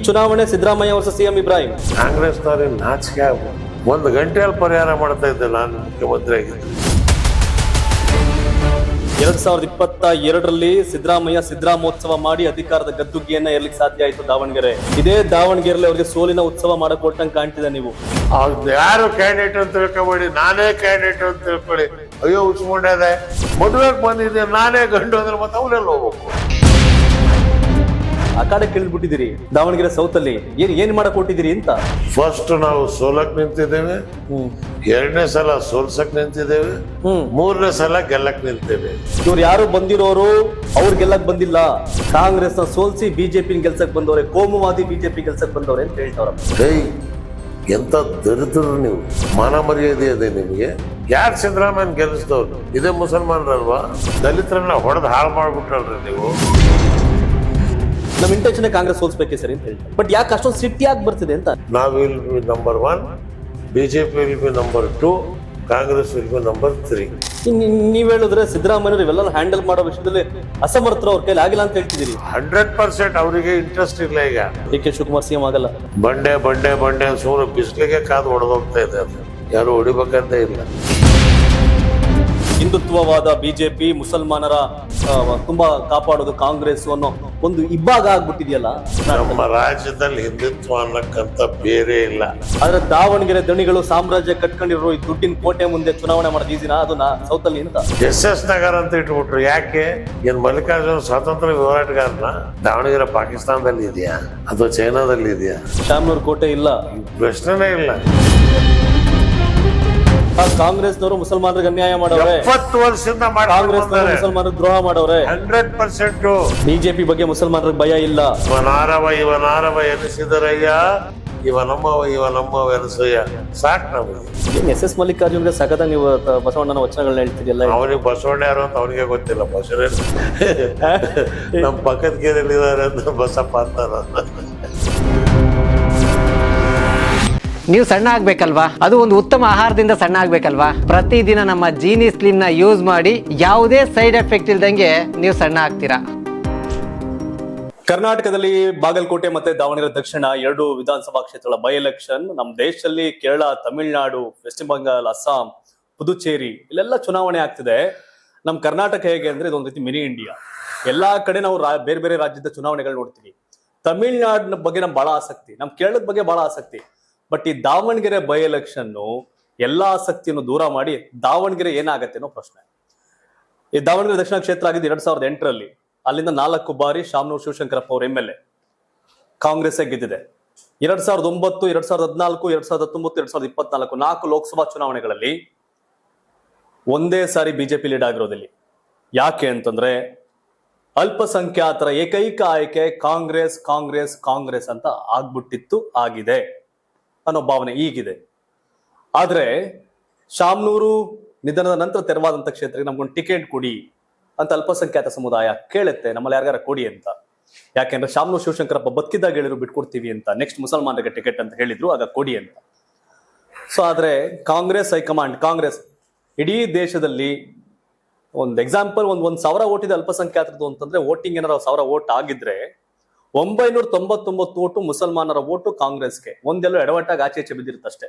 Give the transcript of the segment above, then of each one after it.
ಚುನಾವಣೆ Siddaramaiah versus CM Ibrahim. ಕಾಂಗ್ರೆಸ್ನವ್ರಿಗೆ ನಾಚಿಕೆ ಆಗ್ಬೋದು. 1 ಗಂಟೆಯಲ್ಲಿ ಪರಿಹಾರ ಮಾಡ್ತಾ ಇದ್ದೆ ನಾನು ಮುಖ್ಯಮಂತ್ರಿ ಆಗಿದ್ದೆ. 2022ರಲ್ಲಿ ಸಿದ್ದರಾಮೋತ್ಸವ ಮಾಡಿ ಅಧಿಕಾರದ ಗದ್ದುಗೆಯನ್ನ ಏರ್ಲಿಕ್ಕೆ ಸಾಧ್ಯ ಆಯ್ತು ದಾವಣಗೆರೆ. ಇದೇ ದಾವಣಗೆರೆಯಲ್ಲಿ ಅವರಿಗೆ ಸೋಲಿನ ಉತ್ಸವ ಮಾಡಕ್ ಕೊಟ್ಟಂಗೆ ಕಾಣ್ತಿದೆ. ನೀವು ಯಾರು ಕ್ಯಾಂಡಿಡೇಟ್ ಅಂತ ತಿಳ್ಕೊಬೇಡಿ, ನಾನೇ ಕ್ಯಾಂಡಿಡೇಟ್ ಅಂತ ತಿಳ್ಕೊಳ್ಳಿ. ಅಯ್ಯೋ ಉಚ್ಕೊಂಡೆ ಮದುವೆಗೆ ಬಂದಿದ್ದೆ ನಾನೇ ಗಂಡು ಅಂದ್ರೆ ಮತ್ತೆ ಅವರೆಲ್ಲ ಹೋಗ್ಬೇಕು. ಆ ಕಡೆ ಕೇಳಿದ್ಬಿಟ್ಟಿದ್ದೀರಿ ದಾವಣಗೆರೆ ಸೌತ್ ಅಲ್ಲಿ ಏನ್ ಮಾಡಕ್ ಕೊಟ್ಟಿದ್ದೀರಿ ಅಂತ. ಫಸ್ಟ್ ನಾವು ಸೋಲಕ್ ನಿಂತಿದ್ದೇವೆ, 2ನೇ ಸಲ ಸೋಲ್ಸಕ್ ನಿಂತಿದ್ದೇವೆ, 3ನೇ ಸಲ ಗೆಲ್ಲಕ್ ನಿಲ್ತೇವೆ. ಇವ್ರು ಯಾರು ಬಂದಿರೋರು ಅವ್ರು ಗೆಲ್ಲಕ್ ಬಂದಿಲ್ಲ, ಕಾಂಗ್ರೆಸ್ ನ ಸೋಲ್ಸಿ ಬಿಜೆಪಿ ಗೆಲ್ಸಕ್ ಬಂದವ್ರೆ, ಕೋಮುವಾದಿ ಬಿಜೆಪಿ ಗೆಲ್ಸಕ್ ಬಂದವ್ರೆ ಅಂತ ಹೇಳ್ತಾವ್ರ. ಎಂತ ದರಿದ್ರು ನೀವು, ಮಾನ ಮರ್ಯಾದೆ ಇದೆ ನಿಮಗೆ? ಯಾರು ಸಿದ್ದರಾಮಯ್ಯನ ಗೆಲ್ಲಿಸಿದವ್ರು? ಇದೇ ಮುಸಲ್ಮಾನರಲ್ವಾ? ದಲಿತರನ್ನ ಹೊಡೆದು ಹಾಳು ಮಾಡ್ಬಿಟ್ರಲ್ರಿ ನೀವು. ನಮ್ಮ ಇಂಟೆನ್ಷನ್ ಕಾಂಗ್ರೆಸ್ ಸೋಲ್ಸ್ಬೇಕೆ ಸರಿ ಅಂತ ಹೇಳ್ತಾರೆ. ಬಟ್ ಯಾಕೆ ಅಷ್ಟೊಂದು ಸಿಟ್ಟಿ ಯಾಕೆ ಬರ್ತಿದೆ ಅಂತ. ನಾವು will be number 1, BJP will be number 2, Congress will be number 3. ನೀವ್ ಹೇಳಿದ್ರೆ ಸಿದ್ದರಾಮಯ್ಯ ಇವೆಲ್ಲ ಹ್ಯಾಂಡಲ್ ಮಾಡೋ ವಿಷಯದಲ್ಲಿ ಅಸಮರ್ಥರು, ಅವ್ರ ಕೈಲಿ ಆಗಿಲ್ಲ ಅಂತ ಹೇಳ್ತಿದ್ದೀರಿ. 100% ಅವರಿಗೆ ಇಂಟ್ರೆಸ್ಟ್ ಇಲ್ಲ. ಈಗ ಡಿ.ಕೆ. ಶಿವಕುಮಾರ್ ಸಿಎಂ ಆಗಲ್ಲ. ಬಂಡೆ ಬಂಡೆ ಬಂಡೆ ಸೂರ್ಯ ಬಿಸಿಲಿಗೆ ಕಾದು ಹೊಡೆದೋಗ್ತಾ ಇದೆ. ಅದು ಯಾರು ಹೊಡಿಬೇಕಂತ ಇಲ್ಲ. ಹಿಂದುತ್ವವಾದ ಬಿಜೆಪಿ, ಮುಸಲ್ಮಾನರ ತುಂಬಾ ಕಾಪಾಡೋದು ಕಾಂಗ್ರೆಸ್ ಅನ್ನೋ ಒಂದು ಇಬ್ಬಾಗ ಆಗ್ಬಿಟ್ಟಿದೆಯಲ್ಲ ನಮ್ಮ ರಾಜ್ಯದಲ್ಲಿ. ಹಿಂದುತ್ವ ಅನ್ನಕ್ಕಂತ ಬೇರೆ ಇಲ್ಲ. ಆದ್ರೆ ದಾವಣಗೆರೆ ದಣಿಗಳು ಸಾಮ್ರಾಜ್ಯ ಕಟ್ಕೊಂಡಿರೋ ಈ ದುಡ್ಡಿನ ಕೋಟೆ ಮುಂದೆ ಚುನಾವಣೆ ಮಾಡೋದು ಈಸಿನ? ಅದು ಸೌತ್ ಅಲ್ಲಿ ಅಂತ SS ನಗರ ಅಂತ ಇಟ್ಬಿಟ್ರು. ಯಾಕೆ? ಏನ್ ಮಲ್ಲಿಕಾರ್ಜುನ ಸ್ವಾತಂತ್ರ್ಯ ಹೋರಾಟಗಾರನ? ದಾವಣಗೆರೆ ಪಾಕಿಸ್ತಾನದಲ್ಲಿ ಇದೆಯಾ ಅಥವಾ ಚೈನಾದಲ್ಲಿ ಇದೆಯಾ? ಶಾಮನೂರು ಕೋಟೆ ಇಲ್ಲ, ಪ್ರಶ್ನೆನೇ ಇಲ್ಲ. ಕಾಂಗ್ರೆಸ್ನವರು ಮುಸಲ್ಮಾನರಿಗೆ ಅನ್ಯಾಯ ಮಾಡವ್ರೆ. 70 ವರ್ಷದಿಂದ ಕಾಂಗ್ರೆಸ್ನವರು ಮುಸಲ್ಮಾನರಿಗೆ ದ್ರೋಹ ಮಾಡವ್ರೆ. 100%. ಬಿಜೆಪಿ ಬಗ್ಗೆ ಮುಸಲ್ಮಾನರಿಗೆ ಭಯ ಇಲ್ಲ. ಇವನಾರವ ಎನಿಸಿದರಯ್ಯ, ಇವ ನಮ್ಮವ ಎನಿಸಯ್ಯ. ಸಾಕ್ ನಮಗೆ. SS ಮಲ್ಲಿಕಾರ್ಜುನ್ಗೆ ಸಖತ ನೀವು ಬಸವಣ್ಣನ ವಚನಗಳನ್ನ ಹೇಳ್ತಿದ್ಯಲ್ಲ. ಅವನಿಗೆ ಬಸವಣ್ಣ ಯಾರು ಅಂತ ಅವನಿಗೆ ಗೊತ್ತಿಲ್ಲ. ನಮ್ಮ ಪಕ್ಕದ ಕೇರಳಿದ್ದಾರೆ ಅಂತ ಬಸಪ್ಪ ಅಂತಾರ. ನೀವು ಸಣ್ಣ ಆಗ್ಬೇಕಲ್ವಾ? ಅದು ಒಂದು ಉತ್ತಮ ಆಹಾರದಿಂದ ಸಣ್ಣ ಆಗ್ಬೇಕಲ್ವಾ? ಪ್ರತಿದಿನ ನಮ್ಮ ಜೀನಿ ಸ್ಲಿಮ್ ನ ಯೂಸ್ ಮಾಡಿ ಯಾವುದೇ ಸೈಡ್ ಎಫೆಕ್ಟ್ ಇಲ್ದಂಗೆ ನೀವು ಸಣ್ಣ ಆಗ್ತೀರಾ. ಕರ್ನಾಟಕದಲ್ಲಿ ಬಾಗಲಕೋಟೆ ಮತ್ತೆ ದಾವಣಗೆರೆ ದಕ್ಷಿಣ 2 ವಿಧಾನಸಭಾ ಕ್ಷೇತ್ರಗಳ ಬೈ ಎಲೆಕ್ಷನ್. ನಮ್ಮ ದೇಶದಲ್ಲಿ ಕೇರಳ, ತಮಿಳುನಾಡು, ವೆಸ್ಟ್ ಬೆಂಗಾಲ್, ಅಸ್ಸಾಂ, ಪುದುಚೇರಿ ಇಲ್ಲೆಲ್ಲ ಚುನಾವಣೆ ಆಗ್ತಿದೆ. ನಮ್ಮ ಕರ್ನಾಟಕ ಹೇಗೆ ಅಂದ್ರೆ ಇದೊಂದು ರೀತಿ ಮಿನಿ ಇಂಡಿಯಾ. ಎಲ್ಲಾ ಕಡೆ ನಾವು ಬೇರೆ ಬೇರೆ ರಾಜ್ಯದ ಚುನಾವಣೆಗಳು ನೋಡ್ತೀವಿ. ತಮಿಳ್ನಾಡಿನ ಬಗ್ಗೆ ನಮ್ಗೆ ಬಹಳ ಆಸಕ್ತಿ, ನಮ್ ಕೇರಳದ ಬಗ್ಗೆ ಬಹಳ ಆಸಕ್ತಿ. ಬಟ್ ಈ ದಾವಣಗೆರೆ ಬೈ ಎಲೆಕ್ಷನ್ ಎಲ್ಲಾ ಆಸಕ್ತಿಯನ್ನು ದೂರ ಮಾಡಿ ದಾವಣಗೆರೆ ಏನಾಗತ್ತೆ ಅನ್ನೋ ಪ್ರಶ್ನೆ. ಈ ದಾವಣಗೆರೆ ದಕ್ಷಿಣ ಕ್ಷೇತ್ರ ಆಗಿದ್ದು 2008ರಲ್ಲಿ. ಅಲ್ಲಿಂದ 4 ಬಾರಿ ಶಾಮನೂರು ಶಿವಶಂಕರಪ್ಪ ಅವರು MLA. ಕಾಂಗ್ರೆಸ್ ಗೆದ್ದಿದೆ. 2009, 2014, 2019, 2024 4 ಲೋಕಸಭಾ ಚುನಾವಣೆಗಳಲ್ಲಿ ಒಂದೇ ಸಾರಿ ಬಿಜೆಪಿ ಲೀಡ್ ಆಗಿರೋದಿಲ್ಲ. ಯಾಕೆ ಅಂತಂದ್ರೆ ಅಲ್ಪಸಂಖ್ಯಾತರ ಏಕೈಕ ಆಯ್ಕೆ ಕಾಂಗ್ರೆಸ್ ಕಾಂಗ್ರೆಸ್ ಕಾಂಗ್ರೆಸ್ ಅಂತ ಆಗ್ಬಿಟ್ಟಿತ್ತು, ಆಗಿದೆ ಅನ್ನೋ ಭಾವನೆ ಈಗಿದೆ. ಆದ್ರೆ ಶಾಮನೂರು ನಿಧನದ ನಂತರ ತೆರವಾದಂತ ಕ್ಷೇತ್ರಕ್ಕೆ ನಮ್ಗೊಂದು ಟಿಕೆಟ್ ಕೊಡಿ ಅಂತ ಅಲ್ಪಸಂಖ್ಯಾತ ಸಮುದಾಯ ಕೇಳುತ್ತೆ, ನಮ್ಮಲ್ಲಿ ಯಾರಿಗಾರ ಕೊಡಿ ಅಂತ. ಯಾಕೆಂದ್ರೆ ಶಾಮನೂರು ಶಿವಶಂಕರಪ್ಪ ಬದುಕಿದಾಗ ಹೇಳಿದ್ರು ಬಿಟ್ಕೊಡ್ತೀವಿ ಅಂತ, ನೆಕ್ಸ್ಟ್ ಮುಸಲ್ಮಾನರಿಗೆ ಟಿಕೆಟ್ ಅಂತ ಹೇಳಿದ್ರು, ಆಗ ಕೊಡಿ ಅಂತ. ಸೊ ಆದ್ರೆ ಕಾಂಗ್ರೆಸ್ ಹೈಕಮಾಂಡ್, ಕಾಂಗ್ರೆಸ್ ಇಡೀ ದೇಶದಲ್ಲಿ ಒಂದು ಎಕ್ಸಾಂಪಲ್, 1,000 ಓಟ್ ಇದೆ ಅಲ್ಪಸಂಖ್ಯಾತರದ್ದು ಅಂತಂದ್ರೆ, ವೋಟಿಂಗ್ ಏನಾರ 1000 ಓಟ್ ಆಗಿದ್ರೆ 999 ಓಟು ಮುಸಲ್ಮಾನರ ಓಟು ಕಾಂಗ್ರೆಸ್ಗೆ. ಒಂದೆಲ್ಲೋ ಎಡವಟ್ಟಾಗಿ ಆಚೆ ಬಿದ್ದಿರುತ್ತಷ್ಟೇ.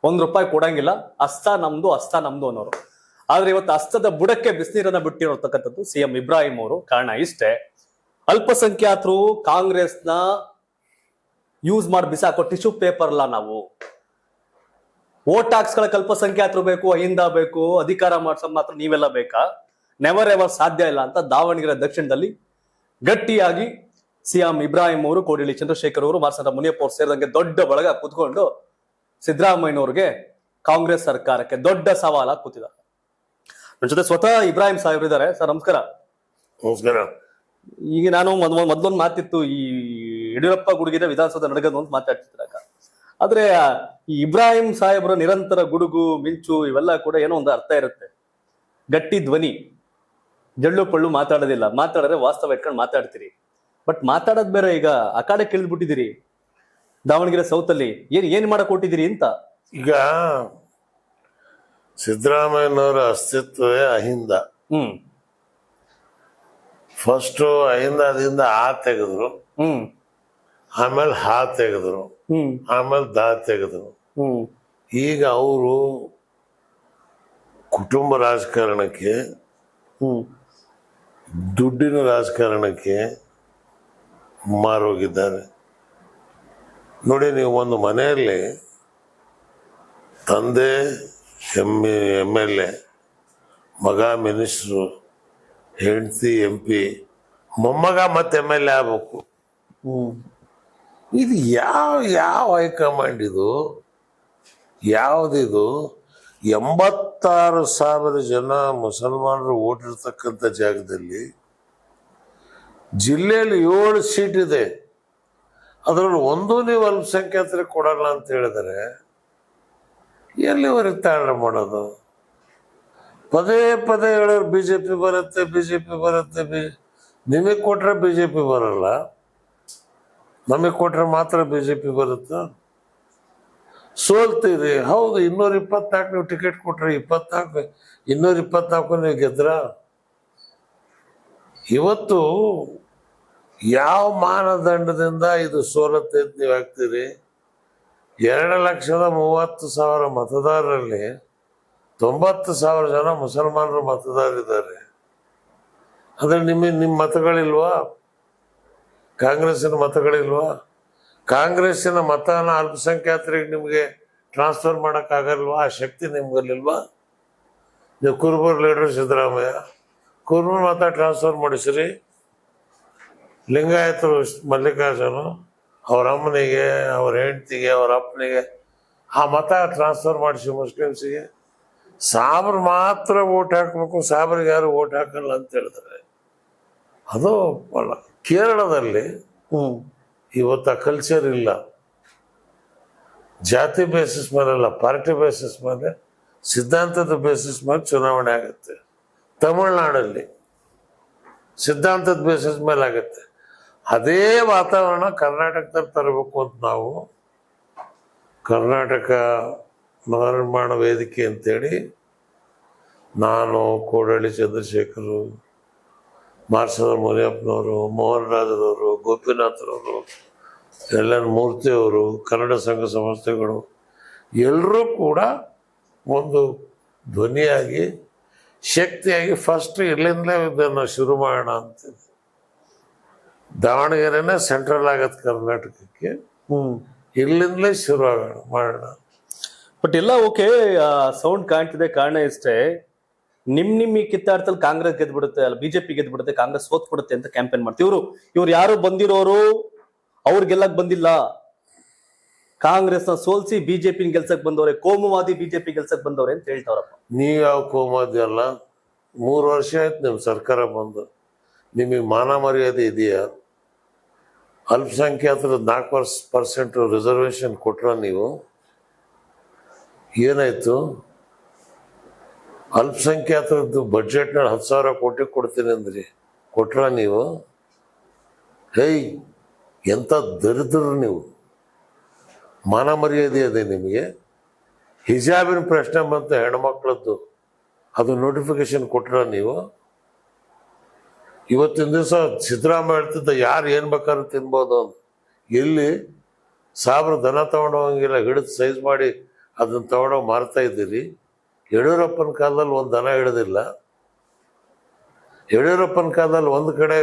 ₹1 ಕೊಡಂಗಿಲ್ಲ, ಹಸ್ತ ನಮ್ದು ಅನ್ನೋರು. ಆದ್ರೆ ಇವತ್ತು ಹಸ್ತದ ಬುಡಕ್ಕೆ ಬಿಸಿನೀರನ್ನ ಬಿಟ್ಟಿರತಕ್ಕಂಥದ್ದು ಸಿಎಂ ಇಬ್ರಾಹಿಂ ಅವರು. ಕಾರಣ ಇಷ್ಟೇ, ಅಲ್ಪಸಂಖ್ಯಾತರು ಕಾಂಗ್ರೆಸ್ನ ಯೂಸ್ ಮಾಡಿ ಬಿಸಾಕೋ ಟಿಶ್ಯೂ ಪೇಪರ್ ಅಲ್ಲ ನಾವು. ವೋಟ್ ಹಾಕ್ಸ್ಕೊಳಕ್ ಅಲ್ಪಸಂಖ್ಯಾತರು ಬೇಕು, ಅಹಿಂದ ಬೇಕು, ಅಧಿಕಾರ ಮಾಡ್ಸೋದ್ ಮಾತ್ರ ನೀವೆಲ್ಲ ಬೇಕಾ? ನೆವರ್ ಎವರ್ ಸಾಧ್ಯ ಇಲ್ಲ ಅಂತ ದಾವಣಗೆರೆ ದಕ್ಷಿಣದಲ್ಲಿ ಗಟ್ಟಿಯಾಗಿ ಸಿಎಂ ಇಬ್ರಾಹಿಂ ಅವರು, ಕೋಡಿಹಳ್ಳಿ ಚಂದ್ರಶೇಖರ್ ಅವರು, ಮಾರ್ಸಂದ್ರ ಮುನಿಯಪ್ಪ ಅವರು ಸೇರಿದಂಗೆ ದೊಡ್ಡ ಬಳಗ ಕೂತ್ಕೊಂಡು ಸಿದ್ದರಾಮಯ್ಯನವ್ರಿಗೆ, ಕಾಂಗ್ರೆಸ್ ಸರ್ಕಾರಕ್ಕೆ ದೊಡ್ಡ ಸವಾಲಾಗಿ ಕೂತಿದ್ದಾರೆ. ನನ್ನ ಜೊತೆ ಸ್ವತಃ ಇಬ್ರಾಹಿಂ ಸಾಹೇಬ್ರು ಇದ್ದಾರೆ. ಸರ್ ನಮಸ್ಕಾರ. ನಮಸ್ಕಾರ. ಈಗ ನಾನು ಮೊದ್ಲೊಂದು ಮಾತಿತ್ತು, ಈ ಯಡಿಯೂರಪ್ಪ ಗುಡುಗಿದ ವಿಧಾನಸೌಧ ನಡಗದು ಅಂತ ಮಾತಾಡ್ತಿದ್ರಾಗ. ಆದ್ರೆ ಈ ಇಬ್ರಾಹಿಂ ಸಾಹೇಬ್ರ ನಿರಂತರ ಗುಡುಗು ಮಿಂಚು ಇವೆಲ್ಲ ಕೂಡ ಏನೋ ಒಂದು ಅರ್ಥ ಇರುತ್ತೆ. ಗಟ್ಟಿ ಧ್ವನಿ, ಜಳ್ಳು ಪಳ್ಳು ಮಾತಾಡೋದಿಲ್ಲ, ಮಾತಾಡಿದ್ರೆ ವಾಸ್ತವ ಇಟ್ಕೊಂಡು ಮಾತಾಡ್ತೀರಿ. ಬಟ್ ಮಾತಾಡೋದ್ ಬೇರೆ. ಈಗ ಆ ಕಡೆ ಕೇಳಿದ್ಬಿಟ್ಟಿದ್ದೀರಿ ದಾವಣಗೆರೆ ಸೌತ್ ಅಲ್ಲಿ ಏನ್ ಮಾಡಕ್ ಕೊಟ್ಟಿದ್ದೀರಿ ಅಂತ. ಈಗ ಸಿದ್ದರಾಮಯ್ಯನವರ ಅಸ್ತಿತ್ವವೇ ಅಹಿಂದ. ಫಸ್ಟ್ ಅಹಿಂದದಿಂದ ತೆಗೆದ್ರು, ಆಮೇಲೆ ಹಾ ತೆಗೆದ್ರು, ಆಮೇಲೆ ದಾ ತೆಗೆದ್ರು. ಈಗ ಅವರು ಕುಟುಂಬ ರಾಜಕಾರಣಕ್ಕೆ, ದುಡ್ಡಿನ ರಾಜಕಾರಣಕ್ಕೆ ಮಾರೋಗಿದ್ದಾರೆ. ನೋಡಿ, ನೀವು ಒಂದು ಮನೆಯಲ್ಲಿ ತಂದೆ MLA, ಮಗ ಮಿನಿಸ್ಟ್ರು, ಹೆಂಡತಿ MP, ಮೊಮ್ಮಗ ಮತ್ತೆ MLA ಆಗ್ಬೇಕು. ಇದು ಯಾವ ಹೈಕಮಾಂಡ್ ಇದು? ಯಾವುದಿದು? 86,000 ಜನ ಮುಸಲ್ಮಾನರು ಓಟ್ ಇರ್ತಕ್ಕಂಥ ಜಾಗದಲ್ಲಿ ಜಿಲ್ಲೆಯಲ್ಲಿ 7 ಸೀಟ್ ಇದೆ. ಅದರಲ್ಲಿ ಒಂದು ನೀವು ಅಲ್ಪಸಂಖ್ಯಾತರಿಗೆ ಕೊಡಲ್ಲ ಅಂತ ಹೇಳಿದರೆ ಎಲ್ಲಿವರೆಗೆ ತಾಳ್ಮೆ ಮಾಡೋದು? ಪದೇ ಪದೇ ಹೇಳೋರು BJP ಬರುತ್ತೆ, BJP ಬರುತ್ತೆ. ನಿಮಗೆ ಕೊಟ್ರೆ BJP ಬರಲ್ಲ, ನಮಗೆ ಕೊಟ್ರೆ ಮಾತ್ರ BJP ಬರುತ್ತಾ? ಸೋಲ್ತೀರಿ, ಹೌದು. 224 ನೀವು ಟಿಕೆಟ್ ಕೊಟ್ರೆ 224 ನೀವು ಗೆದ್ರ. ಇವತ್ತು ಯಾವ ಮಾನದಂಡದಿಂದ ಇದು ಸೋಲತ್ತೆ ಅಂತ ನೀವು ಹಾಕ್ತೀರಿ? 2,30,000 ಮತದಾರರಲ್ಲಿ 90,000 ಜನ ಮುಸಲ್ಮಾನರು ಮತದಾರರಿದ್ದಾರೆ. ಆದರೆ ನಿಮ್ಮ ಮತಗಳಿಲ್ವಾ? ಕಾಂಗ್ರೆಸ್ಸಿನ ಮತಗಳಿಲ್ವಾ? ಕಾಂಗ್ರೆಸ್ಸಿನ ಮತನ ಅಲ್ಪಸಂಖ್ಯಾತರಿಗೆ ನಿಮಗೆ ಟ್ರಾನ್ಸ್ಫರ್ ಮಾಡೋಕ್ಕಾಗಲ್ವಾ? ಆ ಶಕ್ತಿ ನಿಮ್ಗಲ್ಲಿಲ್ವಾ? ನೀವು ಕುರುಬರ್ ಲೀಡರ್ ಸಿದ್ದರಾಮಯ್ಯ, ಕುರುಬರ ಮತ ಟ್ರಾನ್ಸ್ಫರ್ ಮಾಡಿಸ್ರಿ. ಲಿಂಗಾಯತರು ಮಲ್ಲಿಕಾರ್ಜುನ, ಅವ್ರ ಅಮ್ಮನಿಗೆ, ಅವ್ರ ಹೆಂಡತಿಗೆ, ಅವ್ರ ಅಪ್ಪನಿಗೆ ಆ ಮತ ಟ್ರಾನ್ಸ್ಫರ್ ಮಾಡಿಸಿ. ಮುಸ್ಲಿಮ್ಸಿಗೆ ಸಾಬ್ರು ಮಾತ್ರ ಓಟ್ ಹಾಕಬೇಕು, ಸಾಬ್ರಿಗೆ ಯಾರು ಓಟ್ ಹಾಕಲ್ಲ ಅಂತ ಹೇಳಿದ್ರೆ ಅದು ಅಲ್ಲ. ಕೇರಳದಲ್ಲಿ ಇವತ್ತು ಆ ಕಲ್ಚರ್ ಇಲ್ಲ. ಜಾತಿ ಬೇಸಿಸ್ ಮೇಲೆಲ್ಲ, ಪಾರ್ಟಿ ಬೇಸಿಸ್ ಮೇಲೆ, ಸಿದ್ಧಾಂತದ ಬೇಸಿಸ್ ಮೇಲೆ ಚುನಾವಣೆ ಆಗುತ್ತೆ. ತಮಿಳ್ನಾಡಲ್ಲಿ ಸಿದ್ಧಾಂತದ ಬೇಸಿಸ್ ಮೇಲೆ ಆಗುತ್ತೆ. ಅದೇ ವಾತಾವರಣ ಕರ್ನಾಟಕದಲ್ಲಿ ತರಬೇಕು ಅಂತ ನಾವು ಕರ್ನಾಟಕ ನವನಿರ್ಮಾಣ ವೇದಿಕೆ ಅಂತೇಳಿ ನಾನು, ಕೋಡಳ್ಳಿ ಚಂದ್ರಶೇಖರು, ಮಾರ್ಸದ ಮುನಿಯಪ್ಪನವರು, ಮೋಹನ್ ರಾಜರವರು, ಗೋಪಿನಾಥರವರು, LN ಮೂರ್ತಿಯವರು, ಕನ್ನಡ ಸಂಘ ಸಂಸ್ಥೆಗಳು ಎಲ್ಲರೂ ಕೂಡ ಒಂದು ಧ್ವನಿಯಾಗಿ, ಶಕ್ತಿಯಾಗಿ ಫಸ್ಟ್ ಇಲ್ಲಿಂದಲೇ ಇದನ್ನು ಶುರು ಮಾಡೋಣ ಅಂತ. ದಾವಣಗೆರೆನೇ ಸೆಂಟ್ರಲ್ ಆಗತ್ತೆ ಕರ್ನಾಟಕಕ್ಕೆ, ಇಲ್ಲಿಂದಲೇ ಶುರು ಮಾಡೋಣ. ಬಟ್ ಎಲ್ಲ ಓಕೆ, ಸೌಂಡ್ ಕಾಣ್ತಿದೆ. ಕಾರಣ ಇಷ್ಟೇ, ನಿಮ್ ಈ ಕಿತ್ತಾಟದಲ್ಲಿ ಕಾಂಗ್ರೆಸ್ ಗೆದ್ಬಿಡುತ್ತೆ, ಅಲ್ಲ BJP ಗೆದ್ಬಿಡುತ್ತೆ, ಕಾಂಗ್ರೆಸ್ ಸೋತ್ ಬಿಡುತ್ತೆ ಅಂತ ಕ್ಯಾಂಪೇನ್ ಮಾಡ್ತೀವಿ. ಇವ್ರು ಯಾರು ಬಂದಿರೋರು ಅವ್ರು ಗೆಲ್ಲಕ್ ಬಂದಿಲ್ಲ, ಕಾಂಗ್ರೆಸ್ನ ಸೋಲ್ಸಿ BJP ಗೆಲ್ಸಕ್ ಬಂದವ್ರೆ, ಕೋಮುವಾದಿ BJP ಗೆಲ್ಸಕ್ ಬಂದವ್ರೆ ಅಂತ ಹೇಳ್ತಾವ್ರಪ್ಪ. ನೀವು ಯಾವ ಕೋಮುವಾದಿ ಅಲ್ಲ? 3 ವರ್ಷ ಆಯ್ತು ನಿಮ್ ಸರ್ಕಾರ ಬಂದು. ನಿಮಗೆ ಮಾನ ಮರ್ಯಾದೆ ಇದೆಯಾ? ಅಲ್ಪಸಂಖ್ಯಾತರ 4% ರಿಸರ್ವೇಶನ್ ಕೊಟ್ರ ನೀವು? ಏನಾಯ್ತು? ಅಲ್ಪಸಂಖ್ಯಾತರದ್ದು ಬಜೆಟ್ನಲ್ಲಿ 10,000 ಕೋಟಿ ಕೊಡ್ತೀನಿ ಅಂದ್ರಿ, ಕೊಟ್ರ ನೀವು? ಹೇಯ್, ಎಂಥ ದರಿದ್ರರು ನೀವು! ಮಾನ ಮರ್ಯಾದೆ ಇದೆ ನಿಮಗೆ? ಹಿಜಾಬಿನ ಪ್ರಶ್ನೆ ಬಂತು ಹೆಣ್ಮಕ್ಳದ್ದು, ಅದು ನೋಟಿಫಿಕೇಶನ್ ಕೊಟ್ರ ನೀವು? ಇವತ್ತಿನ ದಿವಸ ಸಿದ್ದರಾಮಯ್ಯ ಹೇಳ್ತಿದ್ದ ಯಾರು ಏನು ಬೇಕಾದ್ರೂ ತಿನ್ಬೋದು ಅಂತ. ಎಲ್ಲಿ ಸಾವಿರ ದನ ತಗೊಂಡೋಗಂಗಿಲ್ಲ, ಹಿಡಿದು ಸೈಜ್ ಮಾಡಿ ಅದನ್ನು ತಗೊಂಡೋಗಿ ಮಾರ್ತಾ ಇದ್ದೀರಿ. ಯಡಿಯೂರಪ್ಪನ ಕಾಲದಲ್ಲಿ ಒಂದು ದನ ಹಿಡಿದಿಲ್ಲ. ಯಡಿಯೂರಪ್ಪನ ಕಾಲದಲ್ಲಿ ಒಂದು ಕಡೆ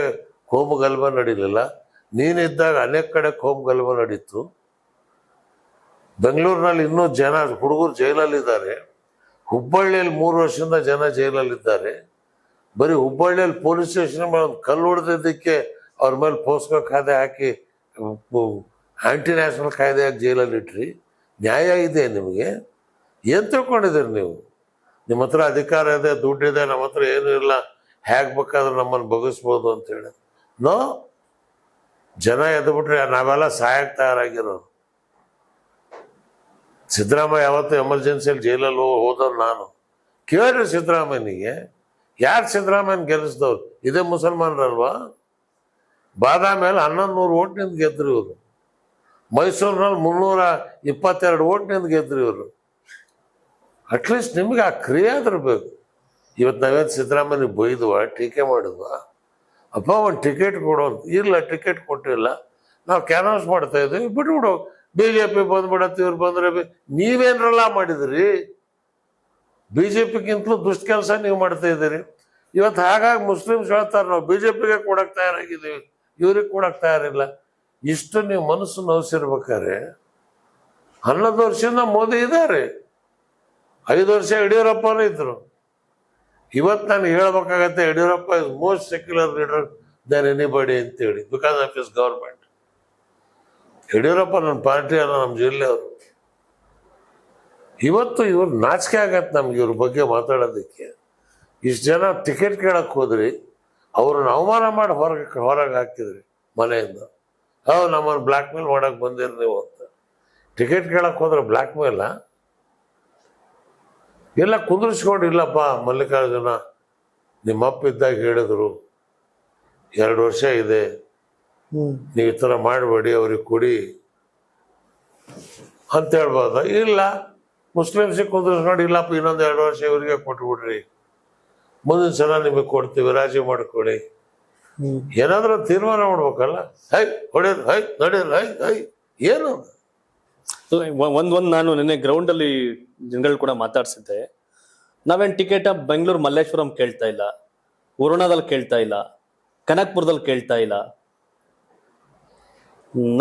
ಕೋಮು ಗಲಭೆ ನಡೀಲಿಲ್ಲ. ನೀನಿದ್ದಾಗ ಅನೇಕ ಕಡೆ ಕೋಮು ಗಲಭೆ ನಡೀತು. ಬೆಂಗಳೂರಿನಲ್ಲಿ ಇನ್ನೂ ಜನ ಹುಡುಗರು ಜೈಲಲ್ಲಿದ್ದಾರೆ. ಹುಬ್ಬಳ್ಳಿಯಲ್ಲಿ 3 ವರ್ಷದಿಂದ ಜನ ಜೈಲಲ್ಲಿದ್ದಾರೆ. ಬರೀ ಹುಬ್ಬಳ್ಳಿಯಲ್ಲಿ ಪೊಲೀಸ್ ಸ್ಟೇಷನ್ ಮೇಲೆ ಒಂದು ಕಲ್ಲು ಹೊಡೆದಿದ್ದಕ್ಕೆ ಅವ್ರ ಮೇಲೆ ಪೋಸ್ಕೋ ಕಾಯ್ದೆ ಹಾಕಿ, ಆಂಟಿ ನ್ಯಾಷನಲ್ ಕಾಯ್ದೆ ಹಾಕಿ ಜೈಲಲ್ಲಿ ಇಟ್ರಿ. ನ್ಯಾಯ ಇದೆ ನಿಮಗೆ? ಏನು ತಿಳ್ಕೊಂಡಿದ್ದೀರಿ ನೀವು? ನಿಮ್ಮ ಹತ್ರ ಅಧಿಕಾರ ಇದೆ, ದುಡ್ಡಿದೆ, ನಮ್ಮ ಹತ್ರ ಏನೂ ಇಲ್ಲ, ಹೇಗೆ ಬೇಕಾದ್ರೆ ನಮ್ಮನ್ನು ಬಗ್ಗಿಸ್ಬೋದು ಅಂತೇಳಿ. ನೋ, ಜನ ಎದ್ಬಿಟ್ರೆ ನಾವೆಲ್ಲ ಸಹಾಯಕ್ಕೆ ತಯಾರಾಗಿರೋರು. ಸಿದ್ದರಾಮಯ್ಯ ಯಾವತ್ತು ಎಮರ್ಜೆನ್ಸಿಯಲ್ಲಿ ಜೈಲಲ್ಲಿ ಹೋದವ್ರು ನಾನು. ಕೇಳ್ರಿ ಸಿದ್ದರಾಮಯ್ಯನಿಗೆ, ಯಾರು ಸಿದ್ದರಾಮಯ್ಯನ ಗೆಲ್ಲಿಸಿದವ್ರು? ಇದೇ ಮುಸಲ್ಮಾನರಲ್ವಾ? ಬಾದಾಮಿಯಲ್ಲಿ 1100 ಓಟ್ನಿಂದ ಗೆದ್ರು ಇವರು. ಮೈಸೂರಿನಲ್ಲಿ 322 ಓಟ್ನಿಂದ ಗೆದ್ರು ಇವರು. ಅಟ್ಲೀಸ್ಟ್ ನಿಮಗೆ ಆ ಕ್ರಿಯೆ ಆದ್ರೂ ಬೇಕು. ಇವತ್ತು ನಾವೇನು ಸಿದ್ದರಾಮಯ್ಯನಿಗೆ ಬೈದ್ವಾ, ಟೀಕೆ ಮಾಡಿದ್ವಾ? ಅಪ್ಪ ಒಂದು ಟಿಕೆಟ್ ಕೊಡೋ ಅಂತ. ಇಲ್ಲ, ಟಿಕೆಟ್ ಕೊಟ್ಟಿಲ್ಲ, ನಾವು ಕ್ಯಾನ್ವಾಸ್ ಮಾಡ್ತಾ ಇದ್ವಿ, ಬಿಟ್ಬಿಡು. ಬಿಜೆಪಿ ಬಂದ್ಬಿಡತ್ತೆ, ಇವ್ರು ಬಂದ್ರೆ ನೀವೇನ್ರಲ್ಲ ಮಾಡಿದ್ರಿ? ಬಿಜೆಪಿಗಿಂತಲೂ ದುಷ್ಟ ಕೆಲಸ ನೀವು ಮಾಡ್ತಾ ಇದ್ದೀರಿ. ಇವತ್ತು ಹಾಗಾಗಿ ಮುಸ್ಲಿಮ್ಸ್ ಹೇಳ್ತಾರೆ ನಾವು ಬಿಜೆಪಿಗೆ ಕೊಡಕ್ ತಯಾರಾಗಿದ್ದೀವಿ, ಇವ್ರಿಗೆ ಕೊಡಕ್ ತಯಾರಿಲ್ಲ. ಇಷ್ಟು ನೀವು ಮನಸ್ಸು ನೋಯಿಸಿರ್ಬೇಕಾದ್ರೆ 11 ವರ್ಷದಿಂದ ಮೋದಿ ಇದ್ದಾರೆ, 5 ವರ್ಷ ಯಡಿಯೂರಪ್ಪನೂ ಇದ್ರು. ಇವತ್ತು ನಾನು ಹೇಳ್ಬೇಕಾಗತ್ತೆ, Yediyurappa is most secular leader than anybody ಅಂತೇಳಿ, because of his government. Yediyurappa ನನ್ನ ಪಾರ್ಟಿ ಅಲ್ಲ, ನಮ್ಮ ಜಿಲ್ಲೆಯವರು. ಇವತ್ತು ಇವ್ರು ನಾಚಿಕೆ ಆಗತ್ತೆ ನಮ್ಗೆ ಇವ್ರ ಬಗ್ಗೆ ಮಾತಾಡೋದಕ್ಕೆ. ಇಷ್ಟು ಜನ ಟಿಕೆಟ್ ಕೇಳಕ್ ಹೋದ್ರಿ, ಅವ್ರನ್ನ ಅವಮಾನ ಮಾಡಿ ಹೊರಗೆ ಹಾಕಿದ್ರಿ ಮನೆಯಿಂದ. ನಮ್ಮನ್ನು ಬ್ಲ್ಯಾಕ್ ಮೇಲ್ ಮಾಡಕ್ ಬಂದಿರಿ ನೀವು ಅಂತ. ಟಿಕೆಟ್ ಕೇಳಕ್ ಹೋದ್ರೆ ಬ್ಲ್ಯಾಕ್ ಮೇಲ? ಎಲ್ಲ ಕುಂದ್ರಿಸ್ಕೊಂಡು, ಇಲ್ಲಪ್ಪ ಮಲ್ಲಿಕಾರ್ಜುನ ನಿಮ್ಮಪ್ಪ ಇದ್ದಾಗ ಹೇಳಿದ್ರು 2 ವರ್ಷ ಇದೆ, ನೀವು ಈ ಥರ ಮಾಡಬೇಡಿ, ಅವ್ರಿಗೆ ಕೊಡಿ ಅಂತ ಹೇಳ್ಬೋದ? ಇಲ್ಲ, ಮುಸ್ಲಿಮ್ಸಿಗೆ ಕುಂದ್ರಿಸ್ಕೊಂಡು, ಇಲ್ಲಪ್ಪ ಇನ್ನೊಂದು 2 ವರ್ಷ ಇವರಿಗೆ ಕೊಟ್ಬಿಡ್ರಿ, ಮುಂದಿನ ಸಲ ನಿಮಗೆ ಕೊಡ್ತೀವಿ, ರಾಜಿ ಮಾಡ್ಕೊಳ್ಳಿ. ಏನಾದ್ರೂ ತೀರ್ಮಾನ ಮಾಡ್ಬೇಕಲ್ಲ. ಹೈ ಹೊಡೆಯರ್, ಹೈ ನಡೆಯರ್, ಹೈ ಹೈ ಏನು? ಒಂದ್ ನಾನು ನಿನ್ನೆ ಗ್ರೌಂಡ್ ಅಲ್ಲಿ ಜನಗಳು ಕೂಡ ಮಾತಾಡ್ಸಿದ್ದೆ. ನಾವೇನ್ ಟಿಕೆಟ್ ಬೆಂಗಳೂರು ಮಲ್ಲೇಶ್ವರಂ ಕೇಳ್ತಾ ಇಲ್ಲ, ವರುಣಾದಲ್ಲಿ ಕೇಳ್ತಾ ಇಲ್ಲ, ಕನಕ್ಪುರದಲ್ಲಿ ಕೇಳ್ತಾ ಇಲ್ಲ,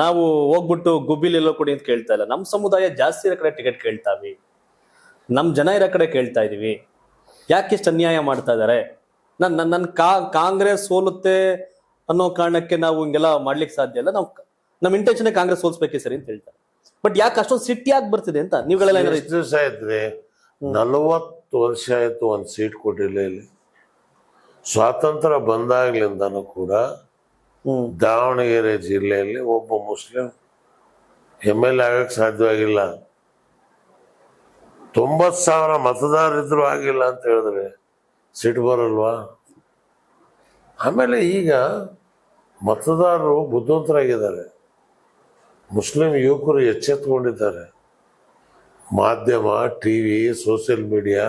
ನಾವು ಹೋಗ್ಬಿಟ್ಟು ಗುಬ್ಬಿಲಿ ಎಲ್ಲೋ ಕೊಡಿ ಅಂತ ಕೇಳ್ತಾ ಇಲ್ಲ. ನಮ್ಮ ಸಮುದಾಯ ಜಾಸ್ತಿ ಇರೋ ಕಡೆ ಟಿಕೆಟ್ ಕೇಳ್ತಾವಿ, ನಮ್ಮ ಜನ ಇರೋ ಕಡೆ ಕೇಳ್ತಾ ಇದೀವಿ. ಯಾಕೆ ಇಷ್ಟು ಅನ್ಯಾಯ ಮಾಡ್ತಾ ಇದಾರೆ? ನನ್ನ ಕಾಂಗ್ರೆಸ್ ಸೋಲುತ್ತೆ ಅನ್ನೋ ಕಾರಣಕ್ಕೆ ನಾವು ಹಿಂಗೆಲ್ಲ ಮಾಡ್ಲಿಕ್ಕೆ ಸಾಧ್ಯ ಇಲ್ಲ. ನಮ್ಮ ಇಂಟೆನ್ಷನ್ ಕಾಂಗ್ರೆಸ್ ಸೋಲ್ಸ್ಬೇಕೇ ಸರಿ ಅಂತ ಹೇಳ್ತಾರೆ. ಬಟ್ ಯಾಕೆ ಅಷ್ಟೊಂದು ಸಿಟ್ಟಿ ಯಾಕೆ ಬರ್ತಿದೆ ಅಂತ ನೀವುಗಳೆಲ್ಲ ಏನಾದ್ರು? ಎಷ್ಟು ದಿವಸ ಆಯ್ತ್ರಿ? 40 ವರ್ಷ ಆಯ್ತು ಒಂದು ಸೀಟ್ ಕೊಟ್ಟಿಲ್ಲ ಇಲ್ಲಿ. ಸ್ವಾತಂತ್ರ್ಯ ಬಂದಾಗ್ಲಿಂದನೂ ಕೂಡ ದಾವಣಗೆರೆ ಜಿಲ್ಲೆಯಲ್ಲಿ ಒಬ್ಬ ಮುಸ್ಲಿಂ MLA ಆಗಕ್ಕೆ ಸಾಧ್ಯವಾಗಿಲ್ಲ. 90,000 ಮತದಾರರಿದ್ರು ಆಗಿಲ್ಲ ಅಂತ ಹೇಳಿದ್ರೆ ಸಿಟ್ಟು ಬರಲ್ವಾ? ಆಮೇಲೆ ಈಗ ಮತದಾರರು ಬುದ್ಧಿವಂತರಾಗಿದ್ದಾರೆ, ಮುಸ್ಲಿಂ ಯುವಕರು ಎಚ್ಚೆತ್ಕೊಂಡಿದ್ದಾರೆ. ಮಾಧ್ಯಮ, TV, ಸೋಷಿಯಲ್ ಮೀಡಿಯಾ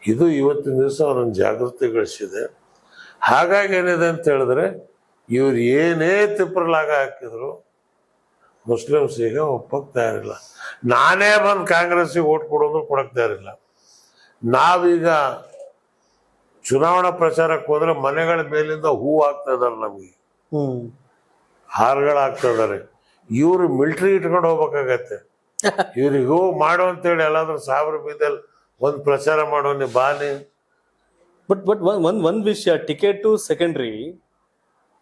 ಇದು ಇವತ್ತಿನ ದಿವಸ ಅವರನ್ನು ಜಾಗೃತಿಗೊಳಿಸಿದೆ. ಹಾಗಾಗಿ ಏನಿದೆ ಅಂತ ಹೇಳಿದ್ರೆ, ಇವ್ರು ಏನೇ ತಿಪ್ಪರಲಾಗ ಹಾಕಿದ್ರು ಮುಸ್ಲಿಮ್ಸ್ ಈಗ ಒಪ್ಪಕ್ಕೆ ತಯಾರಿಲ್ಲ. ನಾನೇ ಬಂದು ಕಾಂಗ್ರೆಸ್ಸಿಗೆ ಓಟ್ ಕೊಡೋದು ಕೊಡಕ್ಕೆ ತಯಾರಿಲ್ಲ. ನಾವೀಗ ಚುನಾವಣಾ ಪ್ರಚಾರಕ್ಕೆ ಹೋದ್ರೆ ಮನೆಗಳ ಮೇಲಿಂದ ಹೂ ಹಾಕ್ತಾ ಇದಾರೆ, ನಮಗೆ ಹಾರಗಳು ಇದ್ದಾರೆ. ಇವ್ರು ಮಿಲಿಟರಿ ಇಟ್ಕೊಂಡು ಹೋಗ್ಬೇಕಾಗತ್ತೆ. ಇವ್ರಿಗೆ ಹೋಗಿ ಮಾಡು ಅಂತೇಳಿ ಎಲ್ಲಾದ್ರೂ 1000 ಬೀದಲ್ಲಿ ಒಂದು ಪ್ರಚಾರ ಮಾಡೋ ನೀ ಬಾನಿ. ಬಟ್ ಒಂದ್ ವಿಷಯ, ಟಿಕೆಟ್ ಸೆಕೆಂಡ್ರಿ.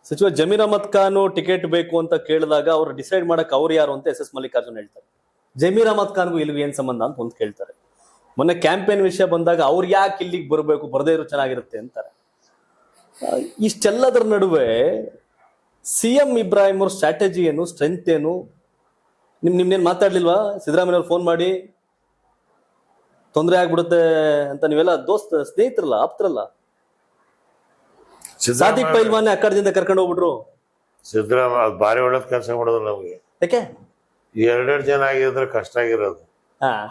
ಸಚಿವ ಜಮೀರ್ ಅಹಮದ್ ಖಾನ್ ಟಿಕೆಟ್ ಬೇಕು ಅಂತ ಕೇಳಿದಾಗ ಅವ್ರು ಡಿಸೈಡ್ ಮಾಡಕ್ ಅವ್ರು ಯಾರು ಅಂತ SS ಮಲ್ಲಿಕಾರ್ಜುನ್ ಹೇಳ್ತಾರೆ. ಜಮೀರ್ ಅಹಮದ್ ಖಾನ್ಗೂ ಇಲ್ಲಿಗೂ ಏನ್ ಸಂಬಂಧ ಅಂತ ಒಂದು ಕೇಳ್ತಾರೆ. ಮೊನ್ನೆ ಕ್ಯಾಂಪೇನ್ ವಿಷಯ ಬಂದಾಗ ಅವ್ರು ಯಾಕೆ ಇಲ್ಲಿಗೆ ಬರಬೇಕು, ಬರದೇ ಇರೋ ಚೆನ್ನಾಗಿರುತ್ತೆ ಅಂತಾರೆ. ಇಷ್ಟೆಲ್ಲದರ ನಡುವೆ CM ಇಬ್ರಾಹಿಂ ಅವ್ರ ಸ್ಟ್ರಾಟಜಿ ಏನು, ಸ್ಟ್ರೆಂತ್ ಏನು? ನಿಮ್ನೇನ್ ಮಾತಾಡ್ಲಿಲ್ವಾ? ಸಿದ್ದರಾಮಯ್ಯ ಅವ್ರು ಫೋನ್ ಮಾಡಿ ತೊಂದರೆ ಆಗ್ಬಿಡುತ್ತೆ ಅಂತ ನೀವೆಲ್ಲ ಸ್ನೇಹಿತರಲ್ಲ, ಆಪ್ತರಲ್ಲ. ಸಾದಿಕ್ ಪೈಲ್ವಾನ್ ಅಕ್ಕಡದಿಂದ ಕರ್ಕೊಂಡು ಹೋಗ್ಬಿಟ್ರು. ಸಿದ್ದರಾಮಯ್ಯ ಅದು ಭಾರಿ ಒಳ್ಳೇದ್ ಕೆಲಸ ಮಾಡೋದು ನಮ್ಗೆ. ಯಾಕೆ? 2 ಜನ ಆಗಿದ್ರೆ ಕಷ್ಟ ಆಗಿರೋದು.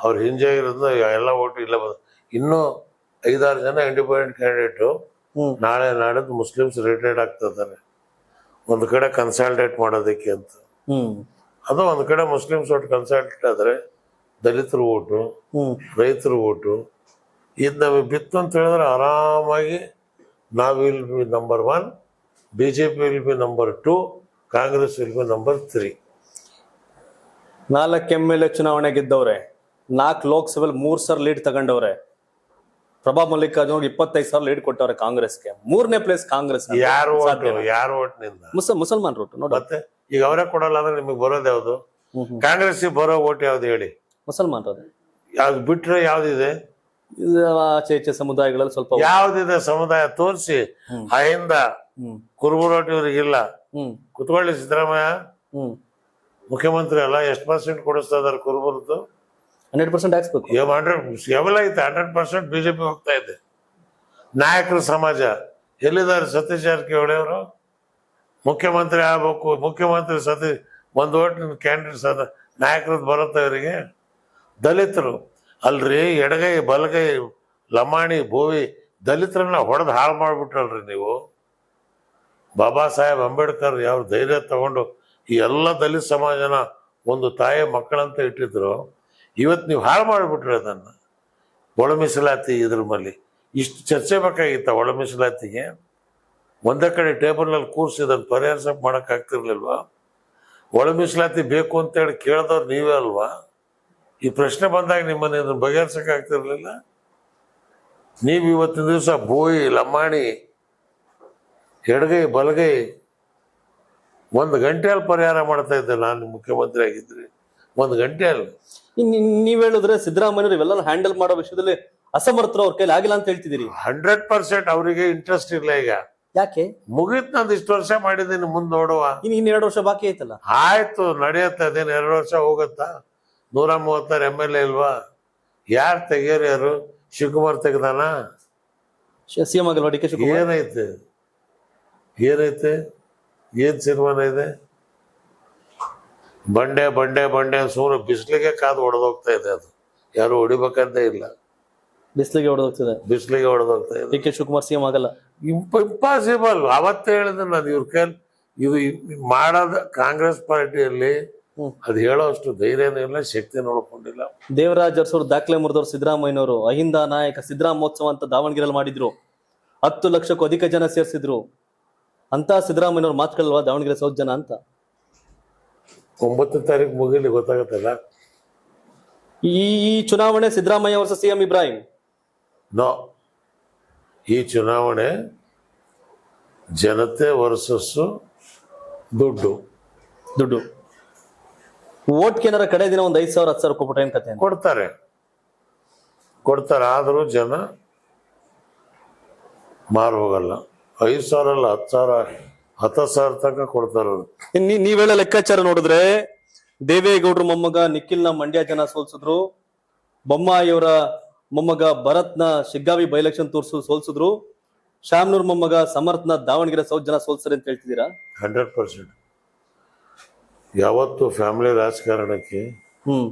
ಅವ್ರು ಹಿಂಜಾಗಿರೋದು ಎಲ್ಲ ಓಟು ಇಲ್ಲ ಬಂದು. ಇನ್ನೂ 5-6 ಜನ ಇಂಡಿಪೆಂಡೆಂಟ್ ಕ್ಯಾಂಡಿಡೇಟು ನಾಳೆ ನಾಡಿದ್ದು ಮುಸ್ಲಿಮ್ಸ್ ರಿಟೈರ್ಡ್ ಆಗ್ತಾ ಇದ್ದಾರೆ. ಒಂದು ಕಡೆ ಕನ್ಸಾಲ್ಟೇಟ್ ಮಾಡೋದಕ್ಕೆ ಅಂತ. ಅದು ಒಂದು ಕಡೆ ಮುಸ್ಲಿಮ್ಸ್ ಓಟ್ ಕನ್ಸಲ್ಟೇಟ್ ಆದ್ರೆ ದಲಿತರು ಓಟು, ರೈತರು ಓಟು ಇದು ನಮಗೆ ಬಿತ್ತು ಅಂತ ಹೇಳಿದ್ರೆ ಆರಾಮಾಗಿ ನಾವು will be number 1, BJP will be number 2, Congress will be number 3. 4 MLA ಚುನಾವಣೆ ಗೆದ್ದವ್ರೆ, 4 ಲೋಕಸಭೆಲ್ 3 ಸಲ ಲೀಡ್ ತಗೊಂಡವ್ರೆ. ಪ್ರಭಾವ್ ಮಲ್ಲಿಕಾರ್ಜುನ್ 25,000 ಲೀಡ್ ಕೊಟ್ಟವ್ರೆ ಕಾಂಗ್ರೆಸ್ಗೆ. 3ನೇ ಪ್ಲೇಸ್ ಕಾಂಗ್ರೆಸ್. ಯಾರು ಓಟ್ನಿಂದ? ಮುಸಲ್ಮಾನ್ ಓಟು ನೋಡಿ. ಮತ್ತೆ ಈಗ ಅವರೇ ಕೊಡಲ್ಲ ಅಂದ್ರೆ ನಿಮಗೆ ಬರೋದು ಯಾವ್ದು? ಕಾಂಗ್ರೆಸ್ ಬರೋ ಓಟ್ ಯಾವ್ದು ಹೇಳಿ? ಮುಸಲ್ಮಾನ್ ಯಾವ್ದು ಬಿಟ್ರೆ ಯಾವ್ದಿದೆ? ಆಚೆ ಈಚೆ ಸಮುದಾಯಗಳಲ್ಲಿ ಸ್ವಲ್ಪ ಯಾವ್ದಿದೆ ಸಮುದಾಯ ತೋರಿಸಿ. ಅಹಿಂದ ಕುರುಬರೋಟಿ ಇವ್ರಿಗಿಲ್ಲ. ಕುತ್ಕೊಳ್ಳಿ, ಸಿದ್ದರಾಮಯ್ಯ ಮುಖ್ಯಮಂತ್ರಿ ಅಲ್ಲ, ಎಷ್ಟು % ಕೊಡಿಸ್ತಾ ಇದಾರೆ ಕುರುಬರದ್ದು? 100% ಹಾಕ್ಸ್ಬೇಕು. 100% BJP ಹೋಗ್ತಾ ಇದೆ. ನಾಯಕರ ಸಮಾಜ ಎಲ್ಲಿದ್ದಾರೆ? ಸತೀಶ್ ಜಾರಕಿಹೊಳಿ ಅವರು ಮುಖ್ಯಮಂತ್ರಿ ಆಗ್ಬೇಕು. ಮುಖ್ಯಮಂತ್ರಿ ಸತೀಶ್ ಒಂದು ಓಟಿನ ಕ್ಯಾಂಡಿಡೇಟ್ಸ್ ನಾಯಕರದ್ದು ಬರುತ್ತೆ ಇವರಿಗೆ. ದಲಿತರು ಅಲ್ರಿ, ಎಡಗೈ ಬಲಗೈ ಲಮಾಣಿ ಬೋವಿ ದಲಿತರನ್ನ ಹೊಡೆದು ಹಾಳು ಮಾಡ್ಬಿಟ್ರಲ್ರಿ ನೀವು. ಬಾಬಾ ಸಾಹೇಬ್ ಅಂಬೇಡ್ಕರ್ ಯಾವ ಧೈರ್ಯ ತಗೊಂಡು ಈ ಎಲ್ಲ ದಲಿತ ಸಮಾಜನ ಒಂದು ತಾಯಿಯ ಮಕ್ಕಳಂತ ಇಟ್ಟಿದ್ರು. ಇವತ್ತು ನೀವು ಹಾಳು ಮಾಡಿಬಿಟ್ರಿ ಅದನ್ನು. ಒಳ ಮೀಸಲಾತಿ ಇದ್ರ ಮೇಲೆ ಇಷ್ಟು ಚರ್ಚೆ ಬೇಕಾಗಿತ್ತ? ಒಳ ಮೀಸಲಾತಿಗೆ ಒಂದೇ ಕಡೆ ಟೇಬಲ್ನಲ್ಲಿ ಕೂರಿಸಿ ಇದನ್ನು ಪರಿಹರಿಸಕ್ಕೆ ಮಾಡೋಕ್ಕಾಗ್ತಿರ್ಲಿಲ್ವಾ? ಒಳ ಮೀಸಲಾತಿ ಬೇಕು ಅಂತೇಳಿ ಕೇಳಿದವ್ರು ನೀವೇ ಅಲ್ವಾ? ಈ ಪ್ರಶ್ನೆ ಬಂದಾಗ ನಿಮ್ಮನ್ನು ಇದನ್ನು ಬಗೆಹರಿಸಕ್ಕೆ ಆಗ್ತಿರ್ಲಿಲ್ಲ. ನೀವು ಇವತ್ತಿನ ದಿವಸ ಬೋಯಿ ಲಂಬಾಣಿ ಎಡಗೈ ಬಲಗೈ 1 ಗಂಟೆಯಲ್ಲಿ ಪರಿಹಾರ ಮಾಡ್ತಾ ಇದ್ದೆ ನಾನು ಮುಖ್ಯಮಂತ್ರಿ ಆಗಿದ್ರಿ. 1 ಗಂಟೆಯಲ್ಲಿ. ನೀವ್ ಹೇಳಿದ್ರೆ ಸಿದ್ದರಾಮಯ್ಯರು ಇವೆಲ್ಲ ಹ್ಯಾಂಡಲ್ ಮಾಡೋ ವಿಷಯದಲ್ಲಿ ಅಸಮರ್ಥರು, ಅವ್ರ ಕೈಲಿ ಆಗಿಲ್ಲ ಅಂತ ಹೇಳ್ತಿದ್ದೀರಿ. 100% ಅವರಿಗೆ ಇಂಟ್ರೆಸ್ಟ್ ಇಲ್ಲ. ಈಗ ಯಾಕೆ? ಮುಗೀತ್, ನಂದು ಇಷ್ಟು ವರ್ಷ ಮಾಡಿದ್ದೀನಿ, ಮುಂದೆ ನೋಡುವ. ಇನ್ನು 2 ವರ್ಷ ಬಾಕಿ ಐತಲ್ಲ. ಆಯ್ತು, ನಡೆಯುತ್ತೆ. ಅದೇನು 2 ವರ್ಷ ಹೋಗುತ್ತಾ? 136 MLA ಇಲ್ವಾ? ಯಾರು ತೆಗಿಯೋರು? ಯಾರು? ಶಿವಕುಮಾರ್ ತೆಗ್ದಾನ? ಸಿಎಂ ಆಗಲ್ವಾ ಡಿ ಕೆ ಶಿವಕುಮಾರ್? ಏನೈತೆ ಏನೈತೆ? ಏನ್ ಸಿನಿಮಾನ ಇದೆ? ಬಂಡೆ ಬಂಡೆ ಬಂಡೆ ಸುಮ್ಮನೆ ಬಿಸಿಲಿಗೆ ಕಾದು ಹೊಡೆದೋಗ್ತಾ ಇದೆ. ಅದು ಯಾರು ಹೊಡಿಬೇಕಂತ ಇಲ್ಲ, ಬಿಸ್ಲಿಗೆ ಹೊಡೆದೋಗ್ತಿದೆ. ಬಿಸಿಲಿಗೆ ಹೊಡೆದೋಗ್ತಾ ಇದೆ. ಡಿ ಕೆ ಶಿವಕುಮಾರ್ ಸಿಎಂ ಆಗಲ್ಲ. ಇಂಪಾಸಿಬಲ್. ಅವತ್ತೇ ಹೇಳಿದೆ ನಾನು, ಇವ್ರ ಕೈಲಿ ಇದು ಮಾಡೋದ ಕಾಂಗ್ರೆಸ್ ಪಾರ್ಟಿಯಲ್ಲಿ ಅದು ಹೇಳೋ ಅಷ್ಟು ಧೈರ್ಯನೂ ಇಲ್ಲ, ಶಕ್ತಿ ನೋಡ್ಕೊಂಡಿಲ್ಲ. ದೇವರಾಜ್ ಅರಸೂರು ದಾಖಲೆ ಮುರಿದವರು ಸಿದ್ದರಾಮಯ್ಯನವರು. ಅಹಿಂದ ನಾಯಕ ಸಿದ್ದರಾಮೋತ್ಸವ ಅಂತ ದಾವಣಗೆರೆಯಲ್ಲಿ ಮಾಡಿದ್ರು. 10 ಲಕ್ಷಕ್ಕೂ ಅಧಿಕ ಜನ ಸೇರಿಸಿದ್ರು. ಅಂತ ಸಿದ್ದರಾಮಯ್ಯನವ್ರ ಮಾತುಗಳಲ್ವಾ ದಾವಣಗೆರೆ ಸೌತ್ ಜನ ಅಂತ? 9ನೇ ತಾರೀಕು ಮುಗಿಲಿ ಗೊತ್ತಾಗತ್ತಲ್ಲ. ಈ ಚುನಾವಣೆ Siddaramaiah versus CM Ibrahim. No, ಈ ಚುನಾವಣೆ ಜನತೆ ವರ್ಸಸ್ ದುಡ್ಡು. ಓಟ್ ಏನಾರ ಕಡೆ ದಿನ 5,000 10,000 ಕೊಟ್ಬಿಟ್ರೆ ಏನ್ ಕತೆ? ಕೊಡ್ತಾರೆ. ಆದರೂ ಜನ ಮಾರು ಹೋಗಲ್ಲ. 5,000 ಅಲ್ಲ, 10,000 ತನಕ ಕೊಡ್ತಾರ. ನೀವೆಲ್ಲ ಲೆಕ್ಕಾಚಾರ ನೋಡಿದ್ರೆ ದೇವೇಗೌಡರು ಮೊಮ್ಮಗ ನಿಖಿಲ್ನ ಮಂಡ್ಯ ಜನ ಸೋಲ್ಸಿದ್ರು. ಬೊಮ್ಮಾಯಿಯವರ ಮೊಮ್ಮಗ ಭರತ್ನ ಶಿಗ್ಗಾವಿ ಬೈ ಎಲೆಕ್ಷನ್ ಸೋಲ್ಸಿದ್ರು. ಶಾಮ್ನೂರ್ ಮೊಮ್ಮಗ ಸಮರ್ಥನ ದಾವಣಗೆರೆ ಸೌತ್ ಜನ ಸೋಲ್ಸರಿ ಅಂತ ಹೇಳ್ತಿದ್ದೀರಾ? 100%. ಯಾವತ್ತು ಫ್ಯಾಮಿಲಿ ರಾಜಕಾರಣಕ್ಕೆ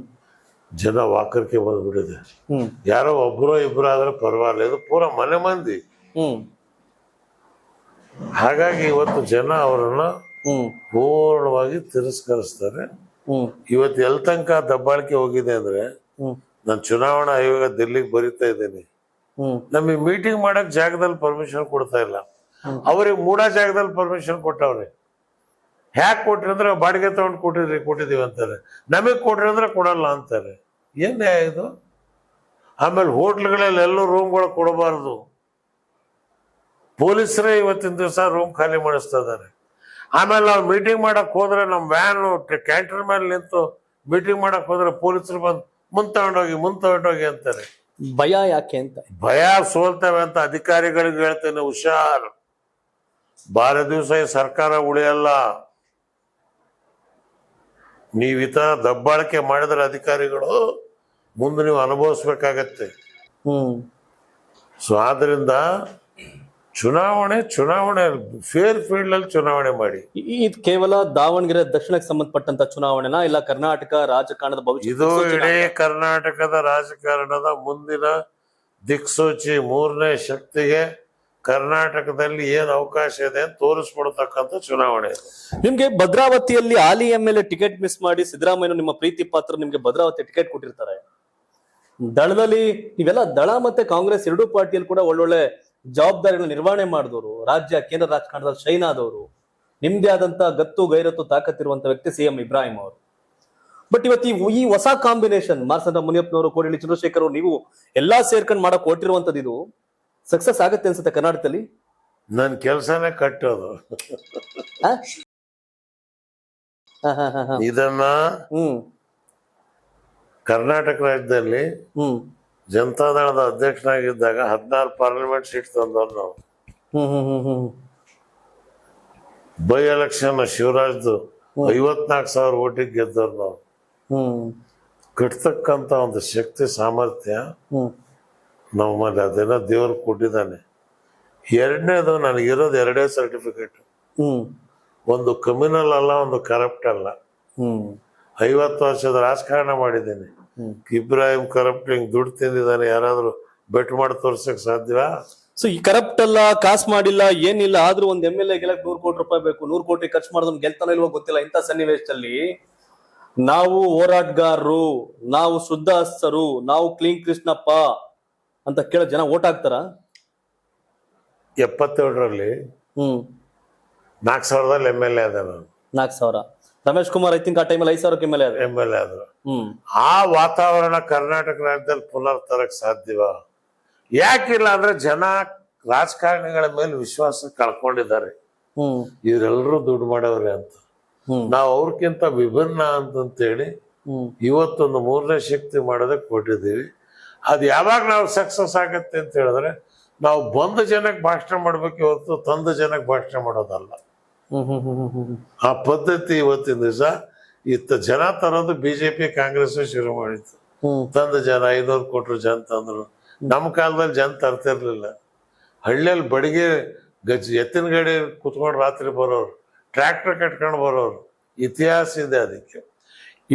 ಜನ ವಾಕರ್ಕೆ ಬಂದ್ಬಿಟ್ಟಿದೆ. ಯಾರೋ ಒಬ್ರು ಇಬ್ರು ಆದ್ರೆ ಪರವಾಗಿಲ್ಲ, ಇದು ಪೂರ ಮನೆ ಮಂದಿ. ಹಾಗಾಗಿ ಇವತ್ತು ಜನ ಅವರನ್ನ ಪೂರ್ಣವಾಗಿ ತಿರಸ್ಕರಿಸ್ತಾರೆ. ಇವತ್ತು ಎಲ್ ತನಕ ದಬ್ಬಾಳಿಕೆ ಹೋಗಿದೆ ಅಂದ್ರೆ, ನಾನು ಚುನಾವಣಾ ಆಯೋಗ ದಿಲ್ಲಿಗೆ ಬರೀತಾ ಇದ್ದೀನಿ, ನಮಗೆ ಮೀಟಿಂಗ್ ಮಾಡಕ್ ಜಾಗದಲ್ಲಿ ಪರ್ಮಿಷನ್ ಕೊಡ್ತಾ ಇಲ್ಲ. ಅವ್ರಿಗೆ ಮೂಡ ಜಾಗದಲ್ಲಿ ಪರ್ಮಿಷನ್ ಕೊಟ್ಟವ್ರೆ. ಹ್ಯಾಕ್ ಕೊಟ್ರಿ ಅಂದ್ರೆ ಬಾಡಿಗೆ ತಗೊಂಡು ಕೊಟ್ಟಿದೀವಿ ಅಂತಾರೆ. ನಮಗ್ ಕೊಟ್ರಿ ಅಂದ್ರೆ ಕೊಡಲ್ಲ ಅಂತಾರೆ. ಏನ್ ನ್ಯಾಯ ಇದು? ಆಮೇಲೆ ಹೋಟ್ಲ್ಗಳಲ್ಲಿ ಎಲ್ಲೂ ರೂಮ್ಗಳು ಕೊಡಬಾರ್ದು. ಪೊಲೀಸರೇ ಇವತ್ತಿನ ದಿವಸ ರೂಮ್ ಖಾಲಿ ಮಾಡಿಸ್ತಾ ಇದ್ದಾರೆ. ಆಮೇಲೆ ನಾವು ಮೀಟಿಂಗ್ ಮಾಡಕ್ ಹೋದ್ರೆ ನಮ್ಮ ವ್ಯಾನ್ ಕ್ಯಾಂಟರ್ ಮೇಲೆ ನಿಂತು ಮೀಟಿಂಗ್ ಮಾಡಕ್ ಹೋದ್ರೆ ಪೊಲೀಸರು ಬಂದು ಮುಂದ್ ತಗೊಂಡೋಗಿ ಅಂತಾರೆ. ಭಯ ಯಾಕೆ ಅಂತ? ಭಯ ಸೋಲ್ತವೆ ಅಂತ ಅಧಿಕಾರಿಗಳಿಗೆ ಹೇಳ್ತೇನೆ, ಹುಷಾರ್. ಬಾರ ದಿವಸ ಈ ಸರ್ಕಾರ ಉಳಿಯಲ್ಲ. ನೀವು ಈ ತರ ದಬ್ಬಾಳಿಕೆ ಮಾಡಿದ್ರೆ ಅಧಿಕಾರಿಗಳು ಮುಂದೆ ನೀವು ಅನುಭವಿಸ್ಬೇಕಾಗತ್ತೆ. ಸೊ ಆದ್ರಿಂದ ಚುನಾವಣೆ ಫೇರ್ ಫೀಲ್ಡ್ ಅಲ್ಲಿ ಚುನಾವಣೆ ಮಾಡಿ. ಇದು ಕೇವಲ ದಾವಣಗೆರೆ ದಕ್ಷಿಣಕ್ಕೆ ಸಂಬಂಧಪಟ್ಟಂತ ಚುನಾವಣೆನಾ, ಇಲ್ಲ ಕರ್ನಾಟಕ ರಾಜಕಾರಣದ ಭವಿಷ್ಯ? ಇದು ಇಡೀ ಕರ್ನಾಟಕದ ರಾಜಕಾರಣದ ಮುಂದಿನ ದಿಕ್ಸೂಚಿ. 3ನೇ ಶಕ್ತಿಗೆ ಕರ್ನಾಟಕದಲ್ಲಿ ಏನ್ ಅವಕಾಶ ಇದೆ ಅಂತ ತೋರಿಸ್ಕೊಡ್ತಕ್ಕಂಥ ಚುನಾವಣೆ. ನಿಮ್ಗೆ ಭದ್ರಾವತಿಯಲ್ಲಿ ಹಾಲಿ MLA ಟಿಕೆಟ್ ಮಿಸ್ ಮಾಡಿ ಸಿದ್ದರಾಮಯ್ಯ ನಿಮ್ಮ ಪ್ರೀತಿ ಪಾತ್ರ ನಿಮ್ಗೆ ಭದ್ರಾವತಿ ಟಿಕೆಟ್ ಕೊಟ್ಟಿರ್ತಾರೆ. ದಳದಲ್ಲಿ ನೀವೆಲ್ಲ ದಳ ಮತ್ತೆ ಕಾಂಗ್ರೆಸ್ ಎರಡೂ ಪಾರ್ಟಿಯಲ್ಲಿ ಕೂಡ ಒಳ್ಳೊಳ್ಳೆ ಜವಾಬ್ದಾರಿಗಳನ್ನ ನಿರ್ವಹಣೆ ಮಾಡಿದವರು, ರಾಜ್ಯ ಕೇಂದ್ರ ರಾಜಕಾರಣದಲ್ಲಿ ಶೈನ್ ಆದವರು, ನಿಮ್ದೇ ಆದಂತ ಗತ್ತು ಗೈರತ್ತು ತಾಕತ್ತಿರುವಂತ ವ್ಯಕ್ತಿ ಸಿಎಂ ಇಬ್ರಾಹಿಂ ಅವರು. ಬಟ್ ಇವತ್ತು ಈ ಹೊಸ ಕಾಂಬಿನೇಷನ್ ಮಾರ್ಸಂದ್ರ ಮುನಿಯಪ್ಪನವರು, ಕೋಡಿಹಳ್ಳಿ ಚಂದ್ರಶೇಖರ್ ಅವರು, ನೀವು ಎಲ್ಲಾ ಸೇರ್ಕೊಂಡು ಮಾಡಕ್ ಹೊಟ್ಟಿರುವಂತದ್ದು ಇದು ಸಕ್ಸಸ್ ಆಗತ್ತೆ ಅನ್ಸುತ್ತೆ ಕರ್ನಾಟಕದಲ್ಲಿ? ನನ್ ಕೆಲ್ಸನೇ ಕಟ್ಟೋದು. ಇದನ್ನ ಕರ್ನಾಟಕ ರಾಜ್ಯದಲ್ಲಿ ಜನತಾದಳದ ಅಧ್ಯಕ್ಷನಾಗಿದ್ದಾಗ 16 ಪಾರ್ಲಿಮೆಂಟ್ ಸೀಟ್ ತಂದವ್ರು ನಾವು. ಬೈ ಎಲೆಕ್ಷನ್ ಶಿವರಾಜ್ದು 54,000 ಓಟಿಗೆ ಗೆದ್ದವ್ರು ನಾವು. ಕಟ್ತಕ್ಕಂತ ಒಂದು ಶಕ್ತಿ ಸಾಮರ್ಥ್ಯ ನಮ್ಮಲ್ಲಿ ಅದೆಲ್ಲ ದೇವರು ಕೊಟ್ಟಿದ್ದಾನೆ. ಎರಡನೇದು ನನಗಿರೋದು 2 ಸರ್ಟಿಫಿಕೇಟ್. ಒಂದು ಕಮ್ಯುನಲ್ ಅಲ್ಲ, ಒಂದು ಕರಪ್ಟ್ ಅಲ್ಲ. 50 ವರ್ಷದ ರಾಜಕಾರಣ ಮಾಡಿದ್ದೇನೆ. ಇಬ್ರಾಹಿಂ ಕರಪ್ಟ್ ಹಿಂಗ್ ದುಡ್ಡು ತಿಂದಿದ್ದಾನೆ ಯಾರಾದ್ರೂ ಬೆಟ್ ಮಾಡಿ ತೋರ್ಸಕ್ ಸಾಧ್ಯವಾ? ಸೊ ಈ ಕರಪ್ಟ್ ಅಲ್ಲ, ಕಾಸ್ ಮಾಡಿಲ್ಲ, ಏನಿಲ್ಲ, ಆದ್ರೂ ಒಂದ್ MLA ಗೆಲ್ಲಕ್ 100 ಕೋಟಿ ರೂಪಾಯಿ ಬೇಕು. 100 ಕೋಟಿ ಖರ್ಚು ಮಾಡೋದನ್ನ ಗೆಲ್ತಾನೋ ಇಲ್ವೋ ಗೊತ್ತಿಲ್ಲ. ಇಂಥ ಸನ್ನಿವೇಶದಲ್ಲಿ ನಾವು ಹೋರಾಟಗಾರರು, ನಾವು ಶುದ್ಧ ಹಸ್ತರು, ನಾವು ಕ್ಲೀನ್ ಕೃಷ್ಣಪ್ಪ ಅಂತ ಕೇಳೋ ಜನ ಓಟ್ ಹಾಕ್ತಾರ? 77ರಲ್ಲಿ ಹ್ಮ್ 4,000ದಲ್ಲಿ MLA ಅದ ನಾನು. 4,000. ರಮೇಶ್ ಕುಮಾರ್ ಐ ಥಿಂಕ್ ಆ ಟೈಮಲ್ಲಿ 5,000 MLA ಆದ್ರೆ. MLA ಆದ್ರು. ಹ್ಮ್ ಆ ವಾತಾವರಣ ಕರ್ನಾಟಕ ರಾಜ್ಯದಲ್ಲಿ ಪುನರ್ ತರಕ್ ಸಾಧ್ಯವ? ಯಾಕಿಲ್ಲ ಅಂದ್ರೆ ಜನ ರಾಜಕಾರಣಿಗಳ ಮೇಲೆ ವಿಶ್ವಾಸ ಕಳ್ಕೊಂಡಿದ್ದಾರೆ. ಹ್ಮ್ ಇವರೆಲ್ಲರೂ ದುಡ್ಡು ಮಾಡವ್ರೆ ಅಂತ. ಹ್ಮ್ ನಾವು ಅವ್ರಕ್ಕಿಂತ ವಿಭಿನ್ನ ಅಂತಂತೇಳಿ ಹ್ಮ್ ಇವತ್ತೊಂದು 3ನೇ ಶಕ್ತಿ ಮಾಡೋದಕ್ಕೆ ಕೊಟ್ಟಿದ್ದೀವಿ. ಅದು ಯಾವಾಗ ನಾವು ಸಕ್ಸಸ್ ಆಗತ್ತೆ ಅಂತ ಹೇಳಿದ್ರೆ ನಾವು ಬಂದ ಜನಕ್ಕೆ ಭಾಷಣ ಮಾಡ್ಬೇಕು, ಇವತ್ತು ತಂದ ಜನಕ್ಕೆ ಭಾಷಣ ಮಾಡೋದಲ್ಲ. ಹ್ಮ್ ಹ್ಮ್ ಹ್ಮ್ ಹ್ಮ್ ಹ್ಮ್ ಆ ಪದ್ಧತಿ ಇವತ್ತಿನ ದಿವಸ ಜನ ತರೋದು ಬಿಜೆಪಿ ಕಾಂಗ್ರೆಸ್ ಶುರು ಮಾಡಿತ್ತು. ಹ್ಮ್ ತಂದ ಜನ 500 ಕೊಟ್ರು ಜನ ತಂದ್ರು. ನಮ್ಮ ಕಾಲದಲ್ಲಿ ಜನ ತರ್ತಿರ್ಲಿಲ್ಲ. ಹಳ್ಳಿಯಲ್ಲಿ ಬಡಿಗೆ ಎತ್ತಿನ ಗಾಡಿ ಕುತ್ಕೊಂಡು ರಾತ್ರಿ ಬರೋರು, ಟ್ರ್ಯಾಕ್ಟರ್ ಕಟ್ಕೊಂಡು ಬರೋರು ಇತಿಹಾಸ ಇದೆ. ಅದಕ್ಕೆ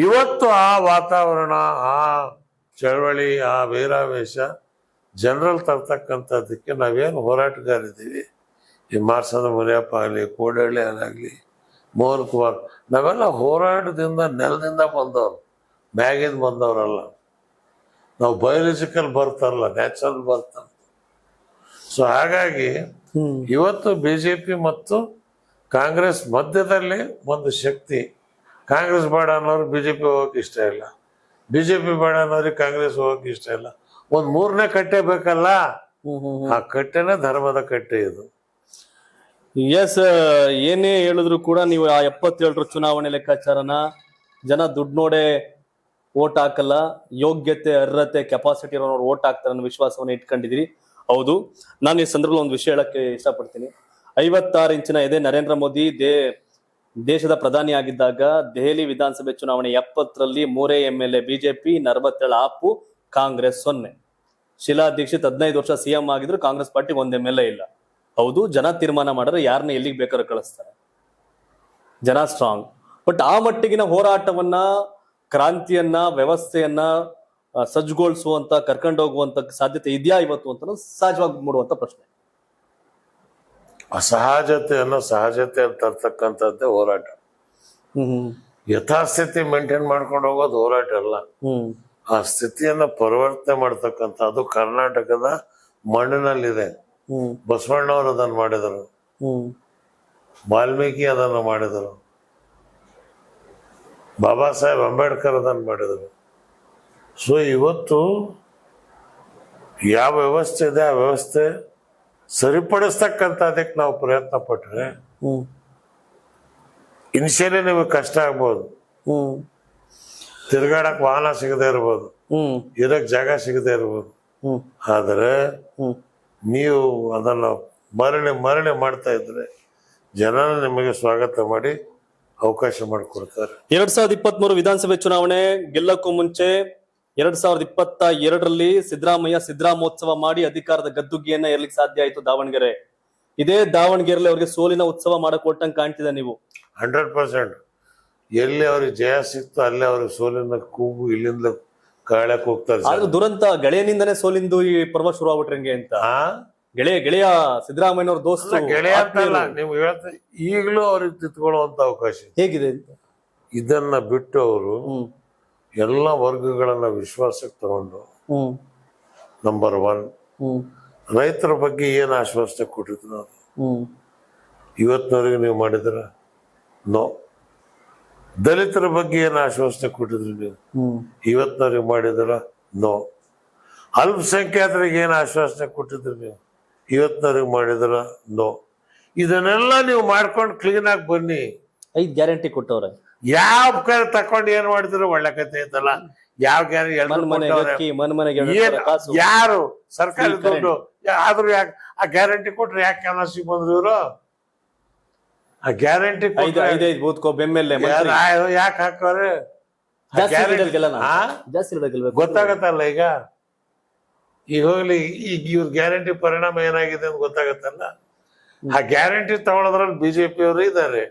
ಇವತ್ತು ಆ ವಾತಾವರಣ, ಆ ಚಳವಳಿ, ಆ ವೀರಾವೇಶ ಜನರಲ್ಲಿ ತರ್ತಕ್ಕಂಥದ್ದಕ್ಕೆ ನಾವೇನು ಹೋರಾಟಗಾರಿದ್ದೀವಿ, ಈ ಮಾರ್ಸದ ಮುನಿಯಪ್ಪ ಆಗಲಿ, ಕೋಡಹಳ್ಳಿ ಆಗಲಿ, ಮೋಹನ್ ಕುಮಾರ್, ನಾವೆಲ್ಲ ಹೋರಾಟದಿಂದ ನೆಲದಿಂದ ಬಂದವರು, ಮ್ಯಾಗಿಂದ ಬಂದವರಲ್ಲ. ನಾವು ಬಯೋಲಜಿಕಲ್ ಬರ್ತಾರಲ್ಲ, ನ್ಯಾಚುರಲ್ ಬರ್ತ. ಸೊ ಹಾಗಾಗಿ ಇವತ್ತು ಬಿಜೆಪಿ ಮತ್ತು ಕಾಂಗ್ರೆಸ್ ಮಧ್ಯದಲ್ಲಿ ಒಂದು ಶಕ್ತಿ. ಕಾಂಗ್ರೆಸ್ ಬೇಡ ಅನ್ನೋರು ಬಿಜೆಪಿ ಹೋಗಕ್ಕೆ ಇಷ್ಟ ಇಲ್ಲ, ಬಿಜೆಪಿ ಬೇಡ ಅನ್ನೋರಿಗೆ ಕಾಂಗ್ರೆಸ್ ಹೋಗಕ್ಕೆ ಇಷ್ಟ ಇಲ್ಲ. ಒಂದ್ 3ನೇ ಕಟ್ಟೆ ಬೇಕಲ್ಲ, ಆ ಕಟ್ಟೆನೇ ಧರ್ಮದ ಕಟ್ಟೆ ಇದು. ಎಸ್, ಏನೇ ಹೇಳಿದ್ರು ಕೂಡ ನೀವು ಆ 77ರ ಚುನಾವಣೆ ಲೆಕ್ಕಾಚಾರನ ಜನ ದುಡ್ಡು ನೋಡೇ ಓಟ್ ಹಾಕಲ್ಲ, ಯೋಗ್ಯತೆ, ಅರ್ಹತೆ, ಕೆಪಾಸಿಟಿ ಇರೋರು ಓಟ್ ಹಾಕ್ತಾರೆ ಅನ್ನೋ ವಿಶ್ವಾಸವನ್ನು ಇಟ್ಕೊಂಡಿದ್ದೀರಿ. ಹೌದು, ನಾನು ಈ ಸಂದರ್ಭದಲ್ಲಿ ಒಂದು ವಿಷಯ ಹೇಳಕ್ಕೆ ಇಷ್ಟಪಡ್ತೀನಿ. 56 ಇಂಚಿನ ಎದೆ ನರೇಂದ್ರ ಮೋದಿ ದೇಶದ ಪ್ರಧಾನಿ ಆಗಿದ್ದಾಗ ದೆಹಲಿ ವಿಧಾನಸಭೆ ಚುನಾವಣೆ 70ರಲ್ಲಿ 3 MLA BJP, 47 AAP, Congress 0. Sheila Dikshit 15 ವರ್ಷ CM ಆಗಿದ್ರು, ಕಾಂಗ್ರೆಸ್ ಪಾರ್ಟಿ 1 MLA ಇಲ್ಲ. ಹೌದು, ಜನ ತೀರ್ಮಾನ ಮಾಡಿದ್ರೆ ಯಾರನ್ನ ಎಲ್ಲಿಗೆ ಬೇಕಾದ್ರೂ ಕಳಿಸ್ತಾರೆ, ಜನ ಸ್ಟ್ರಾಂಗ್. ಬಟ್ ಆ ಮಟ್ಟಿಗಿನ ಹೋರಾಟವನ್ನ, ಕ್ರಾಂತಿಯನ್ನ, ವ್ಯವಸ್ಥೆಯನ್ನ ಸಜ್ಜುಗೊಳಿಸುವಂತ, ಕರ್ಕೊಂಡೋಗುವಂತ ಸಾಧ್ಯತೆ ಇದೆಯಾ ಇವತ್ತು ಅಂತ ಸಹಜವಾಗಿ ಮೂಡುವಂತ ಪ್ರಶ್ನೆ. ಅಸಹಜತೆಯನ್ನು ಸಹಜತೆ ಅಂತ ತರ್ತಕ್ಕಂಥದ್ದೇ ಹೋರಾಟ. ಯಥಾಸ್ಥಿತಿ ಮೇಂಟೈನ್ ಮಾಡ್ಕೊಂಡು ಹೋಗೋದು ಹೋರಾಟ ಅಲ್ಲ. ಆ ಸ್ಥಿತಿಯನ್ನ ಪರಿವರ್ತನೆ ಮಾಡ್ತಕ್ಕಂಥ, ಅದು ಕರ್ನಾಟಕದ ಮಣ್ಣಿನಲ್ಲಿದೆ. ಬಸವಣ್ಣವರು ಅದನ್ನು ಮಾಡಿದರು, ವಾಲ್ಮೀಕಿ ಅದನ್ನು ಮಾಡಿದರು, ಬಾಬಾ ಸಾಹೇಬ್ ಅಂಬೇಡ್ಕರ್ ಅದನ್ನು ಮಾಡಿದರು. ಸೊ ಇವತ್ತು ಯಾವ ವ್ಯವಸ್ಥೆ ಇದೆ ಆ ವ್ಯವಸ್ಥೆ ಸರಿಪಡಿಸ್ತಕ್ಕಂಥದಕ್ಕೆ ನಾವು ಪ್ರಯತ್ನ ಪಟ್ರೆ ಇನಿಷಿಯಲಿ ನಿಮಗೆ ಕಷ್ಟ ಆಗ್ಬೋದು. ತಿರ್ಗಾಡಕ್ ವಾಹನ ಸಿಗದೆ ಇರ್ಬೋದು, ಇರಕ್ ಜಾಗ ಸಿಗದೆ ಇರ್ಬೋದು. ಆದರೆ ನೀವು ಅದನ್ನ ಮರಳಿ ಮಾಡ್ತಾ ಇದ್ರೆ ಜನ ನಿಮಗೆ ಸ್ವಾಗತ ಮಾಡಿ ಅವಕಾಶ ಮಾಡಿಕೊಡ್ತಾರೆ. 2023 ವಿಧಾನಸಭೆ ಚುನಾವಣೆ ಗೆಲ್ಲಕ್ಕೂ ಮುಂಚೆ 2022ರಲ್ಲಿ ಸಿದ್ದರಾಮೋತ್ಸವ ಮಾಡಿ ಅಧಿಕಾರದ ಗದ್ದುಗೆಯನ್ನ ಏರ್ಲಿಕ್ಕೆ ಸಾಧ್ಯ ಆಯ್ತು ದಾವಣಗೆರೆ. ಇದೇ ದಾವಣಗೆರೆಯಲ್ಲಿ ಅವ್ರಿಗೆ ಸೋಲಿನ ಉತ್ಸವ ಮಾಡಕ್ ಕೊಟ್ಟಂಗೆ ಕಾಣ್ತಿದೆ. ನೀವು 100% ಎಲ್ಲಿ ಅವ್ರಿಗೆ ಜಯ ಸಿಕ್ತು ಅಲ್ಲೇ ಅವ್ರಿಗೆ ಸೋಲಿನ ಕೂಗು ಇಲ್ಲಿಂದ ಕಾಳಕ್ ಹೋಗ್ತಾರೆ. ಆದ್ರೂ ದುರಂತ ಗೆಳೆಯನಿಂದನೇ ಸೋಲಿಂದು ಈ ಪರ್ವ ಶುರು ಆಗ್ಬಿಟ್ರಂಗೆ ಅಂತ. ಗೆಳೆಯ ಸಿದ್ದರಾಮಯ್ಯನವ್ರ ದೋಸ್ತ ಗೆಳೆಯ ಅಂತಲ್ಲ, ನೀವು ಹೇಳ್ತಾ ಈಗಲೂ ಅವ್ರಿಗೆ ತಿತ್ಕೊಳ್ಳುವಂತ ಅವಕಾಶ ಹೇಗಿದೆ ಅಂತ. ಇದನ್ನ ಬಿಟ್ಟು ಅವರು ಎಲ್ಲ ವರ್ಗಗಳನ್ನ ವಿಶ್ವಾಸಕ್ಕೆ ತಗೊಂಡು, ನಂಬರ್ 1 ರೈತರ ಬಗ್ಗೆ ಏನು ಆಶ್ವಾಸನೆ ಕೊಟ್ಟಿದ್ರು ನಾವು ಇವತ್ತಿನವರೆಗೆ ನೀವು ಮಾಡಿದ್ರ? ನೋ. ದಲಿತರ ಬಗ್ಗೆ ಏನು ಆಶ್ವಾಸನೆ ಕೊಟ್ಟಿದ್ರು ನೀವು ಇವತ್ತಿನವ್ರಿಗೆ ಮಾಡಿದ್ರ? ನೋ. ಅಲ್ಪಸಂಖ್ಯಾತರಿಗೆ ಏನು ಆಶ್ವಾಸನೆ ಕೊಟ್ಟಿದ್ರು ನೀವು ಇವತ್ತಿನವ್ರಿಗೆ ಮಾಡಿದ್ರ? ನೋ. ಇದನ್ನೆಲ್ಲ ನೀವು ಮಾಡ್ಕೊಂಡು ಕ್ಲೀನ್ ಆಗಿ ಬನ್ನಿ. 5 ಗ್ಯಾರಂಟಿ ಕೊಟ್ಟವ್ರೆ. ಯಾವ ಕಡೆ ತಕೊಂಡು ಏನ್ ಮಾಡಿದ್ರು ಒಳ್ಳೆ ಕತೆ ಐತಲ್ಲ. ಯಾವ ಗ್ಯಾರಂಟಿ ಯಾರು ಸರ್ಕಾರಿ ದುಡ್ಡು ಆದ್ರೂ ಯಾಕೆ ಆ ಗ್ಯಾರಂಟಿ ಕೊಟ್ರೆ ಯಾಕೆ ಕೆಲಸ ಬಂದ್ರು ಇವರು? ಆ ಗ್ಯಾರಂಟಿ ಯಾಕೆ ಹಾಕವ್ರೆ? ಗೊತ್ತಾಗತ್ತಲ್ಲ ಈಗ ಹೋಗ್ಲಿ, ಈಗ ಇವ್ರ ಗ್ಯಾರಂಟಿ ಪರಿಣಾಮ ಏನಾಗಿದೆ ಅಂತ ಗೊತ್ತಾಗತ್ತಲ್ಲ. ಆ ಗ್ಯಾರಂಟಿ ತಗೊಳ್ಳೋದ್ರಲ್ಲಿ ಬಿಜೆಪಿ ಅವರು ಇದ್ದಾರೆ,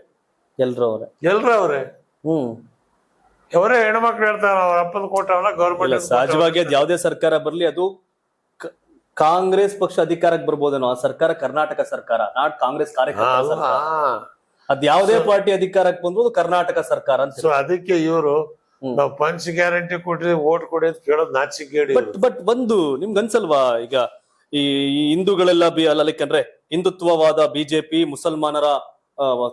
ಎಲ್ರು ಅವ್ರೆ. ಅವರೇ ಹೆಣ್ಮಕ್ಳು ಹೇಳ್ತಾರ ಅವ್ರ ಅಪ್ಪನ ಕೊಟ್ಟವನ ಗೌರ್ಮೆಂಟ್. ಸಹಜವಾಗಿ ಅದು ಯಾವುದೇ ಸರ್ಕಾರ ಬರ್ಲಿ, ಅದು ಕಾಂಗ್ರೆಸ್ ಪಕ್ಷ ಅಧಿಕಾರಕ್ಕೆ ಬರ್ಬೋದೇನೋ, ಆ ಸರ್ಕಾರ ಕರ್ನಾಟಕ ಸರ್ಕಾರ, ನಾಟ್ ಕಾಂಗ್ರೆಸ್ ಕಾರ್ಯಕರ್ತರ ಸರ್ಕಾರ. ಅದ್ ಯಾವುದೇ ಪಾರ್ಟಿ ಅಧಿಕಾರಕ್ಕೆ ಬಂದ್ರು ಕರ್ನಾಟಕ ಸರ್ಕಾರ ಅಂತ. ಸೊ ಅದಕ್ಕೆ ಇವರು ನಾವು ಪಂಚ್ ಗ್ಯಾರಂಟಿ ಕೊಟ್ರಿ ವೋಟ್ ಕೊಡಿ ಅಂತ ಕೇಳೋದು ನಾಚಿಕೆಗೇಡಿ. ಬಟ್ ಒಂದು ನಿಮ್ಗೆ ಅನ್ಸಲ್ವಾ, ಈಗ ಈ ಹಿಂದೂಗಳೆಲ್ಲ ಅಂದ್ರೆ ಹಿಂದುತ್ವವಾದ ಬಿಜೆಪಿ, ಮುಸಲ್ಮಾನರ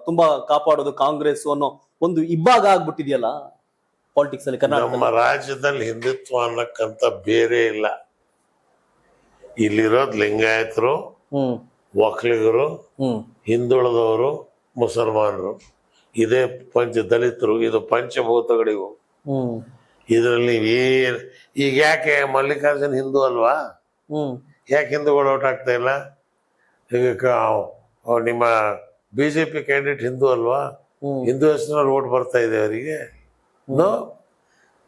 ತುಂಬಾ ಕಾಪಾಡೋದು ಕಾಂಗ್ರೆಸ್ ಅನ್ನೋ ಒಂದು ಇಬ್ಬಾಗ ಆಗ್ಬಿಟ್ಟಿದೆಯಲ್ಲ ಪಾಲಿಟಿಕ್ಸ್ ಅಲ್ಲಿ ಕರ್ನಾಟಕ. ನಮ್ಮ ರಾಜ್ಯದಲ್ಲಿ ಹಿಂದುತ್ವ ಅನ್ನಕ್ಕಂತ ಬೇರೆ ಇಲ್ಲ. ಇಲ್ಲಿರೋದ್ ಲಿಂಗಾಯತರು, ಒಕ್ಕಲಿಗರು, ಹಿಂದುಳಿದವರು, ಮುಸಲ್ಮಾನರು, ಇದೇ ದಲಿತರು, ಇದು ಪಂಚಭೂತಗಳಿವು. ಇದರಲ್ಲಿ ಈಗ ಯಾಕೆ ಮಲ್ಲಿಕಾರ್ಜುನ್ ಹಿಂದೂ ಅಲ್ವಾ? ಯಾಕೆ ಹಿಂದೂಗಳು ಓಟ್ ಆಗ್ತಾ ಇಲ್ಲ? ಈಗ ನಿಮ್ಮ ಬಿಜೆಪಿ ಕ್ಯಾಂಡಿಡೇಟ್ ಹಿಂದೂ ಅಲ್ವಾ? ಹಿಂದೂ ಹೆಸರಿನಲ್ಲಿ ಓಟ್ ಬರ್ತಾ ಇದೆ ಅವರಿಗೆ.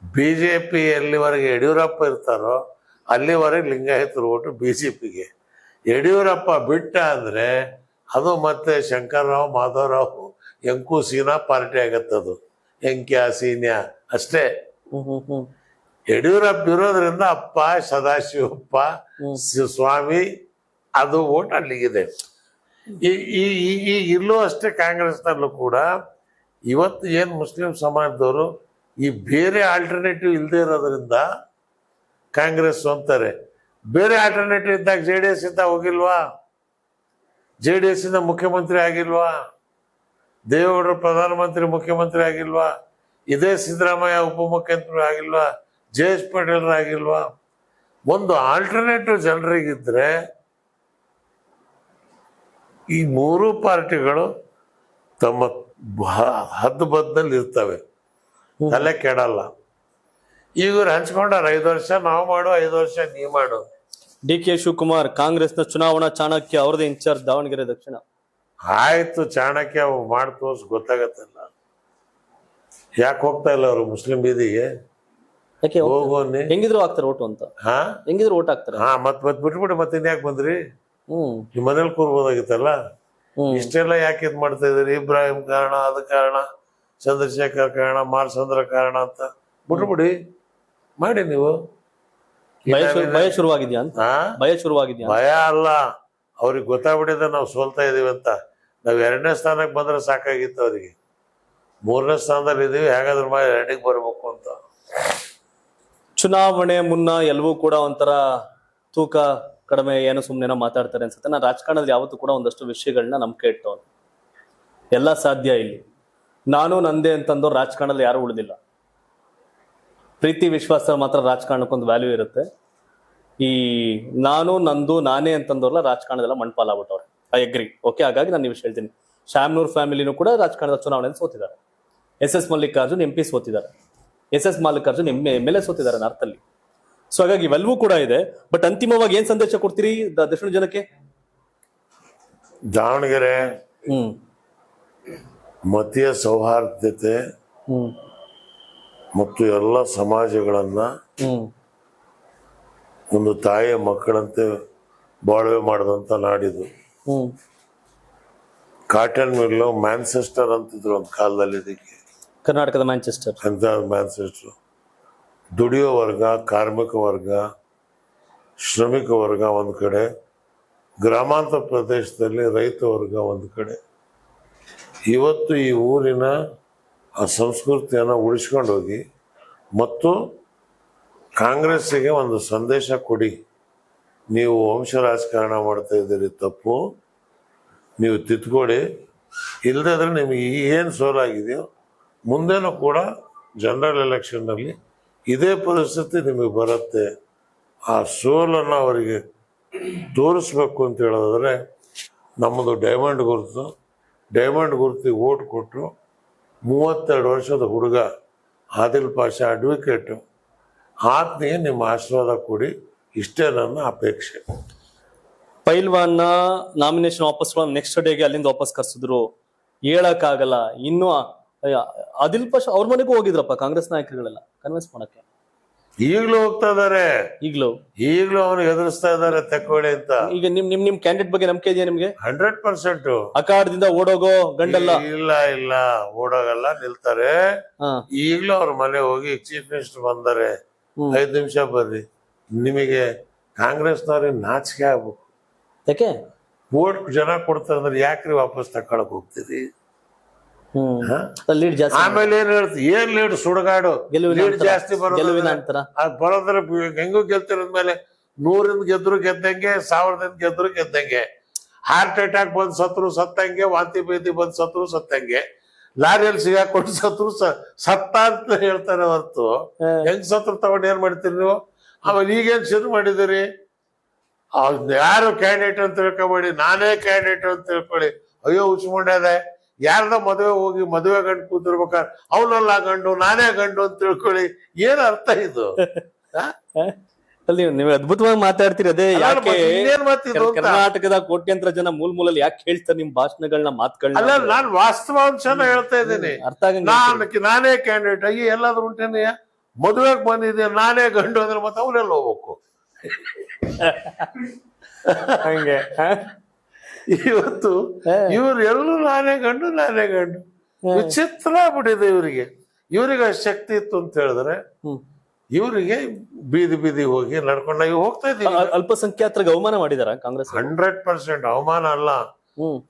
ಬಿಜೆಪಿ ಎಲ್ಲಿವರೆಗೆ ಯಡಿಯೂರಪ್ಪ ಇರ್ತಾರೋ ಅಲ್ಲಿವರೆಗೆ ಲಿಂಗಾಯತರು ಓಟು ಬಿಜೆಪಿಗೆ. ಯಡಿಯೂರಪ್ಪ ಬಿಟ್ಟ ಅಂದ್ರೆ ಅದು ಮತ್ತೆ ಶಂಕರ್ರಾವ್, ಮಾಧವರಾವ್, ಎಂಕು ಸೀನಾ ಪಾರ್ಟಿ ಆಗತ್ತದು. ಎಂಕ್ಯಾ ಸೀನ್ಯಾ ಅಷ್ಟೇ. ಯಡಿಯೂರಪ್ಪ ಇರೋದ್ರಿಂದ ಅಪ್ಪ ಸದಾಶಿವಪ್ಪ ಸ್ವಾಮಿ ಅದು ಓಟ್ ಅಲ್ಲಿಗಿದೆ. ಈ ಇಲ್ಲೂ ಅಷ್ಟೇ. ಕಾಂಗ್ರೆಸ್ನಲ್ಲೂ ಕೂಡ ಇವತ್ತು ಏನ್ ಮುಸ್ಲಿಂ ಸಮಾಜದವರು ಈ ಬೇರೆ ಆಲ್ಟರ್ನೇಟಿವ್ ಇಲ್ಲದೆ ಇರೋದ್ರಿಂದ ಕಾಂಗ್ರೆಸ್ ಅಂತಾರೆ. ಬೇರೆ ಆಲ್ಟರ್ನೇಟಿವ್ ಇದ್ದಾಗ JDS ಇಂದ ಹೋಗಿಲ್ವಾ? JDS ಇಂದ ಮುಖ್ಯಮಂತ್ರಿ ಆಗಿಲ್ವಾ? ದೇವೇಗೌಡರು ಪ್ರಧಾನಮಂತ್ರಿ ಮುಖ್ಯಮಂತ್ರಿ ಆಗಿಲ್ವಾ? ಇದೇ ಸಿದ್ದರಾಮಯ್ಯ ಉಪಮುಖ್ಯಮಂತ್ರಿ ಆಗಿಲ್ವಾ? JS ಪಾಟೀಲ್ ಆಗಿಲ್ವಾ? ಒಂದು ಆಲ್ಟರ್ನೇಟಿವ್ ಜನರಿಗಿದ್ರೆ ಈ ಮೂರು ಪಾರ್ಟಿಗಳು ತಮ್ಮ ಹದ್ದುಬದ್ದಲ್ಲಿ ಇರ್ತವೆ, ತಲೆ ಕೆಡಲ್ಲ. ಈಗ ಇವ್ರು ಹಂಚ್ಕೊಂಡಾರ 5 ವರ್ಷ ನಾವು ಮಾಡು, 5 ವರ್ಷ ನೀ ಮಾಡು. DK ಶಿವಕುಮಾರ್ ಕಾಂಗ್ರೆಸ್ನ ಚುನಾವಣಾ ಚಾಣಕ್ಯ, ಅವ್ರದೇ ಇನ್ಚಾರ್ಜ್ ದಾವಣಗೆರೆ ದಕ್ಷಿಣ. ಆಯ್ತು, ಚಾಣಕ್ಯ ಮಾಡಿ ತೋರ್ಸ್ ಗೊತ್ತಾಗತ್ತಲ್ಲ. ಯಾಕೆ ಹೋಗ್ತಾ ಇಲ್ಲ ಅವರು ಮುಸ್ಲಿಂ ಬೀದಿಗೆ? ಯಾಕೆ ಹೋಗೋನಿ ಹೆಂಗಿದ್ರು ಹಾಕ್ತಾರೆ ಓಟು ಅಂತ. ಹೆಂಗಿದ್ರು ಓಟ್ ಹಾಕ್ತಾರೆ. ಮತ್ ಬಿಟ್ಬಿಟ್ಟು ಮತ್ತೆ ಇನ್ಯಾಕೆ ಬಂದ್ರಿ? ನಿಮ್ ಮನೇಲಿ ಕೂರ್ಬೋದಾಗಿತ್ತಲ್ಲ. ಇಷ್ಟೆಲ್ಲ ಯಾಕೆ ಇದ್ ಮಾಡ್ತಾ ಇದ್ರಿ? ಇಬ್ರಾಹಿಂ ಕಾರಣ, ಅದ ಕಾರಣ, ಚಂದ್ರಶೇಖರ್ ಕಾರಣ, ಮಾರ್ಸಂದ್ರ ಕಾರಣ ಅಂತ ಬಿಟ್ಬಿಡಿ. ಮಾಡಿ ನೀವು. ಭಯ ಶುರುವಾಗಿದ್ಯಾ ಅಂತ? ಭಯ ಶುರುವಾಗಿದ್ಯಾ? ಭಯ ಅಲ್ಲ, ಅವ್ರಿಗೆ ಗೊತ್ತಾಗ್ಬಿಟ್ಟಿದೆ ನಾವು ಸೋಲ್ತಾ ಇದೀವಿ ಅಂತ. ನಾವ್ 2ನೇ ಸ್ಥಾನಕ್ಕೆ ಬಂದ್ರೆ ಸಾಕಾಗಿತ್ತು ಅವ್ರಿಗೆ. 3ನೇ ಸ್ಥಾನದಲ್ಲಿ ಇದೀವಿ, ಹೇಗಾದ್ರೂ ಮಾಡಿ 2ಕ್ಕೆ ಬರ್ಬೇಕು ಅಂತ. ಚುನಾವಣೆ ಮುನ್ನ ಎಲ್ಲವೂ ಕೂಡ ಒಂಥರ ತೂಕ ಕಡಿಮೆ, ಏನೋ ಸುಮ್ಮನೆ ಮಾತಾಡ್ತಾರೆ ಅನ್ಸುತ್ತೆ. ನಾನು ರಾಜಕಾರಣದಲ್ಲಿ ಯಾವತ್ತೂ ಕೂಡ ಒಂದಷ್ಟು ವಿಷಯಗಳನ್ನ ನಂಬಿಕೆ ಇಟ್ಟವನು. ಎಲ್ಲ ಸಾಧ್ಯ ಇಲ್ಲಿ. ನಾನು ನಂದೇ ಅಂತಂದವ್ರು ರಾಜಕಾರಣದಲ್ಲಿ ಯಾರು ಉಳಿದಿಲ್ಲ. ಪ್ರೀತಿ ವಿಶ್ವಾಸ ಮಾತ್ರ ರಾಜಕಾರಣಕ್ಕೊಂದು ವ್ಯಾಲ್ಯೂ ಇರುತ್ತೆ. ಈ ನಾನು ನಂದು ನಾನೇ ಅಂತಂದವ್ರಲ್ಲ ರಾಜಕಾರಣದೆಲ್ಲ ಮಣ್ಪಾಲಾಗ್ಬಿಟ್ಟವ್ರೆ. I agree. ಓಕೆ, ಹಾಗಾಗಿ ನಾನು ಈ ವಿಷಯ ಹೇಳ್ತೀನಿ. ಶಾಮ್ನೂರ್ ಫ್ಯಾಮಿಲಿನೂ ಕೂಡ ರಾಜಕಾರಣದ ಚುನಾವಣೆಯಲ್ಲಿ ಸೋತಿದ್ದಾರೆ. SS ಮಲ್ಲಿಕಾರ್ಜುನ್ MP ಸೋತಿದ್ದಾರೆ. SS ಮಲ್ಲಿಕಾರ್ಜುನ್ MLA ಸೋತಿದ್ದಾರೆ ನಾರ್ತ್ ಅಲ್ಲಿ. ಸೊ ಹಾಗಾಗಿ ಇವೆಲ್ಲವೂ ಕೂಡ ಇದೆ. ಬಟ್ ಅಂತಿಮವಾಗಿ ಏನ್ ಸಂದೇಶ ಕೊಡ್ತೀರಿ ದಕ್ಷಿಣ ಜನಕ್ಕೆ? ದಾವಣಗೆರೆ ಮತೀಯ ಸೌಹಾರ್ದತೆ ಮತ್ತು ಎಲ್ಲ ಸಮಾಜಗಳನ್ನ ಒಂದು ತಾಯಿಯ ಮಕ್ಕಳಂತೆ ಬಾಳ್ವೆ ಮಾಡಿದಂತ ನಾಡಿದು. ಕಾಟನ್ ಮಿಲ್ಲು ಮ್ಯಾನ್ಚೆಸ್ಟರ್ ಅಂತಿದ್ರು ಒಂದು ಕಾಲದಲ್ಲಿ. ಇದಕ್ಕೆ ಕರ್ನಾಟಕದ ಮ್ಯಾಂಚೆಸ್ಟರ್ ಅಂತ ಮ್ಯಾನ್ಚೆಸ್ಟರ್. ದುಡಿಯೋ ವರ್ಗ, ಕಾರ್ಮಿಕ ವರ್ಗ, ಶ್ರಮಿಕ ವರ್ಗ ಒಂದು ಕಡೆ, ಗ್ರಾಮಾಂತರ ಪ್ರದೇಶದಲ್ಲಿ ರೈತ ವರ್ಗ ಒಂದು ಕಡೆ. ಇವತ್ತು ಈ ಊರಿನ ಆ ಸಂಸ್ಕೃತಿಯನ್ನು ಉಳಿಸ್ಕೊಂಡು ಹೋಗಿ ಮತ್ತು ಕಾಂಗ್ರೆಸ್ಸಿಗೆ ಒಂದು ಸಂದೇಶ ಕೊಡಿ. ನೀವು ವಂಶ ರಾಜಕಾರಣ ಮಾಡ್ತಾ ಇದ್ದೀರಿ, ತಪ್ಪು, ನೀವು ತಿದ್ದುಕೊಡಿ. ಇಲ್ಲದ್ರೆ ನಿಮಗೆ ಏನು ಸೋಲಾಗಿದೆಯೋ ಮುಂದೇನೂ ಕೂಡ ಜನರಲ್ ಎಲೆಕ್ಷನ್ನಲ್ಲಿ ಇದೇ ಪರಿಸ್ಥಿತಿ ನಿಮಗೆ ಬರುತ್ತೆ. ಆ ಸೋಲನ್ನು ಅವರಿಗೆ ತೋರಿಸ್ಬೇಕು ಅಂತ ಹೇಳೋದಾದ್ರೆ ನಮ್ಮದು ಡೈಮಂಡ್ ಗುರುತಿಗೆ ಓಟ್ ಕೊಟ್ಟರು. 32 ವರ್ಷದ ಹುಡುಗ ಆದಿಲ್ ಪಾಷಾ ಅಡ್ವೊಕೇಟು, ಆತನಿಗೆ ನಿಮ್ಮ ಆಶೀರ್ವಾದ ಕೊಡಿ. ಇಷ್ಟೇ ನನ್ನ ಅಪೇಕ್ಷೆ. ಪೈಲ್ವಾನ್ನ ನಾಮಿನೇಷನ್ ವಾಪಸ್ ನೆಕ್ಸ್ಟ್ ಡೇಗೆ ಅಲ್ಲಿಂದ ವಾಪಸ್ ಕರ್ಸಿದ್ರು. ಹೇಳಕ್ಕಾಗಲ್ಲ. ಇನ್ನು ಆದಿಲ್ ಪಾಷಾ ಅವ್ರ ಮನೆಗೂ ಹೋಗಿದ್ರಪ್ಪ ಕಾಂಗ್ರೆಸ್ ನಾಯಕರುಗಳೆಲ್ಲ ಕನ್ವಿನ್ಸ್ ಮಾಡಕ್ಕೆ. ಈಗಲೂ ಹೋಗ್ತಾ ಇದಾರೆ, ಈಗಲೂ ಅವನಿಗೆ ಎದುರಿಸ್ತಾ ಇದಾರೆ ತಕ್ಕೊಳ್ಳಿ ಅಂತ. ಈಗ ನಿಮ್ ಕ್ಯಾಂಡಿಡೇಟ್ ಬಗ್ಗೆ ನಂಬಿಕೆ ಇದೆಯಾ ನಿಮ್ಗೆ? 100%. ಅಖಾಡದಿಂದ ಓಡೋಗೋ ಗಂಡಲ್ಲ? ಇಲ್ಲ ಓಡೋಗಲ್ಲ, ನಿಲ್ತಾರೆ. ಈಗಲೂ ಅವ್ರ ಮನೆ ಹೋಗಿ ಚೀಫ್ ಮಿನಿಸ್ಟರ್ ಬಂದರೆ 5 ನಿಮಿಷ ಬರ್ರಿ, ನಿಮಗೆ ಕಾಂಗ್ರೆಸ್ನವ್ರಿಗೆ ನಾಚಿಕೆ ಆಗ್ಬೇಕು. ಯಾಕೆ? ವೋಟ್ ಜನ ಕೊಡ್ತಾರೆ ಅಂದ್ರೆ ಯಾಕ್ರಿ ವಾಪಸ್ ತಕೊಳಕ್ ಹೋಗ್ತೀರಿ? ಲೀಡ್ ಜಾಸ್ತಿ. ಆಮೇಲೆ ಏನ್ ಹೇಳ್ತಿ, ಏನ್ ಲೀಡ್ ಸುಡುಗಾಡು, ಲೀಡ್ ಜಾಸ್ತಿ ಬರೋದ್ರ ಹೆಂಗೂ ಗೆಲ್ತಿರೋದ್ಮೇಲೆ 100ರಿಂದ ಗೆದ್ರು ಗೆದ್ದಂಗೆ, 1000ದಿಂದ ಗೆದ್ರು ಗೆದ್ದಂಗೆ, ಹಾರ್ಟ್ ಅಟ್ಯಾಕ್ ಬಂದ್ ಸತ್ರು ಸತ್ತಂಗೆ, ವಾಂತಿ ಭೇದಿ ಬಂದ್ ಸತ್ರು ಸತ್ತಂಗೆ, ಲಾರಿಯಲ್ಲಿ ಸಿಗಾಕೊಂಡು ಸತ್ರು ಸತ್ತ ಅಂತ ಹೇಳ್ತಾರೆ ಹೊರತು ಹೆಂಗ್ ಸತ್ರು ತಗೊಂಡು ಏನ್ ಮಾಡ್ತೀರಿ ನೀವು? ಆಮೇಲೆ ಈಗೇನ್ ಶುರು ಮಾಡಿದಿರಿ, ಯಾರು ಕ್ಯಾಂಡಿಡೇಟ್ ಅಂತ ತಿಳ್ಕೊಬೇಡಿ, ನಾನೇ ಕ್ಯಾಂಡಿಡೇಟ್ ಅಂತ ತಿಳ್ಕೊಳ್ಳಿ. ಅಯ್ಯೋ ಹುಚ್ಕೊಂಡೆ, ಯಾರ್ದ ಮದುವೆ ಹೋಗಿ ಮದುವೆ ಗಂಡು ಕೂತಿರ್ಬೇಕಾದ್ರೆ ಅವನಲ್ಲ ಗಂಡು ನಾನೇ ಗಂಡು ಅಂತ ತಿಳ್ಕೊಳ್ಳಿ. ಏನ್ ಅರ್ಥ ಇದು? ಅಲ್ಲಿ ನೀವು ಅದ್ಭುತವಾಗಿ ಮಾತಾಡ್ತೀರಿ. ಅದೇ ಯಾಕೆ ಇನ್ನೇನ್ ಮಾತಿದು ಅಂತ. ಕರ್ನಾಟಕದ ಕೋಟ್ಯಾಂತರ ಜನ ಮೂಲಲ್ಲಿ ಯಾಕೆ ಹೇಳ್ತಾರೆ ನಿಮ್ ಭಾಷಣಗಳನ್ನ, ಮಾತುಗಳನ್ನ? ಅಲ್ಲ, ನಾನ್ ವಾಸ್ತವಾಂಶನ ಹೇಳ್ತಾ ಇದ್ದೀನಿ. ಅರ್ಥ ಆಗಂಗಿಲ್ಲ. ನಾನೇ ಕ್ಯಾಂಡಿಡೇಟ್ ಆಗಿ ಎಲ್ಲಾದ್ರೂ ಉಂಟೇನೆ, ಮದುವೆಗೆ ಬಂದಿದ್ದೆ ನಾನೇ ಗಂಡು ಅಂದ್ರೆ ಮತ್ತೆ ಅವನೆಲ್ಲ ಹೋಗ್ಬೇಕು. ಹಂಗೆ ಇವತ್ತು ಇವ್ರು ಎಲ್ಲೂ ನಾನೇ ಗಂಡು ನಾನೇ ಗಂಡು, ವಿಚಿತ್ರ ಆಗ್ಬಿಟ್ಟಿದೆ ಇವ್ರಿಗೆ. ಇವ್ರಿಗೆ ಅಷ್ಟು ಶಕ್ತಿ ಇತ್ತು ಅಂತ ಹೇಳಿದ್ರೆ ಇವರಿಗೆ ಬೀದಿ ಬೀದಿ ಹೋಗಿ ನಡ್ಕೊಂಡು ನಾವು ಹೋಗ್ತಾ ಇದ್ದೀವಿ. ಅಲ್ಪಸಂಖ್ಯಾತರಿಗೆ ಅವಮಾನ ಮಾಡಿದಾರ ಕಾಂಗ್ರೆಸ್? 100% ಅವಮಾನ ಅಲ್ಲ,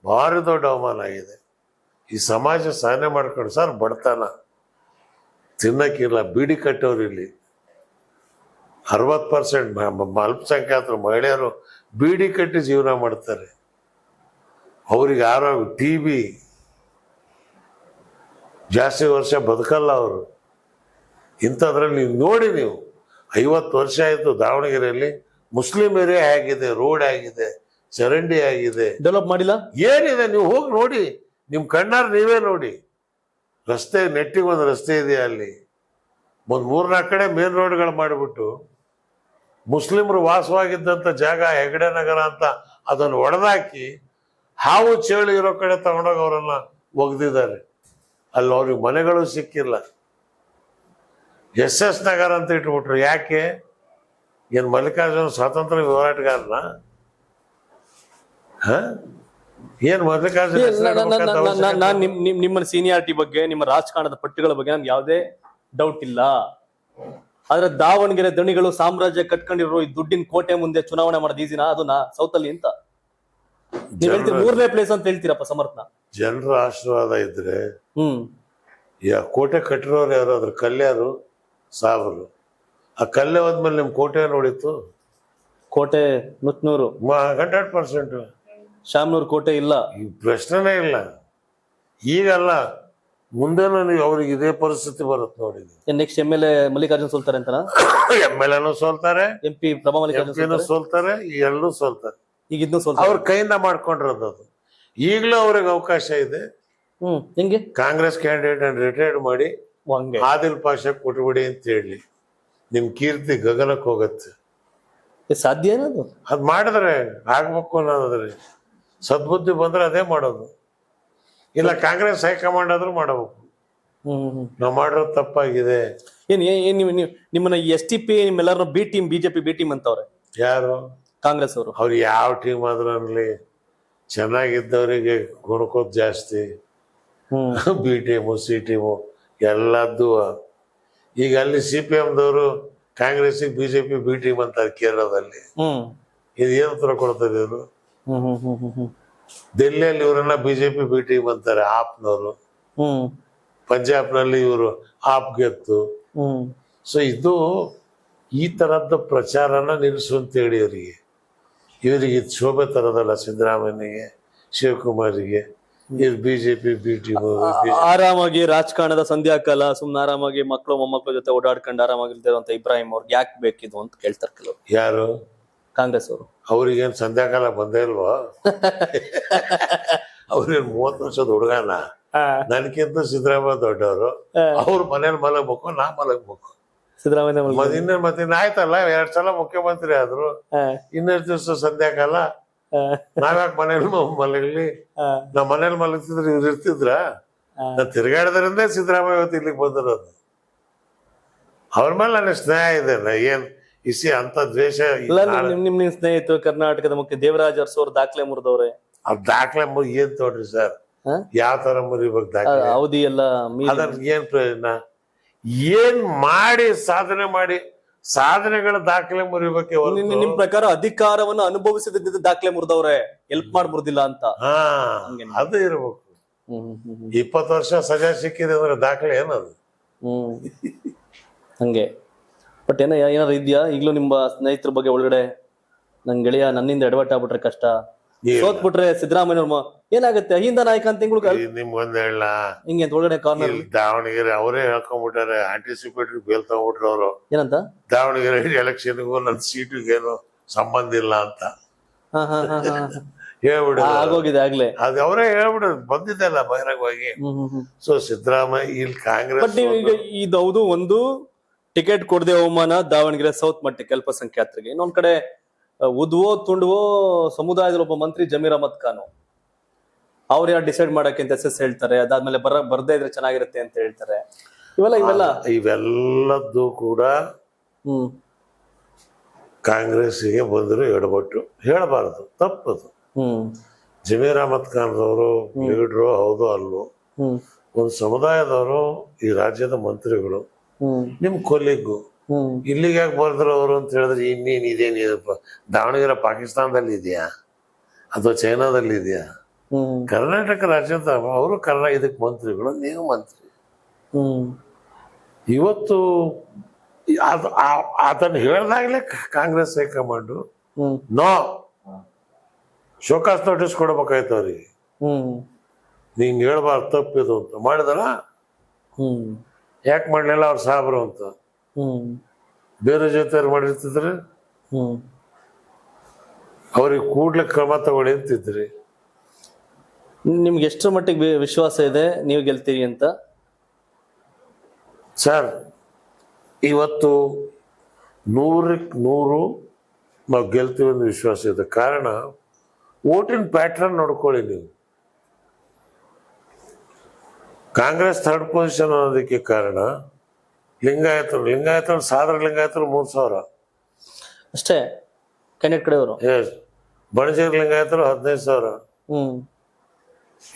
ಭಾರಿ ದೊಡ್ಡ ಅವಮಾನ ಆಗಿದೆ. ಈ ಸಮಾಜ ಸಹನೆ ಮಾಡ್ಕೊಂಡು ಸರ್, ಬಡತನ ತಿನ್ನಕ್ಕಿಲ್ಲ, ಬೀಡಿ ಕಟ್ಟೋರು ಇಲ್ಲಿ 60% ಅಲ್ಪಸಂಖ್ಯಾತರು ಮಹಿಳೆಯರು ಬೀಡಿ ಕಟ್ಟಿ ಜೀವನ ಮಾಡ್ತಾರೆ. ಅವ್ರಿಗೆ ಆರೋಗ್ಯ TB ಜಾಸ್ತಿ ವರ್ಷ ಬದುಕಲ್ಲ ಅವರು. ಇಂಥದ್ರಲ್ಲಿ ನೀವು ನೋಡಿ, ನೀವು 50 ವರ್ಷ ಆಯ್ತು ದಾವಣಗೆರೆಯಲ್ಲಿ ಮುಸ್ಲಿಂ ಏರಿಯಾ ಹೇಗಿದೆ, ರೋಡ್ ಆಗಿದೆ, ಚರಂಡಿ ಆಗಿದೆ, ಡೆವಲಪ್ ಮಾಡಿಲ್ಲ. ಏನಿದೆ ನೀವು ಹೋಗಿ ನೋಡಿ, ನಿಮ್ ಕಣ್ಣಾರ ನೀವೇ ನೋಡಿ. ರಸ್ತೆ ನೆಟ್ಟಿಗೆ ಒಂದು ರಸ್ತೆ ಇದೆಯಾ ಅಲ್ಲಿ, ಒಂದು 3-4 ಕಡೆ ಮೇನ್ ರೋಡ್ಗಳು ಮಾಡಿಬಿಟ್ಟು ಮುಸ್ಲಿಮರು ವಾಸವಾಗಿದ್ದಂಥ ಜಾಗ ಹೆಗಡೆ ನಗರ ಅಂತ ಅದನ್ನು ಒಡೆದಾಕಿ ಹಾವು ಚೇಳು ಇರೋ ಕಡೆ ತಗೊಂಡೋಗಿ ಅವರನ್ನ ಒಗ್ದಿದ್ದಾರೆ. ಅಲ್ಲಿ ಅವ್ರಿಗೆ ಮನೆಗಳು ಸಿಕ್ಕಿಲ್ಲ. SS ನಗರ ಅಂತ ಇಟ್ಬಿಟ್ರು. ಯಾಕೆ? ಏನ್ ಮಲ್ಲಿಕಾರ್ಜುನ ಸ್ವಾತಂತ್ರ್ಯ ಹೋರಾಟಗಾರನ? ಏನ್ ಮಲ್ಲಿಕಾರ್ಜುನ? ನಿಮ್ಮ ಸೀನಿಯಾರಿಟಿ ಬಗ್ಗೆ, ನಿಮ್ಮ ರಾಜಕಾರಣದ ಪಟ್ಟಿಗಳ ಬಗ್ಗೆ ನನ್ಗೆ ಯಾವುದೇ ಡೌಟ್ ಇಲ್ಲ. ಆದ್ರೆ ದಾವಣಗೆರೆ ದಣಿಗಳು ಸಾಮ್ರಾಜ್ಯ ಕಟ್ಕೊಂಡಿರೋ ಈ ದುಡ್ಡಿನ ಕೋಟೆ ಮುಂದೆ ಚುನಾವಣೆ ಮಾಡೋದು ಈಸಿನಾ? ಅದನ್ನ ಸೌತ್ ಅಲ್ಲಿ ಅಂತ ನೀವ್ ಹೇಳ್ತೀರಿ, 3ನೇ ಪ್ಲೇಸ್ ಅಂತ ಹೇಳ್ತೀರಪ್ಪ ಸಮರ್ಥನ. ಜನರ ಆಶೀರ್ವಾದ ಇದ್ರೆ ಕೋಟೆ ಕಟ್ಟಿರೋರು ಯಾರು? ಅದ್ರ ಕಲ್ಯಾರು ಸಾಬರು. ಆ ಕಲ್ಲೆ ಹೋದ್ಮೇಲೆ ನಿಮ್ ಕೋಟೆ ನೋಡಿತ್ತು? ಕೋಟೆ ಮುತ್ನೂರು 100%. ಶಾಮನೂರು ಕೋಟೆ ಇಲ್ಲ, ಈ ಪ್ರಶ್ನೆನೇ ಇಲ್ಲ. ಈಗಲ್ಲ, ಮುಂದೆನೂ ನೀವು ಅವ್ರಿಗೆ ಇದೇ ಪರಿಸ್ಥಿತಿ ಬರುತ್ತೆ ನೋಡಿ. ನೆಕ್ಸ್ಟ್ MLA ಮಲ್ಲಿಕಾರ್ಜುನ್ ಸೋಲ್ತಾರೆ ಅಂತನ? MLA ಸೋಲ್ತಾರೆ, MP ಪ್ರಭಾ ಮಲ್ಲಿಕಾರ್ಜುನ್ ಸೋಲ್ತಾರೆ, ಎಲ್ಲರೂ ಸೋಲ್ತಾರೆ. ಈಗ ಇದನ್ನು ಸೋಲ್ತಾರೆ. ಅವ್ರ ಕೈಯಿಂದ ಮಾಡ್ಕೊಂಡಿರೋದು ಅದು. ಈಗಲೂ ಅವ್ರಿಗೆ ಅವಕಾಶ ಇದೆ. ಹೆಂಗೆ? ಕಾಂಗ್ರೆಸ್ ಕ್ಯಾಂಡಿಡೇಟ್ ರಿಟೈರ್ಡ್ ಮಾಡಿ ಹಂಗೆ ಆದಿಲ್ ಪಾಷಾ ಕೊಟ್ಬಿಡಿ ಅಂತ ಹೇಳಿ ನಿಮ್ ಕೀರ್ತಿ ಗಗನಕ್ಕೆ ಹೋಗತ್ತೆ. ಸಾಧ್ಯ ಏನದು? ಅದ್ ಮಾಡಿದ್ರೆ ಆಗ್ಬೇಕು ಅನ್ನೋದ್ರೆ ಸದ್ಬುದ್ಧಿ ಬಂದ್ರೆ ಅದೇ ಮಾಡೋದು. ಇಲ್ಲ ಕಾಂಗ್ರೆಸ್ ಹೈಕಮಾಂಡ್ ಆದ್ರೂ ಮಾಡಬೇಕು. ನಾವ್ ಮಾಡಿರೋದು ತಪ್ಪಾಗಿದೆ. ನಿಮ್ಮನ್ನ STP ನಿಮ್ಮೆಲ್ಲರೂ B team, BJP B team ಅಂತವ್ರೆ. ಯಾರು? ಕಾಂಗ್ರೆಸ್ ಅವರು. ಅವ್ರು ಯಾವ ಟೀಮ್ ಆದ್ರೂ ಅನ್ಲಿ, ಚೆನ್ನಾಗಿದ್ದವರಿಗೆ ಗುಣಕೋತ್ ಜಾಸ್ತಿ. B ಟೀಮು C ಟೀಮು ಎಲ್ಲದ್ದು. ಈಗ ಅಲ್ಲಿ CPM-ದವರು ಕಾಂಗ್ರೆಸ್ಸಿಗೆ BJP ಬಿ ಟೀಮ್ ಅಂತಾರೆ ಕೇರಳದಲ್ಲಿ. ಇದು ಏನ್ ಉತ್ತರ ಕೊಡ್ತದೆ ಇವರು? ಡೆಲ್ಲಿಯಲ್ಲಿ ಇವರೆಲ್ಲ BJP ಬಿ ಟೀಮ್ ಅಂತಾರೆ, ಆಪ್ನವರು. ಪಂಜಾಬ್ನಲ್ಲಿ ಇವರು ಆಪ್ ಗೆತ್ತು. ಸೊ ಇದು ಈ ತರದ್ದು ಪ್ರಚಾರನ ನಿಲ್ಲಿಸುವಂತ ಹೇಳಿ ಇವರಿಗೆ ಇದು ಶೋಭೆ ತರದಲ್ಲ. ಸಿದ್ದರಾಮಯ್ಯನಿಗೆ, ಶಿವಕುಮಾರಿಗೆ ಇದು BJP ಬಿ ಟೀಮ್. ಆರಾಮಾಗಿ ರಾಜಕಾರಣದ ಸಂಧ್ಯಾಕಾಲ ಸುಮ್ನೆ ಆರಾಮಾಗಿ ಮಕ್ಕಳು ಮೊಮ್ಮಕ್ಕಳ ಜೊತೆ ಓಡಾಡ್ಕೊಂಡು ಆರಾಮಾಗಿರ್ತಿರುವಂತ ಇಬ್ರಾಹಿಂ ಅವ್ರಿಗೆ ಯಾಕೆ ಬೇಕಿದು ಅಂತ ಕೇಳ್ತಾರೆ ಕೆಲವರು. ಯಾರು? ಕಾಂಗ್ರೆಸ್ ಅವರು. ಅವ್ರಿಗೇನ್ ಸಂಧ್ಯಾಕಾಲ ಬಂದೇ ಇಲ್ವಾ? ಅವ್ರೇನ್ 30 ವರ್ಷದ ಹುಡುಗನ? ನನ್ಕಿಂತ ಸಿದ್ದರಾಮಯ್ಯ ದೊಡ್ಡವರು. ಅವ್ರ ಮನೇಲಿ ಮಲಗ್ಬೇಕು, ನಾ ಮಲಗ್ಬೇಕು. ಸಿದ್ದರಾಮಯ್ಯ ಮತ್ತೆ ಆಯ್ತಲ್ಲ, 2 ಸಲ ಮುಖ್ಯಮಂತ್ರಿ ಆದ್ರು. ಇನ್ನೆಷ್ಟು ದಿವಸ ಸಂಧ್ಯಾಕಾಲ? ನಾವ್ಯಾಕೆ ಮನೇಲಿ ಮಲಗಲಿ? ನಾವ್ ಮನೇಲಿ ಮಲಗ್ತಿದ್ರೆ ಇವ್ರು ಇರ್ತಿದ್ರ? ನಾ ತಿರ್ಗಾಡದ್ರಿಂದ ಸಿದ್ದರಾಮಯ್ಯ ಇವತ್ತು ಇಲ್ಲಿಗೆ ಬಂದಿರೋದು. ಅವ್ರ ಮೇಲೆ ನನ್ನ ಸ್ನೇಹ ಇದೆ. ಏನ್ ಅಂತ ದ್ವೇಷ? ನಿಮ್ ಸ್ನೇಹಿತರು ಕರ್ನಾಟಕದ ಮುಖ್ಯ ದೇವರಾಜ್ ಅರಸು ಅವ್ರ ದಾಖಲೆ ಮುರಿದವ್ರೆ. ಅವ್ರ ದಾಖಲೆ ಏನ್ ತೋಡ್ರಿ ಸರ್? ಯಾವ ತರ ಮುರಿಬೇಕು ದಾಖಲೆ? ಅವಧಿ ಎಲ್ಲ ಅದನ್ನ ಏನ್ ಪ್ರಯೋಜನ? ಏನ್ ಮಾಡಿ ಸಾಧನೆ ಮಾಡಿ ಸಾಧನೆಗಳ ದಾಖಲೆ ಮುರಿಬೇಕೆ ಹೊರತು ನಿಮ್ ಪ್ರಕಾರ ಅಧಿಕಾರವನ್ನು ಅನುಭವಿಸಿದ ದಾಖಲೆ ಮುರಿದವ್ರೆ, ಹೆಲ್ಪ್ ಮಾಡಿ ಮುರಿದಿಲ್ಲ ಅಂತ. ಹಾ ಅದು ಇರ್ಬೇಕು. 20 ವರ್ಷ ಸಜಾ ಸಿಕ್ಕಿದೆ ಅಂದ್ರೆ ದಾಖಲೆ ಏನದು? ಹಂಗೆ. ಬಟ್ ಏನಾರು ಇದ್ಯಾ ಈಗ್ಲೂ ನಿಮ್ಮ ಸ್ನೇಹಿತರ ಬಗ್ಗೆ ಒಳಗಡೆ, ನನ್ ಗೆಳೆಯ ನನ್ನಿಂದ ಎಡವಟ್ ಆಗ್ಬಿಟ್ರೆ ಕಷ್ಟ, ಸೋತ್ಬಿಟ್ರೆ ಸಿದ್ದರಾಮಯ್ಯ ಏನಾಗುತ್ತೆ ಅಹಿಂದ ನಾಯಕ ಅಂತ ನಿಮ್ಗೊಂದ್ ಹೇಳ ಹಿಂಗೆ ಒಳಗಡೆ ಕಾರ್ನರ್ ದಾವಣಗೆರೆ ಅವರೇ ಹೇಳ್ಕೊಂಡ್ಬಿಟ್ಟಾರೆ, ಆಂಟಿಸಿಪೇಟರಿ ಬೇಲ್ ತಗೊಂಡ್ಬಿಟ್ರು ಅವರು. ಏನಂತ? ದಾವಣಗೆರೆ ಎಲೆಕ್ಷನ್ಗೂ ನನ್ನ ಸೀಟಿಗೇನು ಸಂಬಂಧ ಇಲ್ಲ ಅಂತ ಹೇಳ್ಬಿಡ ಆಗೋಗಿದೆ ಆಗ್ಲೇ. ಅದು ಅವರೇ ಹೇಳ್ಬಿಡೋದು ಬಂದಿದೆ ಅಲ್ಲ ಬಹಿರಂಗವಾಗಿ. ಸೊ ಸಿದ್ದರಾಮಯ್ಯ ಇಲ್ಲಿ ಕಾಂಗ್ರೆಸ್. ಬಟ್ ನೀವು ಈಗ ಇದೌದು ಒಂದು ಟಿಕೆಟ್ ಕೊಡದೆ ಅವಮಾನ ದಾವಣಗೆರೆ ಸೌತ್ ಮಟ್ಟಕ್ಕೆ ಅಲ್ಪಸಂಖ್ಯಾತರಿಗೆ. ಇನ್ನೊಂದ್ ಕಡೆ ಉದ್ವೋ ತುಂಡುವೋ ಸಮುದಾಯದಲ್ಲಿ ಒಬ್ಬ ಮಂತ್ರಿ ಜಮೀರ್ ಅಹಮದ್ ಖಾನ್, ಅವ್ರು ಯಾರು ಡಿಸೈಡ್ ಮಾಡಕ್ಕೆ ಅಂತ ಎಸ್ ಹೇಳ್ತಾರೆ. ಅದಾದ್ಮೇಲೆ ಬರ್ದೇ ಇದ್ರೆ ಚೆನ್ನಾಗಿರುತ್ತೆ ಅಂತ ಹೇಳ್ತಾರೆ. ಇವೆಲ್ಲದ್ದು ಕೂಡ ಕಾಂಗ್ರೆಸ್ಸಿಗೆ ಬಂದ್ರು ಎಡಬಟ್ಟು. ಹೇಳಬಾರದು, ತಪ್ಪದು. ಜಮೀರ್ ಅಹಮದ್ ಖಾನ್ ಅವರು ಲೀಡ್ರು ಹೌದು ಅಲ್ವೋ, ಒಂದು ಸಮುದಾಯದವರು ಈ ರಾಜ್ಯದ ಮಂತ್ರಿಗಳು, ನಿಮ್ ಕೊಲ್ಲಿಗೂ ಇಲ್ಲಿಗೆ ಯಾಕೆ ಬರ್ದ್ರು ಅವರು ಅಂತ ಹೇಳಿದ್ರೆ ಇನ್ನೇನ್ ಇದೇನಿದಪ್ಪ, ದಾವಣಗೆರೆ ಪಾಕಿಸ್ತಾನದಲ್ಲಿ ಇದೆಯಾ ಅಥವಾ ಚೈನಾದಲ್ಲಿ ಇದೆಯಾ? ಕರ್ನಾಟಕ ರಾಜ್ಯದ ಅವರು ಇದಕ್ಕೆ ಮಂತ್ರಿಗಳು, ನೀವು ಮಂತ್ರಿ. ಇವತ್ತು ಅದನ್ನ ಹೇಳ್ದಾಗ್ಲೇ Congress high command no show cause notice ಕೊಡ್ಬೇಕಾಯ್ತು ಅವ್ರಿಗೆ. ನೀನ್ ಹೇಳ್ಬಾರ್ದು, ತಪ್ಪಿದು ಅಂತ ಮಾಡಿದಾರ. ಯಾಕೆ ಮಾಡ್ಲಿಲ್ಲ ಅವ್ರ ಸಾಬ್ರು ಅಂತ ಬೇರೆ ಜೊತೆ ಮಾಡಿರ್ತಿದ್ರಿ, ಅವ್ರಿಗೆ ಕೂಡ್ಲೆ ಕ್ರಮ ತಗೊಳ್ಳಿ ಅಂತಿದ್ರಿ. ನಿಮ್ಗೆ ಎಷ್ಟರ ಮಟ್ಟಿಗೆ ವಿಶ್ವಾಸ ಇದೆ ನೀವು ಗೆಲ್ತೀರಿ ಅಂತ? ಸರ್, ಇವತ್ತು 100ಕ್ಕೆ 100 ನಾವು ಗೆಲ್ತೀವಿ ಅಂತ ವಿಶ್ವಾಸ ಇದೆ. ಕಾರಣ ವೋಟಿನ ಪ್ಯಾಟ್ರನ್ ನೋಡ್ಕೊಳ್ಳಿ ನೀವು. ಕಾಂಗ್ರೆಸ್ 3rd ಪೊಸಿಷನ್ ಅನ್ನೋದಕ್ಕೆ ಕಾರಣ ಲಿಂಗಾಯತರು ಸಾಧಾರಣ ಲಿಂಗಾಯತರು 3,000 ಅಷ್ಟೇ ಕ್ಯಾಂಡಿಡೇಟ್ ಕಡೆಯವರು. ಬಣಜೇರಿ ಲಿಂಗಾಯತರು 15,000,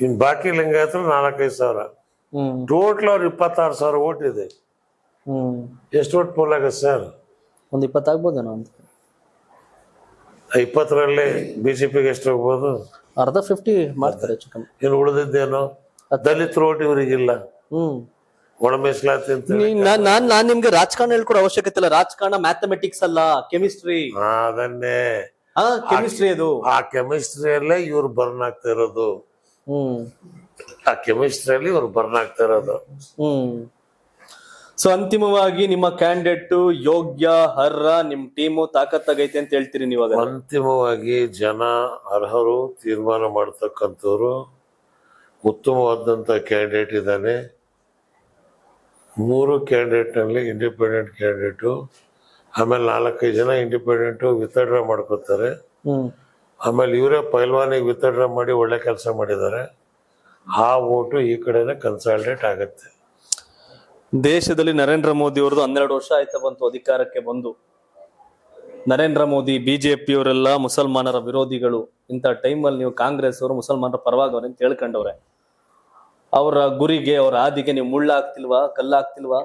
ಇನ್ ಬಾಕಿ ಲಿಂಗಾಯತರು 4-5,000. ಟೋಟಲ್ ಅವ್ರು 26,000 ಓಟ್ ಇದೆ. ಎಷ್ಟು ಓಟ್ ಪೋಲ್ ಆಗತ್ತೆ ಸರ್? ಒಂದು 20 ಆಗ್ಬೋದೇನೋ ಅಂತ. 20ರಲ್ಲಿ ಬಿಜೆಪಿಗೆ ಎಷ್ಟು ಹೋಗ್ಬೋದು? ಅರ್ಧ 50 ಮಾಡ್ತಾರೆ. ಇನ್ನು ಉಳಿದಿದ್ದೇನೋ ದಲಿತರ ಓಟ್ ಇವರಿಗಿಲ್ಲ. ಒಳ ಮೀಸಲಾತಿ ಅಂತ ನಾನ್ ನಿಮ್ಗೆ ರಾಜಕಾರಣ ಹೇಳ್ಕೊಡೋ ಅವಶ್ಯಕತೆ ಇಲ್ಲ. ರಾಜಕಾರಣ ಮ್ಯಾಥಮೆಟಿಕ್ಸ್ ಅಲ್ಲ, ಕೆಮಿಸ್ಟ್ರಿ. ಅದನ್ನೇ ಕೆಮಿಸ್ಟ್ರಿ ಅದು. ಆ ಕೆಮಿಸ್ಟ್ರಿಯಲ್ಲೇ ಇವ್ರು ಬರ್ನ್ ಆಗ್ತಾ ಇರೋದು. ಆ ಕೆಮಿಸ್ಟ್ರಿಯಲ್ಲಿ ಇವ್ರು ಬರ್ನ್ ಆಗ್ತಾ ಇರೋದು. ಸೊ ಅಂತಿಮವಾಗಿ ನಿಮ್ಮ ಕ್ಯಾಂಡಿಡೇಟ್ ಯೋಗ್ಯ, ಅರ್ಹ, ನಿಮ್ ಟೀಮು ತಾಕತ್ತಾಗೈತೆ ಅಂತ ಹೇಳ್ತೀರಿ ನೀವು? ಅಂತಿಮವಾಗಿ ಜನ ಅರ್ಹರು ತೀರ್ಮಾನ ಮಾಡ್ತಕ್ಕಂಥವ್ರು. ಉತ್ತಮವಾದಂತ ಕ್ಯಾಂಡಿಡೇಟ್ ಇದ್ದಾನೆ. 3 ಕ್ಯಾಂಡಿಡೇಟ್ ನಲ್ಲಿ ಇಂಡಿಪೆಂಡೆಂಟ್ ಕ್ಯಾಂಡಿಡೇಟು, ಆಮೇಲೆ 4-5 ಜನ ಇಂಡಿಪೆಂಡೆಂಟು ವಿತ್ಡ್ರಾ ಮಾಡ್ಕೋತಾರೆ. ಆಮೇಲೆ ಇವರೇ ಪೈಲ್ವಾನಿಗೆ ವಿತ್ಡ್ರಾ ಮಾಡಿ ಒಳ್ಳೆ ಕೆಲಸ ಮಾಡಿದ್ದಾರೆ. ಆ ಓಟು ಈ ಕಡೆನೆ ಕನ್ಸಾಲಿಡೇಟ್ ಆಗತ್ತೆ. ದೇಶದಲ್ಲಿ ನರೇಂದ್ರ ಮೋದಿ ಅವ್ರದ್ದು 12 ವರ್ಷ ಆಯ್ತಾ ಬಂತು ಅಧಿಕಾರಕ್ಕೆ ಬಂದು. ನರೇಂದ್ರ ಮೋದಿ, ಬಿಜೆಪಿಯವರೆಲ್ಲ ಮುಸಲ್ಮಾನರ ವಿರೋಧಿಗಳು. ಇಂಥ ಟೈಮಲ್ಲಿ ನೀವು ಕಾಂಗ್ರೆಸ್ ಅವರು ಮುಸಲ್ಮಾನರ ಪರವಾಗವ್ರೆ ಅಂತ ಹೇಳ್ಕೊಂಡವ್ರೆ. ಅವರ ಗುರಿಗೆ, ಅವರ ಹಾದಿಗೆ ನೀವು ಮುಳ್ಳಾಗ್ತಿಲ್ವಾ, ಕಲ್ಲಾಗ್ತಿಲ್ವಾ?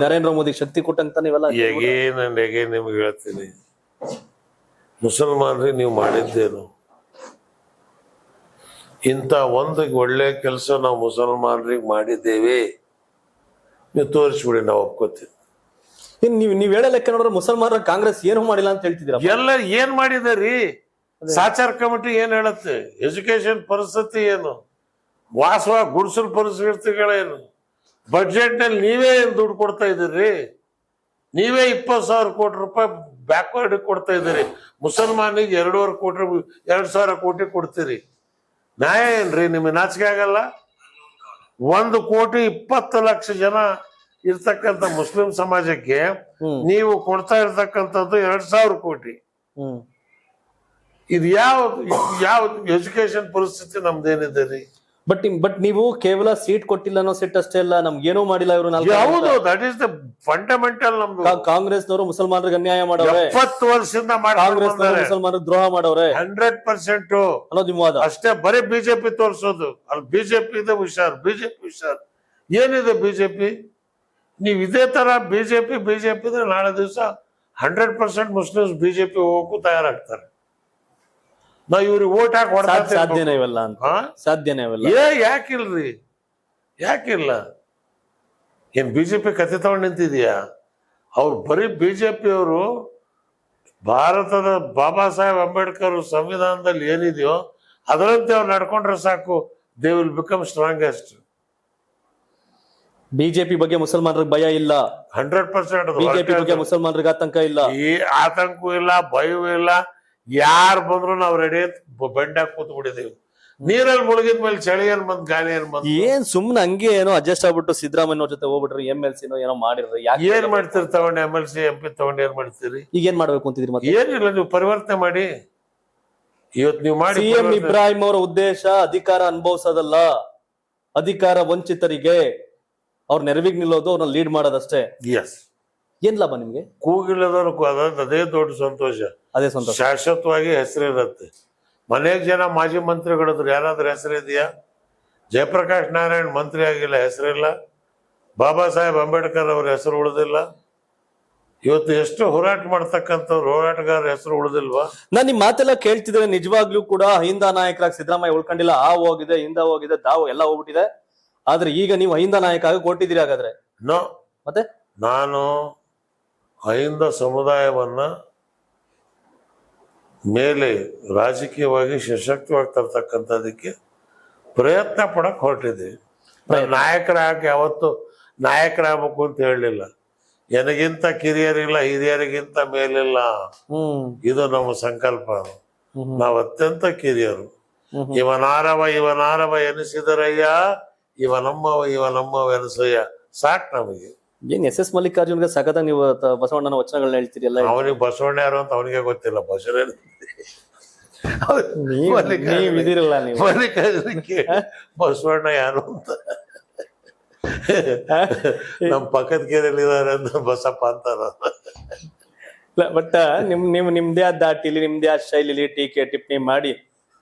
ನರೇಂದ್ರ ಮೋದಿ ಶಕ್ತಿ ಕೊಟ್ಟಂತ ನೀವೆಲ್ಲ ನಿಮ್ಗೆ ಹೇಳ್ತೀನಿ, ಮುಸಲ್ಮಾನ್ರಿಗೆ ನೀವು ಮಾಡಿದ್ದೇನು? ಇಂಥ ಒಂದು ಒಳ್ಳೆ ಕೆಲಸ ನಾವು ಮುಸಲ್ಮಾನರಿಗೆ ಮಾಡಿದ್ದೇವೆ, ನೀವು ತೋರಿಸ್ಬಿಡಿ, ನಾವು ಒಪ್ಕೋತೀವಿ. ನೀವ್ ಹೇಳೋ ಲೆಕ್ಕ ನೋಡ್ರೆ ಮುಸಲ್ಮಾನರ ಕಾಂಗ್ರೆಸ್ ಏನು ಮಾಡಿಲ್ಲ ಅಂತ ಹೇಳ್ತಿದ್ದೀರಾ? ಎಲ್ಲ ಏನ್ ಮಾಡಿದಾರಿ? ಸಾಚಾರ್ ಕಮಿಟಿ ಏನ್ ಹೇಳತ್ತೆ? ಎಜುಕೇಶನ್ ಪರಿಸ್ಥಿತಿ ಏನು? ಗುಡಿಸಲು ಪರಿಸ್ಥಿತಿಗಳೇನು? ಬಜೆಟ್ ನಲ್ಲಿ ನೀವೇ ದುಡ್ಡು ಕೊಡ್ತಾ ಇದ್ದೀರಿ. ನೀವೇ 20,000 ಕೋಟಿ ರೂಪಾಯಿ ಬ್ಯಾಕ್ವರ್ಡ್ ಕೊಡ್ತಾ ಇದ್ದೀರಿ. ಮುಸಲ್ಮಾನಿಗೆ 2,500 ಕೋಟಿ ಕೊಡ್ತೀರಿ. ನ್ಯಾಯ ಏನ್ರಿ? ನಿಮಗೆ ನಾಚಿಕೆ ಆಗಲ್ಲ? 1,20,00,000 ಜನ ಇರ್ತಕ್ಕಂಥ ಮುಸ್ಲಿಂ ಸಮಾಜಕ್ಕೆ ನೀವು ಕೊಡ್ತಾ ಇರ್ತಕ್ಕಂಥದ್ದು 2,000 ಕೋಟಿ. ಇದು ಯಾವ ಎಜುಕೇಶನ್ ಪರಿಸ್ಥಿತಿ ನಮ್ದೇನಿದೆ ರೀ? ಬಟ್ ನೀವು ಕೇವಲ ಸೀಟ್ ಕೊಟ್ಟಿಲ್ಲ ಅನ್ನೋ ಸೀಟ್ ಅಷ್ಟೇ ಅಲ್ಲ, ನಮ್ಗೇನೋ ಮಾಡಿಲ್ಲ ಇವರು. ಹೌದು, ದಟ್ ಈಸ್ ದ ಫಂಡಮೆಂಟಲ್. ನಮ್ದು ಕಾಂಗ್ರೆಸ್ನವರು ಮುಸಲ್ಮಾನರಿಗೆ ಅನ್ಯಾಯ ಮಾಡವ್ರೆ. 70 ವರ್ಷದಿಂದ ಮುಸಲ್ಮಾನರಿಗೆ ದ್ರೋಹ ಮಾಡವ್ರೆ. 100% ಅನ್ನೋದು ನಿಮ್ಮ ವಾದ ಅಷ್ಟೇ. ಬರೀ ಬಿಜೆಪಿ ತೋರಿಸೋದು ಅಲ್ಲಿ ಬಿಜೆಪಿ ಇದೆ ಹುಷಾರ್, ಬಿಜೆಪಿ ಹುಷಾರ್. ಏನಿದೆ ಬಿಜೆಪಿ? ನೀವು ಇದೇ ತರ ಬಿಜೆಪಿ ಇದ್ರೆ ನಾಳೆ ದಿವಸ 100% ಮುಸ್ಲಿಮ್ಸ್ ಬಿಜೆಪಿ ಹೋಗಕ್ಕೂ ತಯಾರಾಗ್ತಾರೆ. ನಾವ್ ಇವ್ರಿಗೆ ಓಟ್ ಹಾಕಿ ಸಾಧ್ಯನೇ ಇವೆಲ್ಲ ಅಂತ. ಸಾಧ್ಯನೇ ಇವೆಲ್ಲ. ಯಾಕಿಲ್ರಿ, ಯಾಕಿಲ್ಲ? ಏನ್ ಬಿಜೆಪಿ ಕತೆ ತಗೊಂಡು ನಿಂತಿದ್ಯಾ? ಅವ್ರು ಬರೀ ಬಿಜೆಪಿ ಅವರು ಭಾರತದ ಬಾಬಾ ಸಾಹೇಬ್ ಅಂಬೇಡ್ಕರ್ ಸಂವಿಧಾನದಲ್ಲಿ ಏನಿದೆಯೋ ಅದರಂತೆ ಅವ್ರು ನಡ್ಕೊಂಡ್ರೆ ಸಾಕು, they will become strongest. BJP ಬಗ್ಗೆ ಮುಸಲ್ಮಾನರಿಗೆ ಭಯ ಇಲ್ಲ. 100% ಬಿಜೆಪಿ ಬಗ್ಗೆ ಮುಸಲ್ಮಾನರಿಗೆ ಆತಂಕ ಇಲ್ಲ. ಈ ಆತಂಕವೂ ಇಲ್ಲ, ಭಯವೂ ಇಲ್ಲ. ಯಾರು ಬಂದ್ರು ನಾವು ರೆಡಿ ಬಂಡಾಗಿ ಕೂತ್ ಬಿಟ್ಟಿದೀವಿ. ನೀರಲ್ಲಿ ಮುಳುಗಿದ ಮೇಲೆ ಚಳಿ ಏನ್ ಬಂದ್, ಗಾಳಿ ಏನ್ ಬಂದ್? ಏನ್ ಸುಮ್ನೆ ಹಂಗೆ ಏನೋ ಅಡ್ಜಸ್ಟ್ ಆಗ್ಬಿಟ್ಟು ಸಿದ್ದರಾಮಯ್ಯ ಜೊತೆ ಹೋಗ್ಬಿಟ್ರಿ, MLC ಏನೋ ಮಾಡಿರ್ರಿ. ಏನ್ ಮಾಡ್ತೀರಿ ತಗೊಂಡು MLC MP ತಗೊಂಡು ಏನ್ ಮಾಡ್ತೀರಿ? ಈಗ ಏನ್ ಮಾಡ್ಬೇಕು ಅಂತಿದ್ರಿ? ಮತ್ತೆ ಏನಿಲ್ಲ, ನೀವು ಪರಿವರ್ತನೆ ಮಾಡಿ. ಇವತ್ತು ನೀವು ಮಾಡಿ. CM ಇಬ್ರಾಹಿಂ ಅವರ ಉದ್ದೇಶ ಅಧಿಕಾರ ಅನುಭವಿಸೋದಲ್ಲ, ಅಧಿಕಾರ ವಂಚಿತರಿಗೆ ಅವ್ರ ನೆರವಿಗೆ ನಿಲ್ಲೋದು, ಅವ್ರನ್ನ ಲೀಡ್ ಮಾಡೋದಷ್ಟೇ. ಎಸ್. ಏನ್ ಲಾಭ ನಿಮ್ಗೆ? ಕೂಗಿಲ್ಲದವ್ರು ಅದೇ ದೊಡ್ಡ ಸಂತೋಷ. ಅದೇ ಸಂತೋಷ. ಶಾಶ್ವತವಾಗಿ ಹೆಸರಿರುತ್ತೆ. ಮನೆಗೆ ಜನ ಮಾಜಿ ಮಂತ್ರಿಗಳಿದ್ರು, ಯಾರಾದ್ರೂ ಹೆಸರಿದೆಯಾ? ಜಯಪ್ರಕಾಶ್ ನಾರಾಯಣ್ ಮಂತ್ರಿ ಆಗಿಲ್ಲ, ಹೆಸರಿಲ್ಲ. ಬಾಬಾ ಸಾಹೇಬ್ ಅಂಬೇಡ್ಕರ್ ಅವ್ರ ಹೆಸರು ಉಳಿದಿಲ್ಲ. ಇವತ್ತು ಎಷ್ಟು ಹೋರಾಟ ಮಾಡ್ತಕ್ಕಂಥವ್ರು, ಹೋರಾಟಗಾರರ ಹೆಸರು ಉಳಿದಿಲ್ವಾ? ನಾನ್ ನಿಮ್ ಮಾತೆಲ್ಲ ಕೇಳ್ತಿದ್ರೆ ನಿಜವಾಗ್ಲೂ ಕೂಡ ಅಹಿಂದ ನಾಯಕರಾಗಿ ಸಿದ್ದರಾಮಯ್ಯ ಉಳ್ಕೊಂಡಿಲ್ಲ. ಹೋಗಿದೆ, ಹಿಂದ ಹೋಗಿದೆ, ದಾವು ಎಲ್ಲ ಹೋಗ್ಬಿಟ್ಟಿದೆ. ಆದ್ರೆ ಈಗ ನೀವು ಅಹಿಂದ ನಾಯಕ ಆಗಿ ಕೊಟ್ಟಿದ್ದೀರಿ. ಹಾಗಾದ್ರೆ ನೋ, ಮತ್ತೆ ನಾನು ಅಹಿಂದ ಸಮುದಾಯವನ್ನ ಮೇಲೆ ರಾಜಕೀಯವಾಗಿ ಸಶಕ್ತವಾಗಿ ತರ್ತಕ್ಕಂಥದಕ್ಕೆ ಪ್ರಯತ್ನ ಪಡಕ್ ಹೊರಟಿದ್ದೀವಿ. ನಾಯಕರಾಗಿ ಯಾವತ್ತು ನಾಯಕರಾಗಬೇಕು ಅಂತ ಹೇಳಲಿಲ್ಲ. ನನಗಿಂತ ಕಿರಿಯರಿಲ್ಲ, ಹಿರಿಯರಿಗಿಂತ ಮೇಲಿಲ್ಲ. ಇದು ನಮ್ಮ ಸಂಕಲ್ಪ. ನಾವು ಅತ್ಯಂತ ಕಿರಿಯರು. ಇವನಾರವ ಎನಿಸಿದರಯ್ಯ, ಇವನಮ್ಮವ ಎನಿಸಯ್ಯ. ಸಾಕ್ ನಮಗೆ. ಏನ್ SS ಮಲ್ಲಿಕಾರ್ಜುನ್ಗೆ ಸಖತ್ ನೀವು ಬಸವಣ್ಣನ ವಚನಗಳನ್ನ ಹೇಳ್ತೀರಿ ಎಲ್ಲ. ಅವನಿಗೆ ಬಸವಣ್ಣ ಯಾರು ಅಂತ ಅವನಿಗೆ ಗೊತ್ತಿಲ್ಲ. ಬಸವಣ್ಣ ಇದಿರಲ್ಲ ನೀವು. ಮಲ್ಲಿಕಾರ್ಜುನಕ್ಕೆ ಬಸವಣ್ಣ ಯಾರು ಅಂತ ನಮ್ ಪಕ್ಕದ ಕೇರಲ್ಲಿ ಇದಾರೆ ಅಂತ ಬಸಪ್ಪ ಅಂತಾರ. ಬಟ್ ನಿಮ್ದೇ ಆದ ದಾಟಿಲಿ, ನಿಮ್ದೇ ಆದ ಶೈಲಿಲಿ ಟೀಕೆ ಟಿಪ್ಪಣಿ ಮಾಡಿ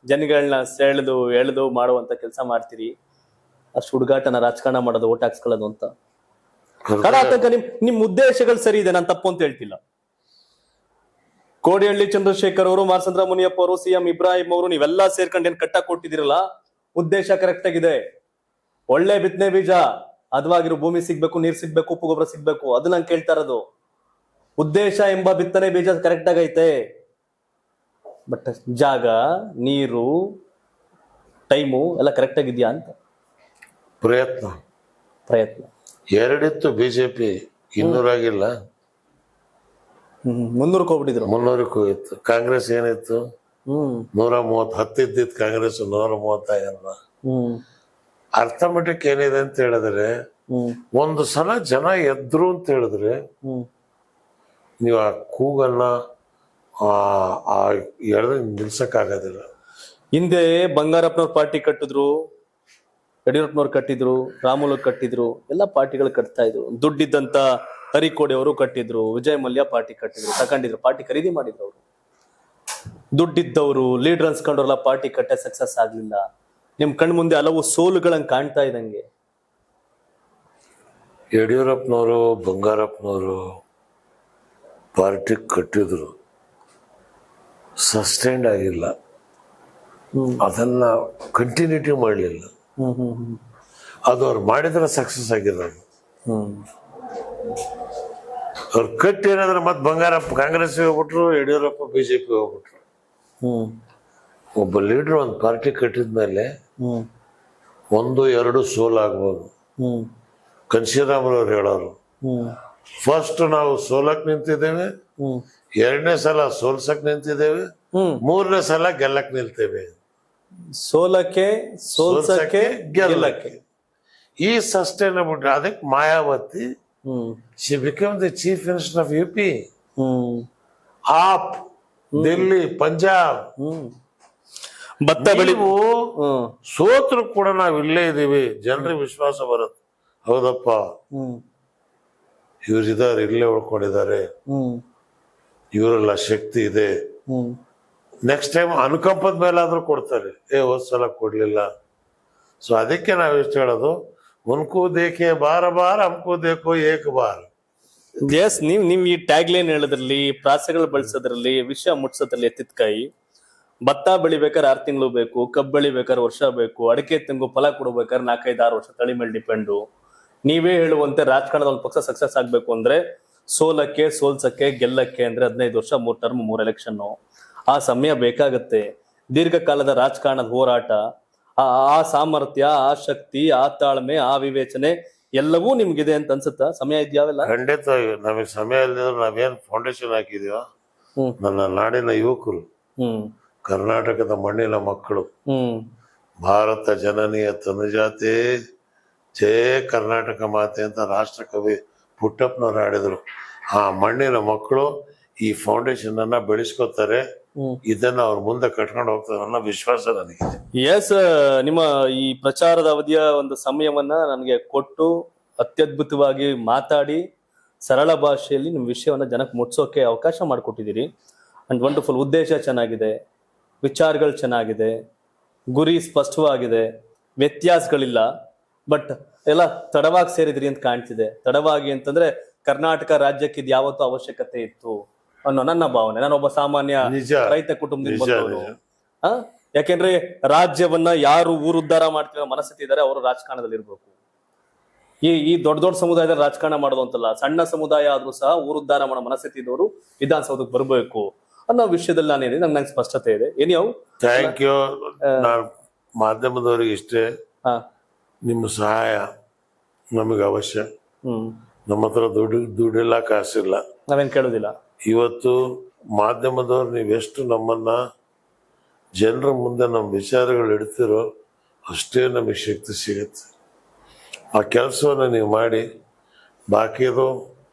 ಜನಗಳನ್ನ ಎಳೆದು ಮಾಡುವಂತ ಕೆಲಸ ಮಾಡ್ತೀರಿ. ಅಷ್ಟು ಹುಡುಗಾಟನ ರಾಜಕಾರಣ ಮಾಡೋದು, ಓಟ್ ಹಾಕ್ಸ್ಕೊಳ್ಳೋದು ಅಂತ ಆತಂಕ. ನಿಮ್ ಉದ್ದೇಶಗಳು ಸರಿ ಇದೆ, ನಾನು ತಪ್ಪು ಅಂತ ಹೇಳ್ತಿಲ್ಲ. ಕೋಡಿಹಳ್ಳಿ ಚಂದ್ರಶೇಖರ್ ಅವರು, ಮಾರ್ಸಂದ್ರ ಮುನಿಯಪ್ಪ ಅವರು, CM ಇಬ್ರಾಹಿಂ ಅವರು, ನೀವೆಲ್ಲಾ ಸೇರ್ಕೊಂಡು ಏನ್ ಕಟ್ಟಾಕ್ ಕೊಟ್ಟಿದಿರಲ್ಲ, ಉದ್ದೇಶ ಕರೆಕ್ಟ್ ಆಗಿದೆ. ಒಳ್ಳೆ ಬಿತ್ತನೆ ಬೀಜ, ಅದವಾಗಿರೋ ಭೂಮಿ ಸಿಗ್ಬೇಕು, ನೀರ್ ಸಿಗ್ಬೇಕು, ಉಪ್ಪು ಗೊಬ್ಬರ ಸಿಗ್ಬೇಕು, ಅದು ನಂಗೆ ಕೇಳ್ತಾ ಇರೋದು. ಉದ್ದೇಶ ಎಂಬ ಬಿತ್ತನೆ ಬೀಜ ಕರೆಕ್ಟ್ ಆಗೈತೆ. ಬಟ್ ಜಾಗ, ನೀರು, ಟೈಮು ಎಲ್ಲ ಕರೆಕ್ಟ್ ಆಗಿದ್ಯಾ ಅಂತ ಪ್ರಯತ್ನ ಎರಡಿತ್ತು. ಬಿಜೆಪಿ 200 ಆಗಿಲ್ಲ, 300ಕ್ಕೆ ಹೋಗ್ಬಿಟ್ಟಿದ್ರು. 300ಕ್ಕೆ ಹೋಗಿತ್ತು. ಕಾಂಗ್ರೆಸ್ ಏನಿತ್ತು 130, 10 ಇದ್ದಿತ್ತು ಕಾಂಗ್ರೆಸ್ 135. ಅರ್ಥಮೆಟಿಕ್ ಏನಿದೆ ಅಂತ ಹೇಳಿದ್ರೆ, ಒಂದು ಸಲ ಜನ ಎದ್ರು ಅಂತ ಹೇಳಿದ್ರೆ ನೀವು ಆ ಕೂಗನ್ನ ಎಳೆದ್ರೆ ನಿಲ್ಸಕ್ಕಾಗೋದಿಲ್ಲ. ಹಿಂದೆ ಬಂಗಾರಪ್ಪನವ್ರ ಪಾರ್ಟಿ ಕಟ್ಟಿದ್ರು, ಯಡಿಯೂರಪ್ಪನವ್ರು ಕಟ್ಟಿದ್ರು, ರಾಮುಲು ಕಟ್ಟಿದ್ರು, ಎಲ್ಲ ಪಾರ್ಟಿಗಳು ಕಟ್ತಾ ಇದ್ರು. ದುಡ್ಡಿದ್ದಂತ ಹರಿಕೋಡಿ ಅವರು ಕಟ್ಟಿದ್ರು, ವಿಜಯ್ ಮಲ್ಯ ಪಾರ್ಟಿ ಕಟ್ಟಿದ್ರು, ತಗೊಂಡಿದ್ರು, ಪಾರ್ಟಿ ಖರೀದಿ ಮಾಡಿದ್ರು. ಅವರು ದುಡ್ಡಿದ್ದವರು ಲೀಡರ್ ಅನ್ಸ್ಕೊಂಡ್ರಲ್ಲ, ಪಾರ್ಟಿ ಕಟ್ಟೆ ಸಕ್ಸಸ್ ಆಗ್ಲಿಲ್ಲ. ನಿಮ್ ಕಣ್ ಮುಂದೆ ಹಲವು ಸೋಲುಗಳಂಗ್ ಕಾಣ್ತಾ ಇದ್ದಂಗೆ. ಯಡಿಯೂರಪ್ಪನವರು, ಬಂಗಾರಪ್ಪನವರು ಪಾರ್ಟಿ ಕಟ್ಟಿದ್ರು, ಸಸ್ಟೈನ್ಡ್ ಆಗಿಲ್ಲ, ಅದನ್ನ ಕಂಟಿನ್ಯೂಟಿ ಮಾಡಲಿಲ್ಲ. ಅದು ಅವ್ರು ಮಾಡಿದ್ರೆ ಸಕ್ಸಸ್ ಆಗಿರೋದು. ಅವ್ರು ಕಟ್ಟಿ ಏನಾದ್ರೆ ಮತ್ತೆ ಬಂಗಾರಪ್ಪ ಕಾಂಗ್ರೆಸ್ ಹೋಗ್ಬಿಟ್ರು, ಯಡಿಯೂರಪ್ಪ ಬಿಜೆಪಿ ಹೋಗ್ಬಿಟ್ರು. ಒಬ್ಬ ಲೀಡರ್ ಒಂದು ಪಾರ್ಟಿ ಕಟ್ಟಿದ್ಮೇಲೆ 1-2 ಸೋಲಾಗ್ಬೋದು. ಕನ್ಶಿರಾಮರವ್ರು ಹೇಳೋರು, ಫಸ್ಟ್ ನಾವು ಸೋಲಕ್ ನಿಂತಿದ್ದೇವೆ, 2ನೇ ಸಲ ಸೋಲ್ಸಕ್ ನಿಂತಿದ್ದೇವೆ, 3ನೇ ಸಲ ಗೆಲ್ಲಕ್ ನಿಲ್ತೇವೆ. ಸೋಲ್ಸಕ್ಕೆ ಗೆಲ್ಲಕ್ಕೆ. ಈ ಸಸ್ಟೈನಬಿಲಿಟಿ. ಅದಕ್ಕೆ Mayawati she become the chief minister of UP. AAP, Delhi, Punjab. ಭತ್ತ ಬೆಳಿ ಸೋತ್ರು ಕೂಡ ನಾವ್ ಇಲ್ಲೇ ಇದೀವಿ, ಜನರಿಗೆ ವಿಶ್ವಾಸ ಬರುತ್ತೆ. ಹೌದಪ್ಪ, ಇವರಿದ್ದಾರೆ, ಇಲ್ಲೇ ಉಳ್ಕೊಂಡಿದ್ದಾರೆ, ಇವರೆಲ್ಲ ಶಕ್ತಿ ಇದೆ. ನೆಕ್ಸ್ಟ್ ಟೈಮ್ ಅನುಕಂಪದ ಮೇಲಾದ್ರೂ ಕೊಡ್ತಾರೆ. ಹೋದ್ ಸಲ ಕೊಡ್ಲಿಲ್ಲ. ಸೊ ಅದಕ್ಕೆ ನಾವ್ ಇಷ್ಟ ಹೇಳೋದು, ಉನ್ಕೋ ದೇಖೆ ಬಾರ ಬಾರ್ ಹಮ್ಕೋ ದೇಖೋ ಏಕ್ ಬಾರ್. ಎಸ್, ನೀವ್ ಈ ಟ್ಯಾಗ್ ಲೈನ್ ಹೇಳೋದ್ರಲ್ಲಿ, ಪ್ರಾಸಗಳು ಬಳಸೋದ್ರಲ್ಲಿ, ವಿಷಯ ಮುಟ್ಸೋದ್ರಲ್ಲಿ ಎತ್ತಿದ ಕೈ. ಭತ್ತ ಬೆಳಿಬೇಕಾದ್ರೆ 6 ತಿಂಗಳು ಬೇಕು, ಕಬ್ಬು ಬೆಳಿಬೇಕಾದ್ರೆ ವರ್ಷ ಬೇಕು, ಅಡಿಕೆ ತೆಂಗು ಫಲ ಕೊಡ್ಬೇಕಾದ್ರೆ 4-5-6 ವರ್ಷ ತಳಿ ಮೇಲೆ ಡಿಪೆಂಡು. ನೀವೇ ಹೇಳುವಂತೆ ರಾಜಕಾರಣದ ಒಂದು ಪಕ್ಷ ಸಕ್ಸಸ್ ಆಗ್ಬೇಕು ಅಂದ್ರೆ ಸೋಲ್ಸಕ್ಕೆ ಗೆಲ್ಲಕ್ಕೆ ಅಂದ್ರೆ 15 ವರ್ಷ, 3 ಟರ್ಮ್, 3 ಎಲೆಕ್ಷನ್. ಆ ಸಮಯ ಬೇಕಾಗತ್ತೆ. ದೀರ್ಘಕಾಲದ ರಾಜಕಾರಣದ ಹೋರಾಟ, ಆ ಸಾಮರ್ಥ್ಯ, ಆ ಶಕ್ತಿ, ಆ ತಾಳ್ಮೆ, ಆ ವಿವೇಚನೆ ಎಲ್ಲವೂ ನಿಮ್ಗಿದೆ ಅಂತ ಅನ್ಸುತ್ತಾ? ಸಮಯ ಇದ್ಯಾವೆಲ್ಲ? ಖಂಡಿತ ನಮಗೆ ಸಮಯ ಇಲ್ಲದಿದ್ರೆ ನಾವೇನ್ ಫೌಂಡೇಶನ್ ಹಾಕಿದೀವ, ಹ್ಮ್ ನನ್ನ ನಾಡಿನ ಯುವಕರು, ಹ್ಮ್ ಕರ್ನಾಟಕದ ಮಣ್ಣಿನ ಮಕ್ಕಳು, ಹ್ಮ್ ಭಾರತ ಜನನೀಯ ತನುಜಾತೆ ಜಯ ಕರ್ನಾಟಕ ಮಾತೆ ಅಂತ ರಾಷ್ಟ್ರಕವಿ ಪುಟ್ಟಪ್ಪನವ್ರು ಹಾಡಿದ್ರು. ಆ ಮಣ್ಣಿನ ಮಕ್ಕಳು ಈ ಫೌಂಡೇಶನ್ ಅನ್ನ ಬೆಳೆಸ್ಕೋತಾರೆ, ಇದನ್ನ ಅವ್ರ ಮುಂದೆ ಕಟ್ಕೊಂಡು ಹೋಗ್ತಾರೆ ಅನ್ನೋ ವಿಶ್ವಾಸ ನನಗಿದೆ. ಎಸ್, ನಿಮ್ಮ ಈ ಪ್ರಚಾರದ ಅವಧಿಯ ಒಂದು ಸಮಯವನ್ನ ನನಗೆ ಕೊಟ್ಟು ಅತ್ಯದ್ಭುತವಾಗಿ ಮಾತಾಡಿ ಸರಳ ಭಾಷೆಯಲ್ಲಿ ನಿಮ್ಮ ವಿಷಯವನ್ನ ಜನಕ್ಕೆ ಮುಟ್ಸೋಕೆ ಅವಕಾಶ ಮಾಡಿಕೊಟ್ಟಿದ್ದೀರಿ. And wonderful. ಉದ್ದೇಶ ಚೆನ್ನಾಗಿದೆ, ವಿಚಾರಗಳು ಚೆನ್ನಾಗಿದೆ, ಗುರಿ ಸ್ಪಷ್ಟವಾಗಿದೆ, ವ್ಯತ್ಯಾಸಗಳಿಲ್ಲ. ಬಟ್ ಎಲ್ಲ ತಡವಾಗಿ ಸೇರಿದ್ರಿ ಅಂತ ಕಾಣ್ತಿದೆ. ತಡವಾಗಿ ಅಂತಂದ್ರೆ ಕರ್ನಾಟಕ ರಾಜ್ಯಕ್ಕೆ ಇದು ಯಾವತ್ತೂ ಅವಶ್ಯಕತೆ ಇತ್ತು ಅನ್ನೋ ನನ್ನ ಭಾವನೆ. ನಾನೊಬ್ಬ ಸಾಮಾನ್ಯ ನಿಜ. ರೈತ ಕುಟುಂಬದಿಂದ ನಿಜ, ಬಂದವನು. ಯಾಕೆಂದ್ರೆ ರಾಜ್ಯವನ್ನ ಯಾರು ಊರುದ್ಧಾರ ಮಾಡ್ತಿರೋ ಮನಸ್ಥಿತಿ ಇದ್ದಾರೆ ಅವರು ರಾಜಕಾರಣದಲ್ಲಿ ಇರ್ಬೇಕು. ಈ ದೊಡ್ಡ ದೊಡ್ಡ ಸಮುದಾಯದಲ್ಲಿ ರಾಜಕಾರಣ ಮಾಡೋದು ಅಂತಲ್ಲ, ಸಣ್ಣ ಸಮುದಾಯ ಆದ್ರೂ ಸಹ ಊರುದ್ಧಾರ ಮಾಡೋ ಮನಸ್ಥಿತಿ ಇದ್ದವರು ವಿಧಾನಸೌಧಕ್ಕೆ ಬರ್ಬೇಕು ಅನ್ನೋ ವಿಷಯದಲ್ಲಿ ನಾನೇನಿದೆ ನಂಗೆ ಸ್ಪಷ್ಟತೆ ಇದೆ. ಏನ್ಯಾವು ಥ್ಯಾಂಕ್ ಯು. ನಾನು ಮಾಧ್ಯಮದವರಿಗೆ ಇಷ್ಟೇ, ಹಾ ನಿಮ್ಮ ಸಹಾಯ ನಮಗೆ ಅವಶ್ಯ. ಹ್ಮ್ ನಮ್ಮ ಹತ್ರ ದುಡ್ಡಿಲ್ಲ, ಕಾಸಿಲ್ಲ. ನಾವೇನ್ ಕೇಳೋದಿಲ್ಲ. ಇವತ್ತು ಮಾಧ್ಯಮದವ್ರು ನೀವೆಷ್ಟು ನಮ್ಮನ್ನ ಜನರ ಮುಂದೆ ನಮ್ಮ ವಿಚಾರಗಳು ಇಡ್ತಿರೋ ಅಷ್ಟೇ ನಮಗೆ ಶಕ್ತಿ ಸಿಗುತ್ತೆ. ಆ ಕೆಲಸವನ್ನು ನೀವು ಮಾಡಿ. ಬಾಕಿದು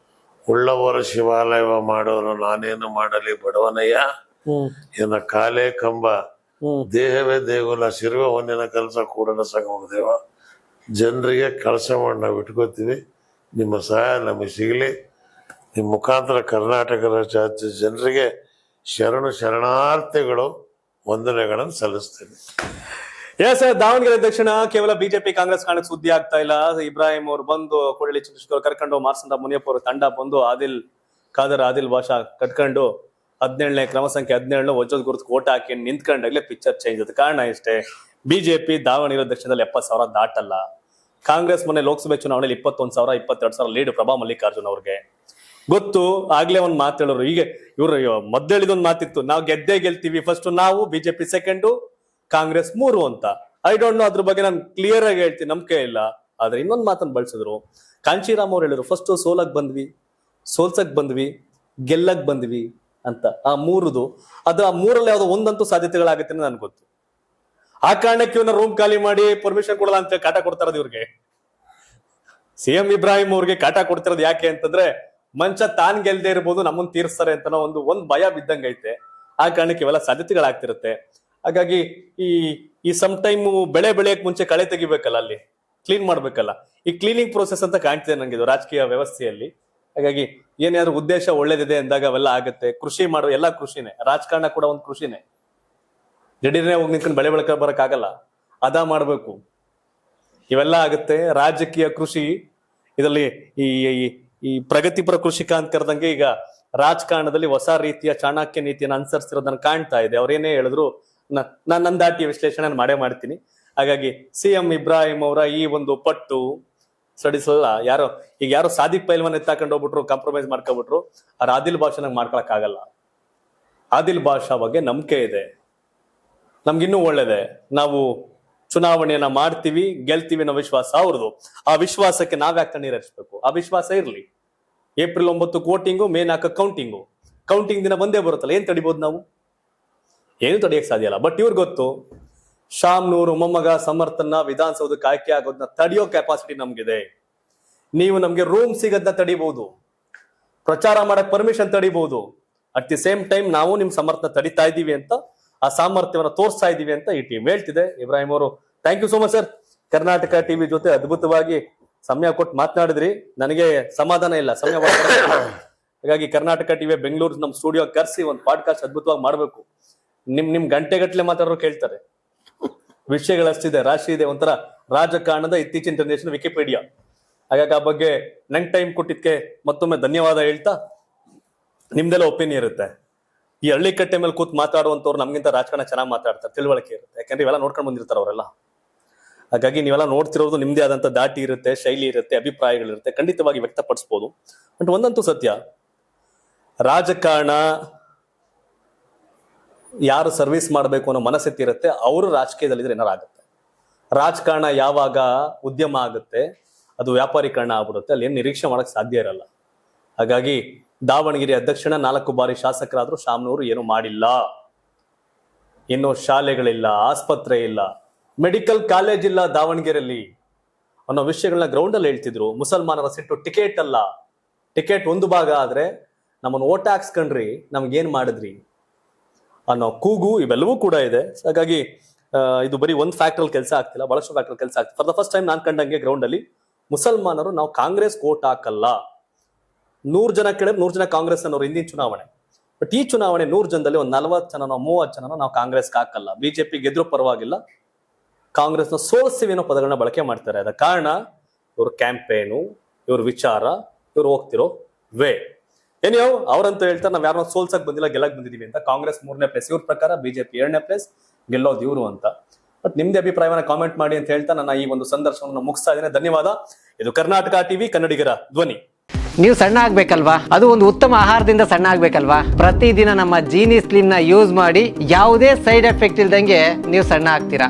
ಉಳ್ಳವರ ಶಿವಾಲಯವ ಮಾಡೋರು ನಾನೇನು ಮಾಡಲಿ ಬಡವನಯ್ಯ ಎನ್ನ ಕಾಲೇ ಕಂಬ, ದೇಹವೇ ದೇಗುಲ, ಶಿರವೇ ಹೊನ್ನಿನ ಕೆಲಸ ಕೂಡಲ ಸಂಗಮ ದೇವ. ಜನರಿಗೆ ಕೆಲಸ ಮಾಡಿ ನಾವು ಇಟ್ಕೋತೀವಿ. ನಿಮ್ಮ ಸಹಾಯ ನಮಗೆ ಸಿಗಲಿ. ನಿಮ್ಮ ಮುಖಾಂತರ ಕರ್ನಾಟಕ ರಾಜ್ಯ ಜನರಿಗೆ ಶರಣಾರ್ಥಿಗಳು ವಂದನೆಗಳನ್ನು ಸಲ್ಲಿಸ್ತೀನಿ. ಎಸ್, ದಾವಣಗೆರೆ ದಕ್ಷಿಣ ಕೇವಲ ಬಿಜೆಪಿ ಕಾಂಗ್ರೆಸ್ ಕಾರಣಕ್ಕೆ ಸುದ್ದಿ ಆಗ್ತಾ ಇಲ್ಲ. ಇಬ್ರಾಹಿಂ ಅವರು ಬಂದು ಕೊಡಲಿ ಚಂದ್ರಶೇಖರ್ ಕರ್ಕೊಂಡು, ಮಾರ್ಸಂದ ಮುನಿಯಪ್ಪ ಅವರು ತಂಡ ಬಂದು, ಆದಿಲ್ ಭಾಷಾ ಕಟ್ಕೊಂಡು 17ನೇ ಕ್ರಮ ಸಂಖ್ಯೆ 17 ವಜ್ರದ ಗುರುತು ಓಟ್ ಹಾಕಿ ನಿಂತ್ಕೊಂಡಾಗ್ಲೇ ಪಿಕ್ಚರ್ ಚೇಂಜ್ ಆಗುತ್ತೆ. ಕಾರಣ ಇಷ್ಟೇ, ಬಿಜೆಪಿ ದಾವಣಗೆರೆ ದಕ್ಷಿಣದಲ್ಲಿ 70,000 ದಾಟಲ್ಲ. ಕಾಂಗ್ರೆಸ್ ಮೊನ್ನೆ ಲೋಕಸಭೆ ಚುನಾವಣೆಯಲ್ಲಿ 21,000, 22,000 ಲೀಡ್ ಪ್ರಭಾ ಮಲ್ಲಿಕಾರ್ಜುನ್ ಅವ್ರಿಗೆ ಗೊತ್ತು. ಆಗ್ಲೇ ಒಂದ್ ಮಾತು ಹೇಳೋರು. ಈಗ ಇವ್ರು ಮೊದಲಿದೊಂದು ಮಾತಿತ್ತು, ನಾವು ಗೆಲ್ತೀವಿ, ಫಸ್ಟ್ ನಾವು, ಬಿಜೆಪಿ ಸೆಕೆಂಡು, ಕಾಂಗ್ರೆಸ್ 3 ಅಂತ. ಐ ಡೋಂಟ್ ನೋ, ಅದ್ರ ಬಗ್ಗೆ ನಾನು ಕ್ಲಿಯರ್ ಆಗಿ ಹೇಳ್ತೀನಿ, ನಂಬಿಕೆ ಇಲ್ಲ. ಆದ್ರೆ ಇನ್ನೊಂದು ಮಾತನ್ನು ಬಳಸಿದ್ರು. ಕಾಂಚೀರಾಮ್ ಅವ್ರು ಹೇಳಿದ್ರು, ಫಸ್ಟ್ ಸೋಲ್ಸಕ್ ಬಂದ್ವಿ, ಗೆಲ್ಲಕ್ ಬಂದ್ವಿ ಅಂತ. ಆ 3ದು ಅದು ಆ 3ರಲ್ಲಿ ಯಾವ್ದೋ ಒಂದಂತೂ ಸಾಧ್ಯತೆಗಳಾಗುತ್ತೆ ಅಂತ ನನ್ಗೆ ಗೊತ್ತು. ಆ ಕಾರಣಕ್ಕೆ ಇವನ್ನ ರೂಮ್ ಖಾಲಿ ಮಾಡಿ ಪರ್ಮಿಷನ್ ಕೊಡಲ್ಲ ಅಂತ ಕಾಟ ಕೊಡ್ತಾರದು ಇವ್ರಿಗೆ. ಸಿಎಂ ಇಬ್ರಾಹಿಂ ಅವ್ರಿಗೆ ಕಾಟ ಕೊಡ್ತಿರೋದು ಯಾಕೆ ಅಂತಂದ್ರೆ, ಮಂಚ ತಾನ್ ಗೆಲ್ದೇ ಇರ್ಬೋದು, ನಮ್ಮನ್ನ ತೀರಿಸ್ತಾರೆ ಅಂತ ಒಂದ್ ಭಯ ಬಿದ್ದಂಗೈತೆ. ಆ ಕಾರಣಕ್ಕೆ ಇವೆಲ್ಲ ಸಾಧ್ಯತೆಗಳಾಗ್ತಿರುತ್ತೆ. ಹಾಗಾಗಿ ಈ ಸಮ್ ಟೈಮ್ ಬೆಳೆಯಕ್ ಮುಂಚೆ ಕಳೆ ತೆಗಿಬೇಕಲ್ಲ, ಅಲ್ಲಿ ಕ್ಲೀನ್ ಮಾಡ್ಬೇಕಲ್ಲ. ಈ ಕ್ಲೀನಿಂಗ್ ಪ್ರೋಸೆಸ್ ಅಂತ ಕಾಣ್ತಿದೆ ನಂಗೆ ಇದು ರಾಜಕೀಯ ವ್ಯವಸ್ಥೆಯಲ್ಲಿ. ಹಾಗಾಗಿ ಏನಾದ್ರು ಉದ್ದೇಶ ಒಳ್ಳೇದಿದೆ ಅಂದಾಗ ಅವೆಲ್ಲ ಆಗುತ್ತೆ. ಕೃಷಿ ಮಾಡೋ ಎಲ್ಲ ಕೃಷಿನೇ, ರಾಜಕಾರಣ ಕೂಡ ಒಂದು ಕೃಷಿನೇ. ಜಡೀರ್ನೇ ಹೋಗಿ ನಿಂತ್ಕೊಂಡು ಬೆಳೆ ಬರಕ್ಕಾಗಲ್ಲ, ಅದಾ ಮಾಡ್ಬೇಕು. ಇವೆಲ್ಲ ಆಗುತ್ತೆ. ರಾಜಕೀಯ ಕೃಷಿ ಇದರಲ್ಲಿ ಈ ಪ್ರಗತಿಪರ ಕೃಷಿಕ ಅಂತ ಕರೆದಂಗೆ ಈಗ ರಾಜಕಾರಣದಲ್ಲಿ ಹೊಸ ರೀತಿಯ ಚಾಣಕ್ಯ ನೀತಿಯನ್ನು ಅನುಸರಿಸ್ತಿರೋದನ್ನ ಕಾಣ್ತಾ ಇದೆ. ಅವ್ರೇನೇ ಹೇಳಿದ್ರು ನನ್ನ ದಾಟಿ ವಿಶ್ಲೇಷಣೆ ಮಾಡೇ ಮಾಡ್ತೀನಿ. ಹಾಗಾಗಿ ಸಿಎಂ ಇಬ್ರಾಹಿಂ ಅವರ ಈ ಒಂದು ಪಟ್ಟು ಸಡಿಸಲ್ಲ. ಯಾರೋ ಸಾದಿಕ್ ಪೈಲ್ವನ್ ಎತ್ತಾಕೊಂಡು ಹೋಗ್ಬಿಟ್ರು, ಕಾಂಪ್ರಮೈಸ್ ಮಾಡ್ಕೊಬಿಟ್ರು. ಆದ್ರೆ ಆದಿಲ್ ಭಾಷಾ ಮಾಡ್ಕೊಳಕ್ ಆಗಲ್ಲ. ಆದಿಲ್ ಭಾಷಾ ಬಗ್ಗೆ ನಂಬಿಕೆ ಇದೆ, ನಮ್ಗಿನ್ನೂ ಒಳ್ಳೇದೆ. ನಾವು ಚುನಾವಣೆಯನ್ನ ಮಾಡ್ತೀವಿ, ಗೆಲ್ತೀವಿ ಅನ್ನೋ ವಿಶ್ವಾಸ ಅವ್ರದ್ದು. ಆ ವಿಶ್ವಾಸಕ್ಕೆ ನಾವ್ಯಾಕೆ ನೀರಿಸಬೇಕು? ಆ ವಿಶ್ವಾಸ ಇರ್ಲಿ. ಏಪ್ರಿಲ್ 9 ವೋಟಿಂಗು, ಮೇ 4 ಕೌಂಟಿಂಗ್ ದಿನ ಬಂದೇ ಬರುತ್ತಲ್ಲ. ಏನ್ ತಡಿಬಹುದು ನಾವು? ಏನು ತಡಿಯಕ್ ಸಾಧ್ಯ ಇಲ್ಲ. ಬಟ್ ಇವ್ರಿಗೆ ಗೊತ್ತು, ಶಾಮ್ನೂರು ಮೊಮ್ಮಗ ಸಮರ್ಥನ ವಿಧಾನಸೌಧಕ್ಕೆ ಆಯ್ಕೆ ಆಗೋದನ್ನ ತಡೆಯೋ ಕೆಪಾಸಿಟಿ ನಮ್ಗಿದೆ. ನೀವು ನಮ್ಗೆ ರೂಮ್ ಸಿಗೋದನ್ನ ತಡಿಬಹುದು, ಪ್ರಚಾರ ಮಾಡಕ್ ಪರ್ಮಿಷನ್ ತಡಿಬಹುದು. ಅಟ್ ದಿ ಸೇಮ್ ಟೈಮ್ ನಾವು ನಿಮ್ ಸಮರ್ಥನ ತಡಿತಾ ಇದೀವಿ ಅಂತ, ಆ ಸಾಮರ್ಥ್ಯವನ್ನ ತೋರಿಸ್ತಾ ಇದೀವಿ ಅಂತ ಈ ಟೀಮ್ ಹೇಳ್ತಿದೆ. ಇಬ್ರಾಹಿಂ ಅವರು, thank you so much sir. Karnataka TV ಜೊತೆ ಅದ್ಭುತವಾಗಿ ಸಮಯ ಕೊಟ್ಟು ಮಾತನಾಡಿದ್ರಿ. ನನಗೆ ಸಮಾಧಾನ ಇಲ್ಲ, ಸಮಯ ಹಾಗಾಗಿ ಕರ್ನಾಟಕ ಟಿವಿ ಬೆಂಗಳೂರು ನಮ್ ಸ್ಟುಡಿಯೋ ಕರ್ಸಿ ಒಂದು ಪಾಡ್ಕಾಸ್ಟ್ ಅದ್ಭುತವಾಗಿ ಮಾಡ್ಬೇಕು. ನಿಮ್ ಗಂಟೆಗಟ್ಲೆ ಮಾತಾಡೋರು ಕೇಳ್ತಾರೆ. ವಿಷಯಗಳಷ್ಟಿದೆ, ರಾಶಿ ಇದೆ. ಒಂಥರ ರಾಜಕಾರಣದ ಇತ್ತೀಚಿನ ಜನರೇಷನ್ ವಿಕಿಪೀಡಿಯಾ. ಹಾಗಾಗಿ ಆ ಬಗ್ಗೆ ನಂಗೆ ಟೈಮ್ ಕೊಟ್ಟಿದ್ಕೆ ಮತ್ತೊಮ್ಮೆ ಧನ್ಯವಾದ ಹೇಳ್ತಾ, ನಿಮ್ದೆಲ್ಲ ಒಪಿನಿಯನ್ ಇರುತ್ತೆ. ಈ ಹಳ್ಳಿ ಕಟ್ಟೆ ಮೇಲೆ ಕೂತ್ ಮಾತಾಡುವಂತವ್ರು ನಮ್ಗಿಂತ ರಾಜಕಾರಣ ಚೆನ್ನಾಗಿ ಮಾತಾಡ್ತಾರೆ, ತಿಳುವಳಿಕೆ ಇರುತ್ತೆ. ಯಾಕಂದ್ರೆ ಇವೆಲ್ಲ ನೋಡ್ಕೊಂಡು ಬಂದಿರ್ತಾರೆ ಅವರೆಲ್ಲ. ಹಾಗಾಗಿ ನೀವೆಲ್ಲ ನೋಡ್ತಿರೋದು ನಿಮ್ದೇ ಆದಂತ ದಾಟಿ ಇರುತ್ತೆ, ಶೈಲಿ ಇರುತ್ತೆ, ಅಭಿಪ್ರಾಯಗಳಿರುತ್ತೆ, ಖಂಡಿತವಾಗಿ ವ್ಯಕ್ತಪಡಿಸ್ಬೋದು. ಬಟ್ ಒಂದಂತೂ ಸತ್ಯ, ರಾಜಕಾರಣ ಯಾರು ಸರ್ವಿಸ್ ಮಾಡಬೇಕು ಅನ್ನೋ ಮನಸ್ಥಿತಿ ಇರುತ್ತೆ, ಅವರು ರಾಜಕೀಯದಲ್ಲಿದ್ರೆ ಏನಾರಾಗುತ್ತೆ. ರಾಜಕಾರಣ ಯಾವಾಗ ಉದ್ಯಮ ಆಗುತ್ತೆ, ಅದು ವ್ಯಾಪಾರೀಕರಣ ಆಗ್ಬಿಡುತ್ತೆ, ಅಲ್ಲಿ ಏನು ನಿರೀಕ್ಷೆ ಮಾಡಕ್ ಸಾಧ್ಯ ಇರಲ್ಲ. ಹಾಗಾಗಿ ದಾವಣಗೆರೆ ಅಧ್ಯಕ್ಷನ 4 ಬಾರಿ ಶಾಸಕರಾದ್ರೂ ಶಾಮನೂರು ಏನು ಮಾಡಿಲ್ಲ. ಇನ್ನು ಶಾಲೆಗಳಿಲ್ಲ, ಆಸ್ಪತ್ರೆ ಇಲ್ಲ, ಮೆಡಿಕಲ್ ಕಾಲೇಜ್ ಇಲ್ಲ ದಾವಣಗೆರೆಯಲ್ಲಿ ಅನ್ನೋ ವಿಷಯಗಳನ್ನ ಗ್ರೌಂಡ್ ಅಲ್ಲಿ ಹೇಳ್ತಿದ್ರು. ಮುಸಲ್ಮಾನರ ಸಿಟ್ಟು ಟಿಕೆಟ್ ಅಲ್ಲ, ಟಿಕೆಟ್ ಒಂದು ಭಾಗ ಆದ್ರೆ ನಮ್ಮನ್ನು ಓಟ್ ಹಾಕ್ಸ್ಕೊಂಡ್ರಿ, ನಮ್ಗೇನ್ ಮಾಡಿದ್ರಿ ಅನ್ನೋ ಕೂಗು ಇವೆಲ್ಲವೂ ಕೂಡ ಇದೆ. ಹಾಗಾಗಿ ಇದು ಬರೀ ಒಂದು ಫ್ಯಾಕ್ಟ್ರಲ್ಲಿ ಕೆಲಸ ಆಗ್ತಿಲ್ಲ, ಬಹಳಷ್ಟು ಫ್ಯಾಕ್ಟ್ರಲ್ಲಿ ಕೆಲಸ ಆಗ್ತಿದೆ. ಫಾರ್ ದ ಫಸ್ಟ್ ಟೈಮ್ ನಾನು ಕಂಡಂಗೆ ಗ್ರೌಂಡ್ ಅಲ್ಲಿ ಮುಸಲ್ಮಾನರು ನಾವು ಕಾಂಗ್ರೆಸ್ ಓಟ್ ಹಾಕಲ್ಲ, 100 ಜನ ಕೇಳಿದ್ರೆ 100 ಜನ ಕಾಂಗ್ರೆಸ್ ಅನ್ನೋರು ಹಿಂದಿನ ಚುನಾವಣೆ. ಬಟ್ ಈ ಚುನಾವಣೆ 100 ಜನದಲ್ಲಿ ಒಂದು 40 ಜನನೋ 30 ಜನನೋ ನಾವು ಕಾಂಗ್ರೆಸ್ಗೆ ಹಾಕಲ್ಲ, ಬಿಜೆಪಿ ಗೆದ್ರು ಪರವಾಗಿಲ್ಲ, ಕಾಂಗ್ರೆಸ್ನ ಸೋಲಿಸ್ತೀವಿ ಅನ್ನೋ ಪದಗಳನ್ನ ಬಳಕೆ ಮಾಡ್ತಾರೆ. ಅದ ಕಾರಣ ಇವ್ರ ಕ್ಯಾಂಪೇನು, ಇವ್ರ ವಿಚಾರ, ಇವ್ರು ಹೋಗ್ತಿರೋ ವೇ ಏನೋ ಅವ್ರಂತ ಹೇಳ್ತಾರೆ ನಾವ್ ಯಾರನ್ನ ಸೋಲ್ಸಕ್ ಬಂದಿಲ್ಲ, ಗೆಲ್ಲಕ್ ಬಂದಿದೀವಿ ಅಂತ. ಕಾಂಗ್ರೆಸ್ 3ನೇ ಪ್ಲೇಸ್ ಇವ್ರ ಪ್ರಕಾರ, ಬಿಜೆಪಿ 2ನೇ ಪ್ಲೇಸ್, ಗೆಲ್ಲೋದು ಇವ್ರು ಅಂತ. ಬಟ್ ನಿಮ್ದೇ ಅಭಿಪ್ರಾಯವನ್ನ ಕಾಮೆಂಟ್ ಮಾಡಿ ಅಂತ ಹೇಳ್ತಾ ನನ್ನ ಈ ಒಂದು ಸಂದರ್ಶನವನ್ನು ಮುಗಿಸ್ತಾ ಇದ್ದೇನೆ. ಧನ್ಯವಾದ. ಇದು ಕರ್ನಾಟಕ ಟಿವಿ, ಕನ್ನಡಿಗರ ಧ್ವನಿ. ನೀವು ಸಣ್ಣ ಆಗ್ಬೇಕಲ್ವಾ? ಅದು ಒಂದು ಉತ್ತಮ ಆಹಾರದಿಂದ ಸಣ್ಣ ಆಗ್ಬೇಕಲ್ವಾ? ಪ್ರತಿದಿನ ನಮ್ಮ ಜೀನಿ ಸ್ಲಿಮ್ ನ ಯೂಸ್ ಮಾಡಿ ಯಾವುದೇ ಸೈಡ್ ಎಫೆಕ್ಟ್ ಇಲ್ದಂಗೆ ನೀವು ಸಣ್ಣ ಆಗ್ತೀರಾ.